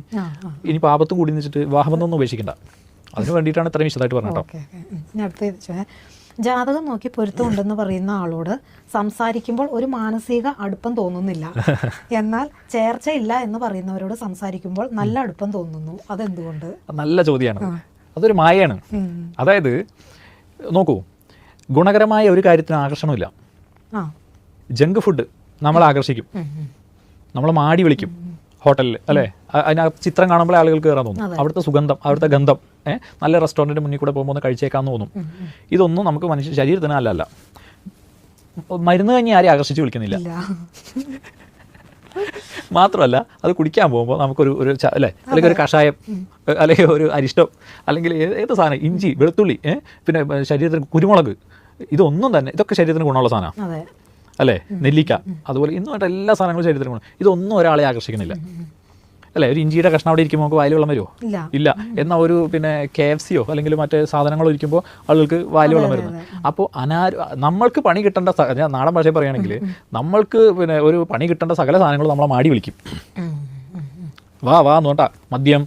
ഇനി പാപത്തും കൂടി വെച്ചിട്ട് വിവാഹബന്ധമൊന്നും ഉപേക്ഷിക്കേണ്ട. അതിന് വേണ്ടിയിട്ടാണ് ഇത്രയും വിശദമായിട്ട് പറഞ്ഞത് കേട്ടോ. ജാതകം നോക്കി പൊരുത്തമുണ്ടെന്ന് പറയുന്ന ആളോട് സംസാരിക്കുമ്പോൾ ഒരു മാനസിക അടുപ്പം തോന്നുന്നില്ല, എന്നാൽ ചേർച്ചയില്ല എന്ന് പറയുന്നവരോട് സംസാരിക്കുമ്പോൾ നല്ല അടുപ്പം തോന്നുന്നു. അതെന്തുകൊണ്ട്? നല്ല ചോദ്യമാണ്. അതൊരു മായയാണ്. അതായത് നോക്കൂ, ഗുണകരമായ ഒരു കാര്യത്തിന് ആകർഷണമില്ല. ജങ്ക് ഫുഡ് നമ്മളെ ആകർഷിക്കും, നമ്മളെ മാടി വിളിക്കും ഹോട്ടലിൽ, അല്ലേ? അതിനകത്ത് ചിത്രം കാണുമ്പോൾ ആളുകൾക്ക് കയറാൻ തോന്നും. അവിടുത്തെ സുഗന്ധം, അവിടുത്തെ ഗന്ധം, നല്ല റെസ്റ്റോറൻറ്റിൻ്റെ മുന്നിൽ കൂടെ പോകുമ്പോൾ കഴിച്ചേക്കാന്ന് തോന്നും. ഇതൊന്നും നമുക്ക് മനുഷ്യ ശരീരത്തിന് അല്ലല്ല. മരുന്ന് കഴിഞ്ഞ് ആരെയും ആകർഷിച്ച് വിളിക്കുന്നില്ല. മാത്രമല്ല അത് കുടിക്കാൻ പോകുമ്പോൾ നമുക്കൊരു അല്ലേ, അല്ലെങ്കിൽ ഒരു കഷായം, അല്ലെങ്കിൽ ഒരു അരിഷ്ടം, അല്ലെങ്കിൽ ഏത് സാധനം, ഇഞ്ചി, വെളുത്തുള്ളി, പിന്നെ ശരീരത്തിന് കുരുമുളക്, ഇതൊന്നും തന്നെ, ഇതൊക്കെ ശരീരത്തിന് ഗുണമുള്ള സാധനമാണ്, അല്ലേ? നെല്ലിക്ക, അതുപോലെ ഇന്നുമായിട്ട് എല്ലാ സാധനങ്ങളും ശരീരത്തിന് ഗുണം. ഇതൊന്നും ഒരാളെ ആകർഷിക്കുന്നില്ല, അല്ലേ? ഒരു ഇഞ്ചിയുടെ കഷ്ണം അവിടെ ഇരിക്കുമ്പോൾ നമുക്ക് വായിൽ വെള്ളം വരുമോ? ഇല്ല. എന്നാൽ ഒരു പിന്നെ KFCയോ അല്ലെങ്കിൽ മറ്റേ സാധനങ്ങളോ ഇരിക്കുമ്പോൾ ആളുകൾക്ക് വായിൽ വെള്ളം വരുന്നത്. അപ്പോൾ നമ്മൾക്ക് പണി കിട്ടേണ്ട, ഞാൻ നാടൻ ഭാഷയിൽ പറയുകയാണെങ്കിൽ, നമ്മൾക്ക് പിന്നെ ഒരു പണി കിട്ടേണ്ട സകല സാധനങ്ങളും നമ്മളെ മാടി വിളിക്കും. വാ എന്ന് പറഞ്ഞാ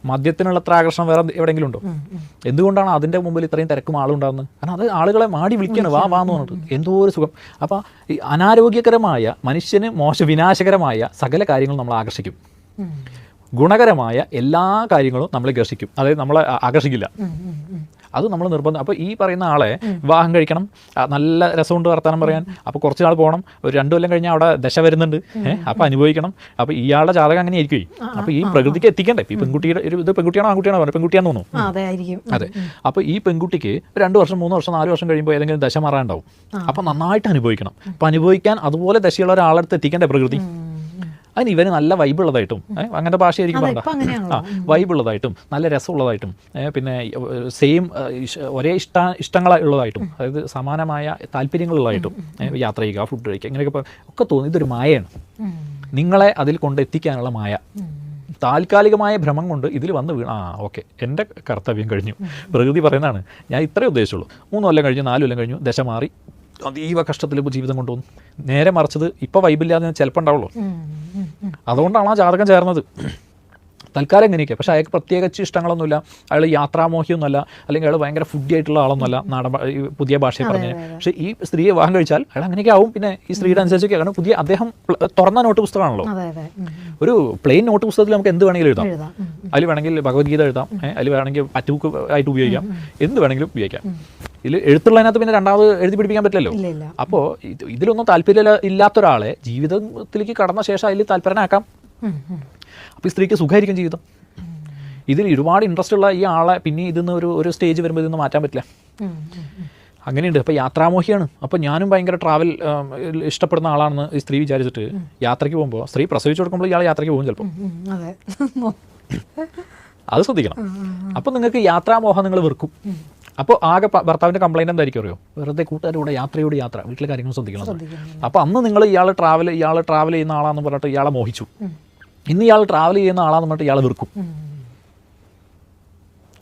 മദ്യത്തിനുള്ള അത്ര ആകർഷണം വേറെ എവിടെയെങ്കിലും ഉണ്ടോ? എന്തുകൊണ്ടാണ് അതിൻ്റെ മുമ്പിൽ ഇത്രയും തിരക്കും ആളുണ്ടാകുന്നത്? കാരണം അത് ആളുകളെ മാടി വിളിക്കണം, വാ എന്ന് പറഞ്ഞിട്ട്. എന്തോ ഒരു സുഖം. അപ്പോൾ ഈ അനാരോഗ്യകരമായ, മനുഷ്യന് വിനാശകരമായ സകല കാര്യങ്ങളും നമ്മളെ ആകർഷിക്കും. ഗുണകരമായ എല്ലാ കാര്യങ്ങളും നമ്മളെ ആകർഷിക്കും, അതായത് നമ്മളെ ആകർഷിക്കില്ല. അത് നമ്മൾ നിർബന്ധം. അപ്പോൾ ഈ പറയുന്ന ആളെ വിവാഹം കഴിക്കണം, നല്ല രസമുണ്ട് വർത്താനം പറയാൻ, അപ്പോൾ കുറച്ച് നാൾ പോകണം, ഒരു 2 കൊല്ലം കഴിഞ്ഞാൽ അവിടെ ദശ വരുന്നുണ്ട്, അപ്പോൾ അനുഭവിക്കണം. അപ്പോൾ ഇയാളുടെ ജാതകം അങ്ങനെ ആയിരിക്കും. അപ്പോൾ ഈ പ്രകൃതിക്ക് എത്തിക്കണ്ടേ? ഈ പെൺകുട്ടിയുടെ ഇത് പെൺകുട്ടിയാണോ ആൺകുട്ടിയാണോ പറഞ്ഞത്? പെൺകുട്ടിയാന്ന് തോന്നുന്നു. അതെ. അപ്പോൾ ഈ പെൺകുട്ടിക്ക് 2 വർഷം 3 വർഷം 4 വർഷം കഴിയുമ്പോൾ ഏതെങ്കിലും ദശ മാറാനുണ്ടാവും. അപ്പോൾ നന്നായിട്ട് അനുഭവിക്കണം. അപ്പോൾ അനുഭവിക്കാൻ അതുപോലെ ദശയുള്ള ഒരാളടുത്ത് എത്തിക്കണ്ടേ പ്രകൃതി? അതിന് ഇവന് നല്ല വൈബുള്ളതായിട്ടും, അങ്ങനത്തെ ഭാഷയായിരിക്കും പറഞ്ഞത്, വൈബുള്ളതായിട്ടും നല്ല രസമുള്ളതായിട്ടും, പിന്നെ ഒരേ ഇഷ്ടങ്ങളുള്ളതായിട്ടും, അതായത് സമാനമായ താല്പര്യങ്ങളുള്ളതായിട്ടും യാത്ര ചെയ്യുക, ഫുഡ് കഴിക്കുക, ഇങ്ങനെയൊക്കെ ഒക്കെ തോന്നി. ഇതൊരു മായയാണ്, നിങ്ങളെ അതിൽ കൊണ്ടെത്തിക്കാനുള്ള മായ. താൽക്കാലികമായ ഭ്രമം കൊണ്ട് ഇതിൽ വന്ന് വീണ ഓക്കെ, എൻ്റെ കർത്തവ്യം കഴിഞ്ഞു, പ്രകൃതി പറയുന്നതാണ്, ഞാൻ ഇത്രേ ഉദ്ദേശിച്ചുള്ളൂ. 3 കൊല്ലം കഴിഞ്ഞു, 4 കൊല്ലം കഴിഞ്ഞു, ദശ മാറി, അതീവ കഷ്ടത്തിൽ ജീവിതം കൊണ്ടുവന്നു. നേരെ മറിച്ചത് ഇപ്പോൾ വൈബില്ലാതെ ചിലപ്പോൾ ഉണ്ടാവുള്ളൂ. അതുകൊണ്ടാണ് ആ ജാതകം ചേർന്നത്. തൽക്കാലം എങ്ങനെയൊക്കെ. പക്ഷേ അയാൾക്ക് പ്രത്യേകിച്ച് ഇഷ്ടങ്ങളൊന്നുമില്ല, അയാൾ യാത്രാമോഹിയൊന്നുമല്ല, അല്ലെങ്കിൽ അയാൾ ഭയങ്കര ഫുഡി ആയിട്ടുള്ള ആളൊന്നുമല്ല, നാടൻ പുതിയ ഭാഷയെ പറഞ്ഞത്. പക്ഷേ ഈ സ്ത്രീയെ വിവാഹം കഴിച്ചാൽ അയാൾ അങ്ങനെയൊക്കെ ആവും. പിന്നെ ഈ സ്ത്രീയുടെ അനുസരിച്ചൊക്കെ, കാരണം അദ്ദേഹം തുറന്ന നോട്ട് പുസ്തകമാണല്ലോ. ഒരു പ്ലെയിൻ നോട്ട് പുസ്തകത്തിൽ നമുക്ക് എന്ത് വേണമെങ്കിലും എഴുതാം. അതിൽ വേണമെങ്കിൽ ഭഗവത്ഗീത എഴുതാം, അതിൽ വേണമെങ്കിൽ പറ്റുബുക്ക് ആയിട്ട് ഉപയോഗിക്കാം, എന്ത് വേണമെങ്കിലും ഉപയോഗിക്കാം. ഇതിൽ എഴുത്തുള്ളതിനകത്ത് പിന്നെ രണ്ടാമത് എഴുതി പിടിപ്പിക്കാൻ പറ്റില്ലല്ലോ. അപ്പോൾ ഇതിലൊന്നും താല്പര്യം ഇല്ലാത്ത ഒരാളെ ജീവിതത്തിലേക്ക് കടന്ന ശേഷം അതിൽ താല്പര്യനാക്കാം. അപ്പോൾ ഈ സ്ത്രീക്ക് സുഖമായിരിക്കും ജീവിതം. ഇതിൽ ഒരുപാട് ഇൻട്രസ്റ്റ് ഉള്ള ഈ ആളെ പിന്നെ ഇതിന്ന് ഒരു സ്റ്റേജ് വരുമ്പോൾ ഇതൊന്നും മാറ്റാൻ പറ്റില്ല. അങ്ങനെയുണ്ട്. അപ്പോൾ യാത്രാമോഹിയാണ്. അപ്പോൾ ഞാനും ഭയങ്കര ട്രാവൽ ഇഷ്ടപ്പെടുന്ന ആളാണെന്ന് ഈ സ്ത്രീ വിചാരിച്ചിട്ട് യാത്രയ്ക്ക് പോകുമ്പോൾ, സ്ത്രീ പ്രസവിച്ചു കൊടുക്കുമ്പോൾ ഇയാൾ യാത്രയ്ക്ക് പോകും ചിലപ്പോൾ. അത് ശ്രദ്ധിക്കണം. അപ്പോൾ നിങ്ങൾക്ക് യാത്രാമോഹം നിങ്ങൾ വെറുക്കും. അപ്പോൾ ആകെ ഭർത്താവിൻ്റെ കംപ്ലൈൻറ്റ് എന്തായിരിക്കും അറിയോ? വെറുതെ കൂട്ടുകാരുടെ യാത്രയോട് യാത്ര, വീട്ടിലെ കാര്യങ്ങൾ ശ്രദ്ധിക്കണം. അപ്പോൾ അന്ന് നിങ്ങൾ ഇയാൾ ട്രാവൽ ചെയ്യുന്ന ആളാണെന്ന് പറഞ്ഞിട്ട് ഇയാളെ മോഹിച്ചു. ഇന്ന് ഇയാൾ ട്രാവൽ ചെയ്യുന്ന ആളാന്ന് പറഞ്ഞിട്ട് ഇയാൾ വെറുക്കും.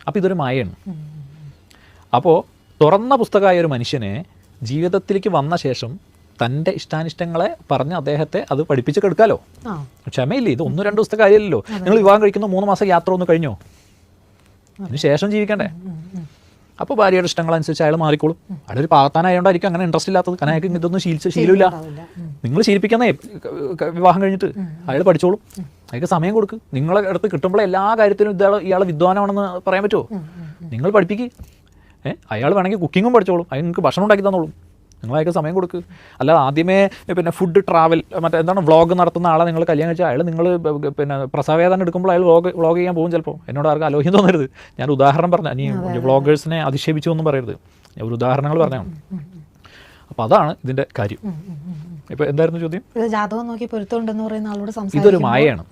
അപ്പോൾ ഇതൊരു മായയാണ്. അപ്പോൾ തുറന്ന പുസ്തകമായ ഒരു മനുഷ്യനെ ജീവിതത്തിലേക്ക് വന്ന ശേഷം തൻ്റെ ഇഷ്ടാനിഷ്ടങ്ങളെ പറഞ്ഞ് അദ്ദേഹത്തെ അത് പഠിപ്പിച്ച് കെടുക്കാമല്ലോ. ക്ഷമയില്ലേ? ഇത് 1-2 ദിവസത്തെ കാര്യമല്ലല്ലോ. നിങ്ങൾ വിവാഹം കഴിക്കുന്ന 3 മാസം യാത്ര ഒന്ന് കഴിഞ്ഞോ? അതിന് ശേഷം ജീവിക്കണ്ടേ? അപ്പോൾ ഭാര്യയുടെ ഇഷ്ടങ്ങളനുസരിച്ച് അയാൾ മാറിക്കോളും. അയാളൊരു പാകത്താനായതുകൊണ്ടായിരിക്കും അങ്ങനെ ഇൻട്രസ്റ്റ് ഇല്ലാത്തത്. കാരണം അയാൾക്ക് ഇതൊന്നും ശീലമില്ല. നിങ്ങൾ ശീലിപ്പിക്കുന്നേ വിവാഹം കഴിഞ്ഞിട്ട് അയാൾ പഠിച്ചോളും. അയാൾക്ക് സമയം കൊടുക്ക്. നിങ്ങളെ അടുത്ത് കിട്ടുമ്പോൾ എല്ലാ കാര്യത്തിലും ഇയാൾ വിദ്വാനാണെന്ന് പറയാൻ പറ്റുമോ? നിങ്ങൾ പഠിപ്പിക്കുക. അയാൾ വേണമെങ്കിൽ കുക്കിങ്ങും പഠിച്ചോളും, അയാൾ നിങ്ങൾക്ക് ഭക്ഷണം ഉണ്ടാക്കി തന്നോളും. നിങ്ങളതൊക്കെ സമയം കൊടുക്കുക. അല്ല ആദ്യമേ പിന്നെ ഫുഡ് ട്രാവൽ എന്താണ് വ്ളോഗ് നടത്തുന്ന ആളെ നിങ്ങൾ കല്യാണം കഴിച്ചാൽ അയാൾ നിങ്ങൾ പിന്നെ പ്രസവവേദന എടുക്കുമ്പോൾ അയാൾ വ്ളോഗ് ചെയ്യാൻ പോകും ചിലപ്പോൾ. എന്നോട് ആർക്കും അലോഹ്യം തോന്നരുത്. ഞാൻ ഉദാഹരണം പറഞ്ഞ നീ വ്ളോഗേഴ്സിനെ അധിക്ഷേപിച്ചു എന്നും പറയരുത്, ഞാൻ ഒരു ഉദാഹരണങ്ങൾ പറഞ്ഞാണ്. അപ്പോൾ അതാണ് ഇതിൻ്റെ കാര്യം. ഇപ്പോൾ എന്തായിരുന്നു ചോദ്യം? ജാതകം നോക്കി പൊരുത്തമുണ്ടെന്ന് പറയുന്ന ആളോട് ഇതൊരു മായയാണ്.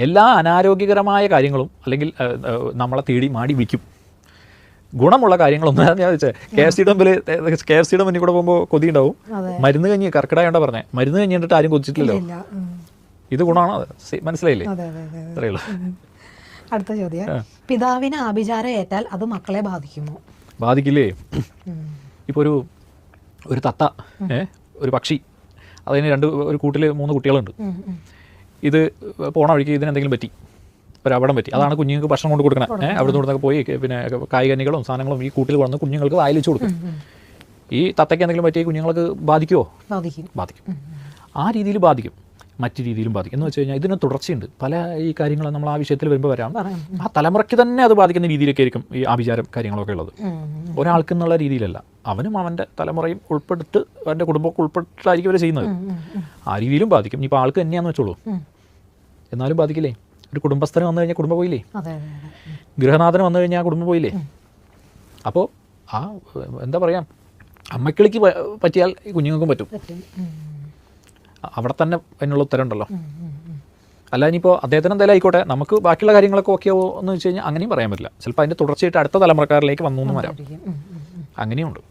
എല്ലാ അനാരോഗ്യകരമായ കാര്യങ്ങളും അല്ലെങ്കിൽ നമ്മളെ തേടി മാടി വിൽക്കും. ഗുണമുള്ള കാര്യങ്ങളൊന്നും ഞാൻ ചോദിച്ചത് KFC-യുടെ മുന്നിൽ കൂടെ പോകുമ്പോൾ കൊതി ഉണ്ടാവും. മരുന്ന് കഞ്ഞി കർക്കിടകണ്ട പറഞ്ഞേ, മരുന്ന് കഞ്ഞി കണ്ടിട്ട് ആരും കൊതിച്ചിട്ടില്ലല്ലോ. ഇത് ഗുണമാണോ? മനസ്സിലായില്ലേ? അത്രയേ ഉള്ളൂ. അടുത്ത ചോദ്യം, പിതാവിന് ആഭിചാരം ഏറ്റാൽ അത് മക്കളെ ബാധിക്കുമോ? ബാധിക്കില്ലേ? ഇപ്പോൾ ഒരു തത്ത, ഒരു പക്ഷി, അതിന് ഒരു കൂട്ടിൽ 3 കുട്ടികളുണ്ട്. ഇത് പോണ വഴിക്ക് ഇതിനെന്തെങ്കിലും പറ്റി, ഒരു അപകടം പറ്റി. അതാണ് കുഞ്ഞുങ്ങൾക്ക് ഭക്ഷണം കൊണ്ട് കൊടുക്കണം. അവിടെ നിന്നൊക്കെ പോയി പിന്നെ കായികനികളും സാധനങ്ങളും ഈ കൂട്ടിൽ കൊണ്ടുവന്ന് കുഞ്ഞുങ്ങൾക്ക് വായിൽ വെച്ച് കൊടുക്കും. ഈ തത്തയ്ക്ക് എന്തെങ്കിലും പറ്റി കുഞ്ഞുങ്ങൾക്ക് ബാധിക്കുമോ? ബാധിക്കും. ആ രീതിയിൽ ബാധിക്കും, മറ്റു രീതിയിലും ബാധിക്കും. എന്ന് വെച്ച് കഴിഞ്ഞാൽ ഇതിന് തുടർച്ചയുണ്ട്. പല ഈ കാര്യങ്ങൾ നമ്മൾ ആ വിഷയത്തിൽ വരുമ്പോൾ വരാം. ആ തലമുറയ്ക്ക് തന്നെ അത് ബാധിക്കുന്ന രീതിയിലൊക്കെ ആയിരിക്കും ഈ ആഭിചാരം കാര്യങ്ങളൊക്കെ ഉള്ളത്. ഒരാൾക്കെന്നുള്ള രീതിയിലല്ല, അവനും അവൻ്റെ തലമുറയും ഉൾപ്പെടുത്ത് അവൻ്റെ കുടുംബമൊക്കെ ഉൾപ്പെട്ടിട്ടായിരിക്കും അവർ ചെയ്യുന്നത്. ആ രീതിയിലും ബാധിക്കും. ഇപ്പോൾ ആൾക്ക് തന്നെയാണെന്ന് വെച്ചോളൂ, എന്നാലും ബാധിക്കില്ലേ? ഒരു കുടുംബസ്ഥന് വന്നു കഴിഞ്ഞാൽ കുടുംബം പോയില്ലേ? ഗൃഹനാഥന് വന്നു കഴിഞ്ഞാൽ ആ കുടുംബം പോയില്ലേ? അപ്പോൾ ആ എന്താ പറയുക, അമ്മക്കിളിക്ക് പറ്റിയാൽ കുഞ്ഞുങ്ങൾക്കും പറ്റും. അവിടെ തന്നെ അതിനുള്ള ഉത്തരം ഉണ്ടല്ലോ. അല്ല ഇനിയിപ്പോൾ അദ്ദേഹത്തിന് എന്തായാലും ആയിക്കോട്ടെ, നമുക്ക് ബാക്കിയുള്ള കാര്യങ്ങളൊക്കെ ഓക്കെയോ എന്ന് വെച്ച് കഴിഞ്ഞാൽ അങ്ങനെയും പറയാൻ പറ്റില്ല. ചിലപ്പോൾ അതിൻ്റെ തുടർച്ചയായിട്ട് അടുത്ത തലമുറക്കാരിലേക്ക് വന്നു എന്ന് വരാം. അങ്ങനെയുണ്ട്.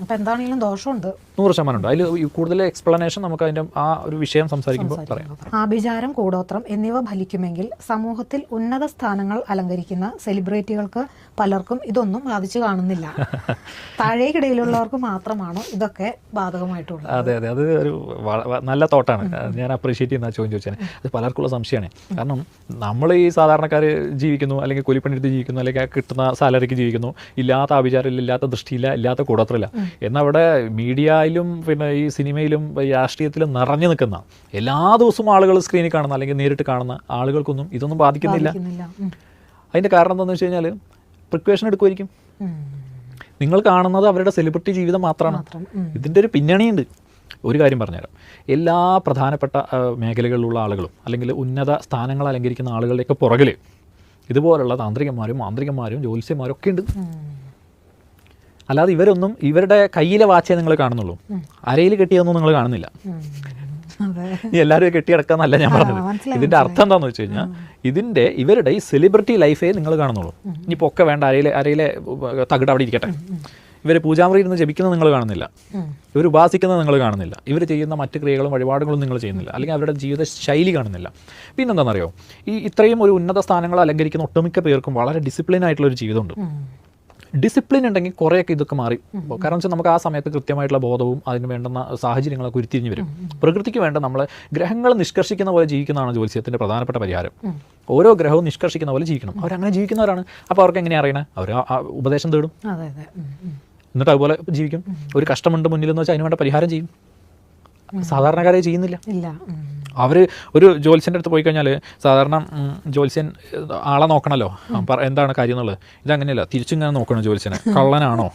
അപ്പോൾ എന്താണെങ്കിലും ദോഷമുണ്ട്, 100% ഉണ്ട്. അതിൽ കൂടുതൽ എക്സ്പ്ലനേഷൻ നമുക്ക് അതിൻ്റെ ആ ഒരു വിഷയം സംസാരിക്കുമ്പോൾ പറയാം. ആഭിചാരം, കൂടോത്രം എന്നിവ ഫലിക്കുമെങ്കിൽ സമൂഹത്തിൽ ഉന്നത സ്ഥാനങ്ങൾ അലങ്കരിക്കുന്ന സെലിബ്രിറ്റികൾക്ക് പലർക്കും ഇതൊന്നും ബാധിച്ചു കാണുന്നില്ല. താഴേക്കിടയിലുള്ളവർക്ക് മാത്രമാണോ ഇതൊക്കെ ബാധകമായിട്ടുള്ളത്? അതെ, അത് ഒരു നല്ല തോട്ടാണ്. ഞാൻ അപ്രീഷിയേറ്റ് ചെയ്യുന്ന ചോദ്യം ചോദിച്ചാൽ അത് പലർക്കുള്ള സംശയമാണ്. കാരണം നമ്മൾ ഈ സാധാരണക്കാർ ജീവിക്കുന്നു, അല്ലെങ്കിൽ കൂലിപ്പണിയെടുത്ത് ജീവിക്കുന്നു, അല്ലെങ്കിൽ കിട്ടുന്ന സാലറിക്ക് ജീവിക്കുന്നു, ഇല്ലാത്ത ആഭിചാരം, ഇല്ലാത്ത ദൃഷ്ടിയില്ല, ഇല്ലാത്ത കൂടോത്രമില്ല. എന്നാൽ അവിടെ മീഡിയയിലും പിന്നെ ഈ സിനിമയിലും രാഷ്ട്രീയത്തിലും നിറഞ്ഞു നിൽക്കുന്ന എല്ലാ ദിവസവും ആളുകൾ സ്ക്രീനിൽ കാണുന്ന അല്ലെങ്കിൽ നേരിട്ട് കാണുന്ന ആളുകൾക്കൊന്നും ഇതൊന്നും ബാധിക്കുന്നില്ല. അതിൻ്റെ കാരണം എന്താണെന്ന് വെച്ച് കഴിഞ്ഞാൽ പ്രിക്വേഷൻ എടുക്കുമായിരിക്കും. നിങ്ങൾ കാണുന്നത് അവരുടെ സെലിബ്രിറ്റി ജീവിതം മാത്രമാണ്. ഇതിൻ്റെ ഒരു പിന്നണിയുണ്ട്. ഒരു കാര്യം പറഞ്ഞുതരാം. എല്ലാ പ്രധാനപ്പെട്ട മേഖലകളിലുള്ള ആളുകളും അല്ലെങ്കിൽ ഉന്നത സ്ഥാനങ്ങൾ അലങ്കരിക്കുന്ന ആളുകളുടെയൊക്കെ പുറകിൽ ഇതുപോലുള്ള താന്ത്രികന്മാരും മാന്ത്രികന്മാരും ജ്യോത്സ്യന്മാരും ഒക്കെ ഉണ്ട്. അല്ലാതെ ഇവരൊന്നും ഇവരുടെ കയ്യിലെ വാച്ചേ നിങ്ങൾ കാണുന്നുള്ളൂ, അരയിൽ കെട്ടിയതൊന്നും നിങ്ങൾ കാണുന്നില്ല. എല്ലാവരും കെട്ടിയടക്കാന്നല്ല ഞാൻ പറഞ്ഞത്. ഇതിൻ്റെ അർത്ഥം എന്താണെന്ന് വെച്ച് കഴിഞ്ഞാൽ ഇവരുടെ ഈ സെലിബ്രിറ്റി ലൈഫേ നിങ്ങൾ കാണുന്നുള്ളൂ. ഇനിയിപ്പോൾ ഒക്കെ വേണ്ട, അരയിലെ തകിട് അവിടെ ഇരിക്കട്ടെ. ഇവർ പൂജാമുറിയിൽ ഇരുന്ന് ജപിക്കുന്നത് നിങ്ങൾ കാണുന്നില്ല, ഇവർ ഉപാസിക്കുന്നത് നിങ്ങൾ കാണുന്നില്ല, ഇവർ ചെയ്യുന്ന മറ്റ് ക്രിയകളും വഴിപാടുകളും നിങ്ങൾ ചെയ്യുന്നില്ല, അല്ലെങ്കിൽ അവരുടെ ജീവിത ശൈലി കാണുന്നില്ല. പിന്നെന്താണെന്നറിയോ, ഇത്രയും ഒരു ഉന്നത സ്ഥാനങ്ങൾ അലങ്കരിക്കുന്ന ഒട്ടുമിക്ക പേർക്കും വളരെ ഡിസിപ്ലിൻ ആയിട്ടുള്ളൊരു ജീവിതമുണ്ട്. ഡിസിപ്ലിൻ ഉണ്ടെങ്കിൽ കുറേയൊക്കെ ഇതൊക്കെ മാറി. കാരണം വെച്ചാൽ നമുക്ക് ആ സമയത്ത് കൃത്യമായിട്ടുള്ള ബോധവും അതിന് വേണ്ടുന്ന സാഹചര്യങ്ങളൊക്കെ ഉരുത്തിരിഞ്ഞ് വരും. പ്രകൃതിക്ക് വേണ്ട നമ്മൾ ഗ്രഹങ്ങൾ നിഷ്കർഷിക്കുന്ന പോലെ ജീവിക്കുന്നതാണ് ജ്യോത്സ്യത്തിൻ്റെ പ്രധാനപ്പെട്ട പരിഹാരം. ഓരോ ഗ്രഹവും നിഷ്കർഷിക്കുന്ന പോലെ ജീവിക്കണം. അവരങ്ങനെ ജീവിക്കുന്നവരാണ്. അപ്പോൾ അവർക്ക് എങ്ങനെയാണ് അറിയണേ? അവർ ഉപദേശം തേടും, എന്നിട്ട് അതുപോലെ ജീവിക്കും. ഒരു കഷ്ടമുണ്ട് മുന്നിലെന്ന് വെച്ചാൽ അതിന് വേണ്ട പരിഹാരം ചെയ്യും. സാധാരണക്കാരെ ചെയ്യുന്നില്ല. അവർ ഒരു ജ്യോത്സ്യൻ്റെ അടുത്ത് പോയി കഴിഞ്ഞാൽ സാധാരണ ജ്യോത്സ്യൻ ആളെ നോക്കണമല്ലോ, എന്താണ് കാര്യം എന്നുള്ളത്. ഇതങ്ങനെയല്ല, തിരിച്ചിങ്ങനെ നോക്കണം ജ്യോത്സ്യനെ. കള്ളനാണോ?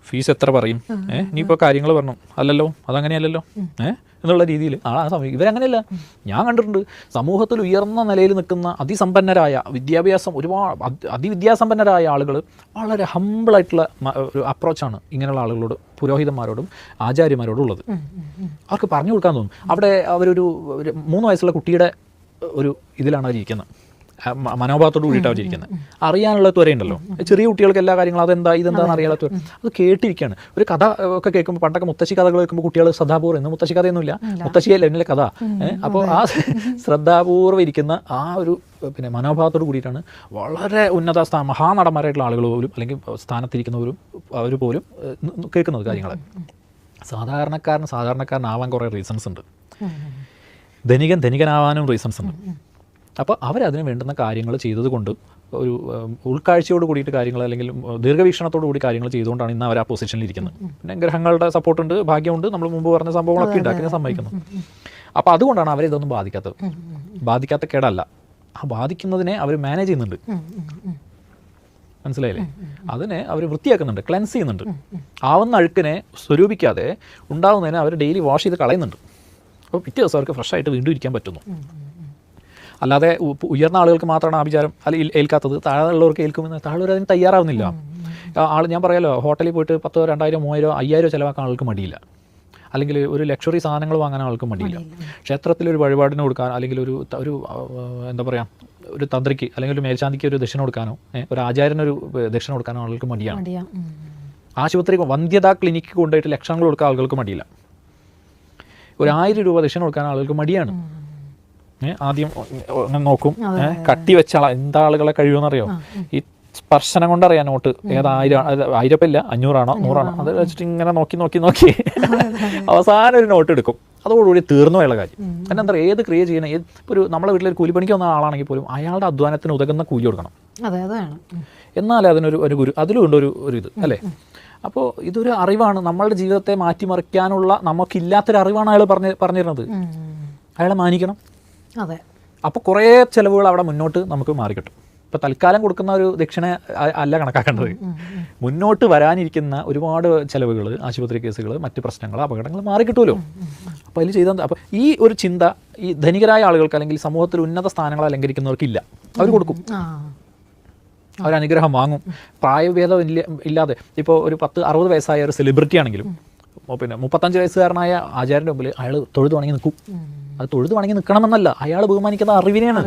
ഫീസ് എത്ര പറയും? ഇനിയിപ്പോൾ കാര്യങ്ങൾ പറഞ്ഞു, അല്ലല്ലോ, അതങ്ങനെയല്ലല്ലോ എന്നുള്ള രീതിയിൽ സമയം ഇവരങ്ങനെയല്ല. ഞാൻ കണ്ടിട്ടുണ്ട് സമൂഹത്തിൽ ഉയർന്ന നിലയിൽ നിൽക്കുന്ന അതിസമ്പന്നരായ അതിവിദ്യാസമ്പന്നരായ ആളുകൾ വളരെ ഹമ്പിളായിട്ടുള്ള ഒരു അപ്രോച്ചാണ് ഇങ്ങനെയുള്ള ആളുകളോട്, പുരോഹിതന്മാരോടും ആചാര്യന്മാരോടും ഉള്ളത്. അവർക്ക് പറഞ്ഞു കൊടുക്കാൻ തോന്നും. അവിടെ അവരൊരു 3 വയസ്സുള്ള കുട്ടിയുടെ ഒരു ഇതിലാണ് അവരിയ്ക്കുന്നത്, മനോഭാവത്തോട് കൂടിയിട്ട് അവരിയ്ക്കുന്നത്. അറിയാനുള്ള ത്വരയുണ്ടല്ലോ. ചെറിയ കുട്ടികൾക്ക് എല്ലാ കാര്യങ്ങളും അതെന്താ ഇതെന്താണെന്ന് അറിയാനുള്ള ത്വര, അത് കേട്ടിരിക്കുകയാണ്. ഒരു കഥ ഒക്കെ കേൾക്കുമ്പോൾ, പണ്ടൊക്കെ മുത്തശ്ശി കഥകൾ കേൾക്കുമ്പോൾ കുട്ടികൾ ശ്രദ്ധാപൂർവ്വം, ഇന്ന് മുത്തശ്ശി കഥയൊന്നുമില്ല, മുത്തശ്ശിയല്ല എന്നിലെ കഥ. അപ്പോൾ ആ ശ്രദ്ധാപൂർവ്വം ഇരിക്കുന്ന ആ ഒരു പിന്നെ മനോഭാവത്തോട് കൂടിയിട്ടാണ് വളരെ ഉന്നത മഹാനടന്മാരായിട്ടുള്ള ആളുകൾ പോലും അല്ലെങ്കിൽ സ്ഥാനത്തിരിക്കുന്നവരും അവർ പോലും കേൾക്കുന്നത് കാര്യങ്ങൾ. സാധാരണക്കാരനാവാൻ കുറേ റീസൺസ് ഉണ്ട്. ധനികനാവാനും റീസൺസ് ഉണ്ട്. അപ്പോൾ അവരതിന് വേണ്ടുന്ന കാര്യങ്ങൾ ചെയ്തതുകൊണ്ട്, ഒരു ഉൾക്കാഴ്ചയോട് കൂടിയിട്ട് കാര്യങ്ങൾ അല്ലെങ്കിൽ ദീർഘവീക്ഷണത്തോടു കൂടി കാര്യങ്ങൾ ചെയ്തുകൊണ്ടാണ് ഇന്ന് അവർ ആ പൊസിഷനിൽ ഇരിക്കുന്നത്. പിന്നെ ഗ്രഹങ്ങളുടെ സപ്പോർട്ടുണ്ട്, ഭാഗ്യമുണ്ട്, നമ്മൾ മുമ്പ് പറഞ്ഞ സംഭവങ്ങളൊക്കെ ഉണ്ടാക്കി സമ്മതിക്കുന്നു. അപ്പോൾ അതുകൊണ്ടാണ് അവരിതൊന്നും ബാധിക്കാത്ത കേടല്ല, ആ ബാധിക്കുന്നതിനെ അവർ മാനേജ് ചെയ്യുന്നുണ്ട്. മനസ്സിലായില്ലേ? അതിനെ അവർ വൃത്തിയാക്കുന്നുണ്ട്, ക്ലെൻസ് ചെയ്യുന്നുണ്ട്. ആവുന്ന അഴുക്കിനെ സ്വരൂപിക്കാതെ ഉണ്ടാകുന്നതിനെ അവർ ഡെയിലി വാഷ് ചെയ്ത് കളയുന്നുണ്ട്. അപ്പോൾ പിറ്റേ ദിവസം അവർക്ക് ഫ്രഷ് ആയിട്ട് വീണ്ടും ഇരിക്കാൻ പറ്റുന്നു. അല്ലാതെ ഉയർന്ന ആളുകൾക്ക് മാത്രമാണ് ആഭിചാരം അല്ലെങ്കിൽ ഏൽക്കാത്തത്, താഴെയുള്ളവർക്ക് ഏൽക്കുമെന്ന് താഴെയുള്ളവർ അതിന് തയ്യാറാവുന്നില്ല. ഞാൻ പറയാലോ, ഹോട്ടലിൽ പോയിട്ട് 10,000, 2,000, 3,000, 5,000 ചിലവാക്കാൻ ആൾക്ക് മടിയില്ല. അല്ലെങ്കിൽ ഒരു ലക്ഷറി സാധനങ്ങൾ വാങ്ങാൻ ആൾക്ക് മടിയില്ല. ക്ഷേത്രത്തിലൊരു വഴിപാടിന് കൊടുക്കാൻ, അല്ലെങ്കിൽ ഒരു എന്താ പറയുക, ഒരു തന്ത്രിക്ക് അല്ലെങ്കിൽ ഒരു മേൽശാന്തിക്ക് ഒരു ദക്ഷിണ കൊടുക്കാനോ, ഒരു ആചാര്യനൊരു ദക്ഷിണ കൊടുക്കാനോ ആൾക്ക് മടിയാണ്. ആശുപത്രി വന്ധ്യതാ ക്ലിനിക്ക് കൊണ്ടുപോയിട്ട് ലക്ഷങ്ങൾ കൊടുക്കാൻ ആളുകൾക്ക് മടിയില്ല. ഒരു 1000 രൂപ ദക്ഷിണ കൊടുക്കാൻ ആളുകൾക്ക് മടിയാണ്. ആദ്യം അങ്ങനെ നോക്കും, കട്ടി വെച്ച എന്താ ആളുകളെ കഴിയുമെന്നറിയോ? ഈ സ്പർശനം കൊണ്ടറിയാം നോട്ട് ഏത് 1000 ഇല്ല 500 ആണോ 100 ആണോ അത് വെച്ചിട്ട് ഇങ്ങനെ നോക്കി അവസാനം ഒരു നോട്ട് എടുക്കും. അതോടുകൂടി തീർന്നു അയാളുടെ കാര്യം. കാരണം എന്താ പറയുക, ഏത് ക്രിയ ചെയ്യണം, ഒരു നമ്മളെ വീട്ടിലൊരു കൂലിപ്പണിക്ക് വന്ന ആളാണെങ്കിൽ പോലും അയാളുടെ അധ്വാനത്തിന് ഉതകുന്ന കൂലി കൊടുക്കണം. എന്നാലേ അതിനൊരു ഗുരു, അതിലുണ്ട് ഒരു ഇത് അല്ലേ? അപ്പോൾ ഇതൊരു അറിവാണ്, നമ്മളുടെ ജീവിതത്തെ മാറ്റിമറിക്കാനുള്ള നമുക്കില്ലാത്തൊരു അറിവാണ് അയാൾ പറഞ്ഞിരുന്നത്. അയാളെ മാനിക്കണം. അപ്പോൾ കുറേ ചിലവുകൾ അവിടെ മുന്നോട്ട് നമുക്ക് മാറിക്കിട്ടും. ഇപ്പോൾ തൽക്കാലം കൊടുക്കുന്ന ഒരു ദക്ഷിണ അല്ല കണക്കാക്കേണ്ടത്. മുന്നോട്ട് വരാനിരിക്കുന്ന ഒരുപാട് ചിലവുകൾ, ആശുപത്രി കേസുകൾ, മറ്റ് പ്രശ്നങ്ങൾ, അപകടങ്ങൾ മാറിക്കിട്ടുമല്ലോ. അപ്പോൾ അതിൽ ചെയ്താൽ, അപ്പോൾ ഈ ഒരു ചിന്ത ഈ ധനികരായ ആളുകൾക്ക് അല്ലെങ്കിൽ സമൂഹത്തിൽ ഉന്നത സ്ഥാനങ്ങൾ അലങ്കരിക്കുന്നവർക്കില്ല. അവർ കൊടുക്കും, അവരനുഗ്രഹം വാങ്ങും. പ്രായഭേദം ഇല്ലാതെ ഇപ്പോൾ ഒരു 10-60 വയസ്സായ ഒരു സെലിബ്രിറ്റി ആണെങ്കിലും പിന്നെ 35 വയസ്സുകാരനായ ആചാര്യൻ്റെ മുമ്പിൽ അയാൾ തൊഴുതു വണങ്ങി നിൽക്കും. അത് തൊഴുതു വണങ്ങി നിൽക്കണമെന്നല്ല, അയാൾ ബഹുമാനിക്കുന്ന അറിവിനെയാണ്,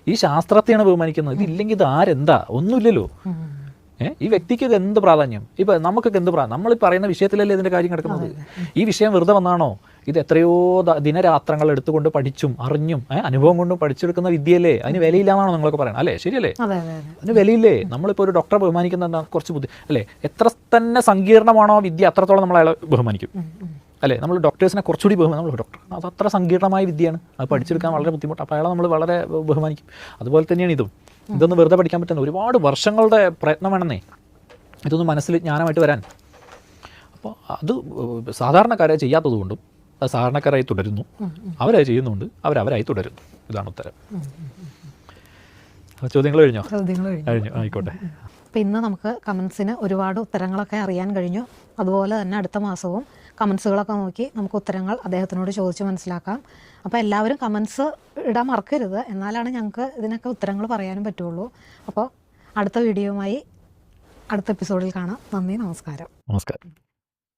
ഈ ശാസ്ത്രത്തെയാണ് ബഹുമാനിക്കുന്നത്. ഇതില്ലെങ്കിൽ ഇത് ആരെന്താ, ഒന്നുമില്ലല്ലോ. ഈ വ്യക്തിക്ക് ഇത് എന്ത് പ്രാധാന്യം? ഇപ്പം നമുക്കൊക്കെ എന്ത് പ്രാധാന്യം? നമ്മൾ പറയുന്ന വിഷയത്തിലല്ലേ ഇതിൻ്റെ കാര്യം കിടക്കുന്നത്. ഈ വിഷയം വെറുതെ വന്നാണോ? ഇത് എത്രയോ ദിനരാത്രങ്ങൾ എടുത്തുകൊണ്ട് പഠിച്ചും അറിഞ്ഞും അനുഭവം കൊണ്ടും പഠിച്ചെടുക്കുന്ന വിദ്യയല്ലേ? അതിന് വിലയില്ലാന്നാണോ നിങ്ങളൊക്കെ പറയണം? അല്ലേ, ശരിയല്ലേ? അതിന് വിലയില്ലേ? നമ്മളിപ്പോൾ ഒരു ഡോക്ടറെ ബഹുമാനിക്കുന്ന കുറച്ച് ബുദ്ധി അല്ലേ? എത്ര തന്നെ സങ്കീർണമാണോ വിദ്യ, അത്രത്തോളം നമ്മൾ അയാളെ ബഹുമാനിക്കും അല്ലേ? നമ്മൾ ഡോക്ടേഴ്സിനെ കുറച്ചുകൂടി നമ്മൾ ഡോക്ടർ അത് അത്ര സങ്കീർണമായ വിദ്യയാണ്, അത് പഠിച്ചെടുക്കാൻ വളരെ ബുദ്ധിമുട്ട്. അപ്പോൾ അയാളെ നമ്മൾ വളരെ ബഹുമാനിക്കും. അതുപോലെ തന്നെയാണ് ഇതൊന്നും വെറുതെ പഠിക്കാൻ പറ്റുന്ന ഒരുപാട് വർഷങ്ങളുടെ പ്രയത്നം വേണമെന്നേ ഇതൊന്നും മനസ്സിൽ ജ്ഞാനമായിട്ട് വരാൻ. അപ്പോൾ അത് സാധാരണക്കാരെ ചെയ്യാത്തതുകൊണ്ടും അത് സാധാരണക്കാരായി തുടരുന്നു, അവരായി ചെയ്യുന്നുണ്ട്, അവരായി തുടരുന്നു. ഇതാണ് ഉത്തരം. ചോദ്യങ്ങൾ കഴിഞ്ഞോ? കഴിഞ്ഞു, ആയിക്കോട്ടെ. അപ്പോൾ ഇന്ന് നമുക്ക് കമൻസിന് ഒരുപാട് ഉത്തരങ്ങളൊക്കെ അറിയാൻ കഴിഞ്ഞു. അതുപോലെ തന്നെ അടുത്ത മാസവും കമൻസുകളൊക്കെ നോക്കി നമുക്ക് ഉത്തരങ്ങൾ അദ്ദേഹത്തിനോട് ചോദിച്ച് മനസ്സിലാക്കാം. അപ്പോൾ എല്ലാവരും കമൻസ് ഇടാൻ മറക്കരുത്, എന്നാലാണ് ഞങ്ങൾക്ക് ഇതിനൊക്കെ ഉത്തരങ്ങൾ പറയാനും പറ്റുള്ളൂ. അപ്പോൾ അടുത്ത വീഡിയോയുമായി അടുത്ത എപ്പിസോഡിൽ കാണാം. നന്ദി, നമസ്കാരം.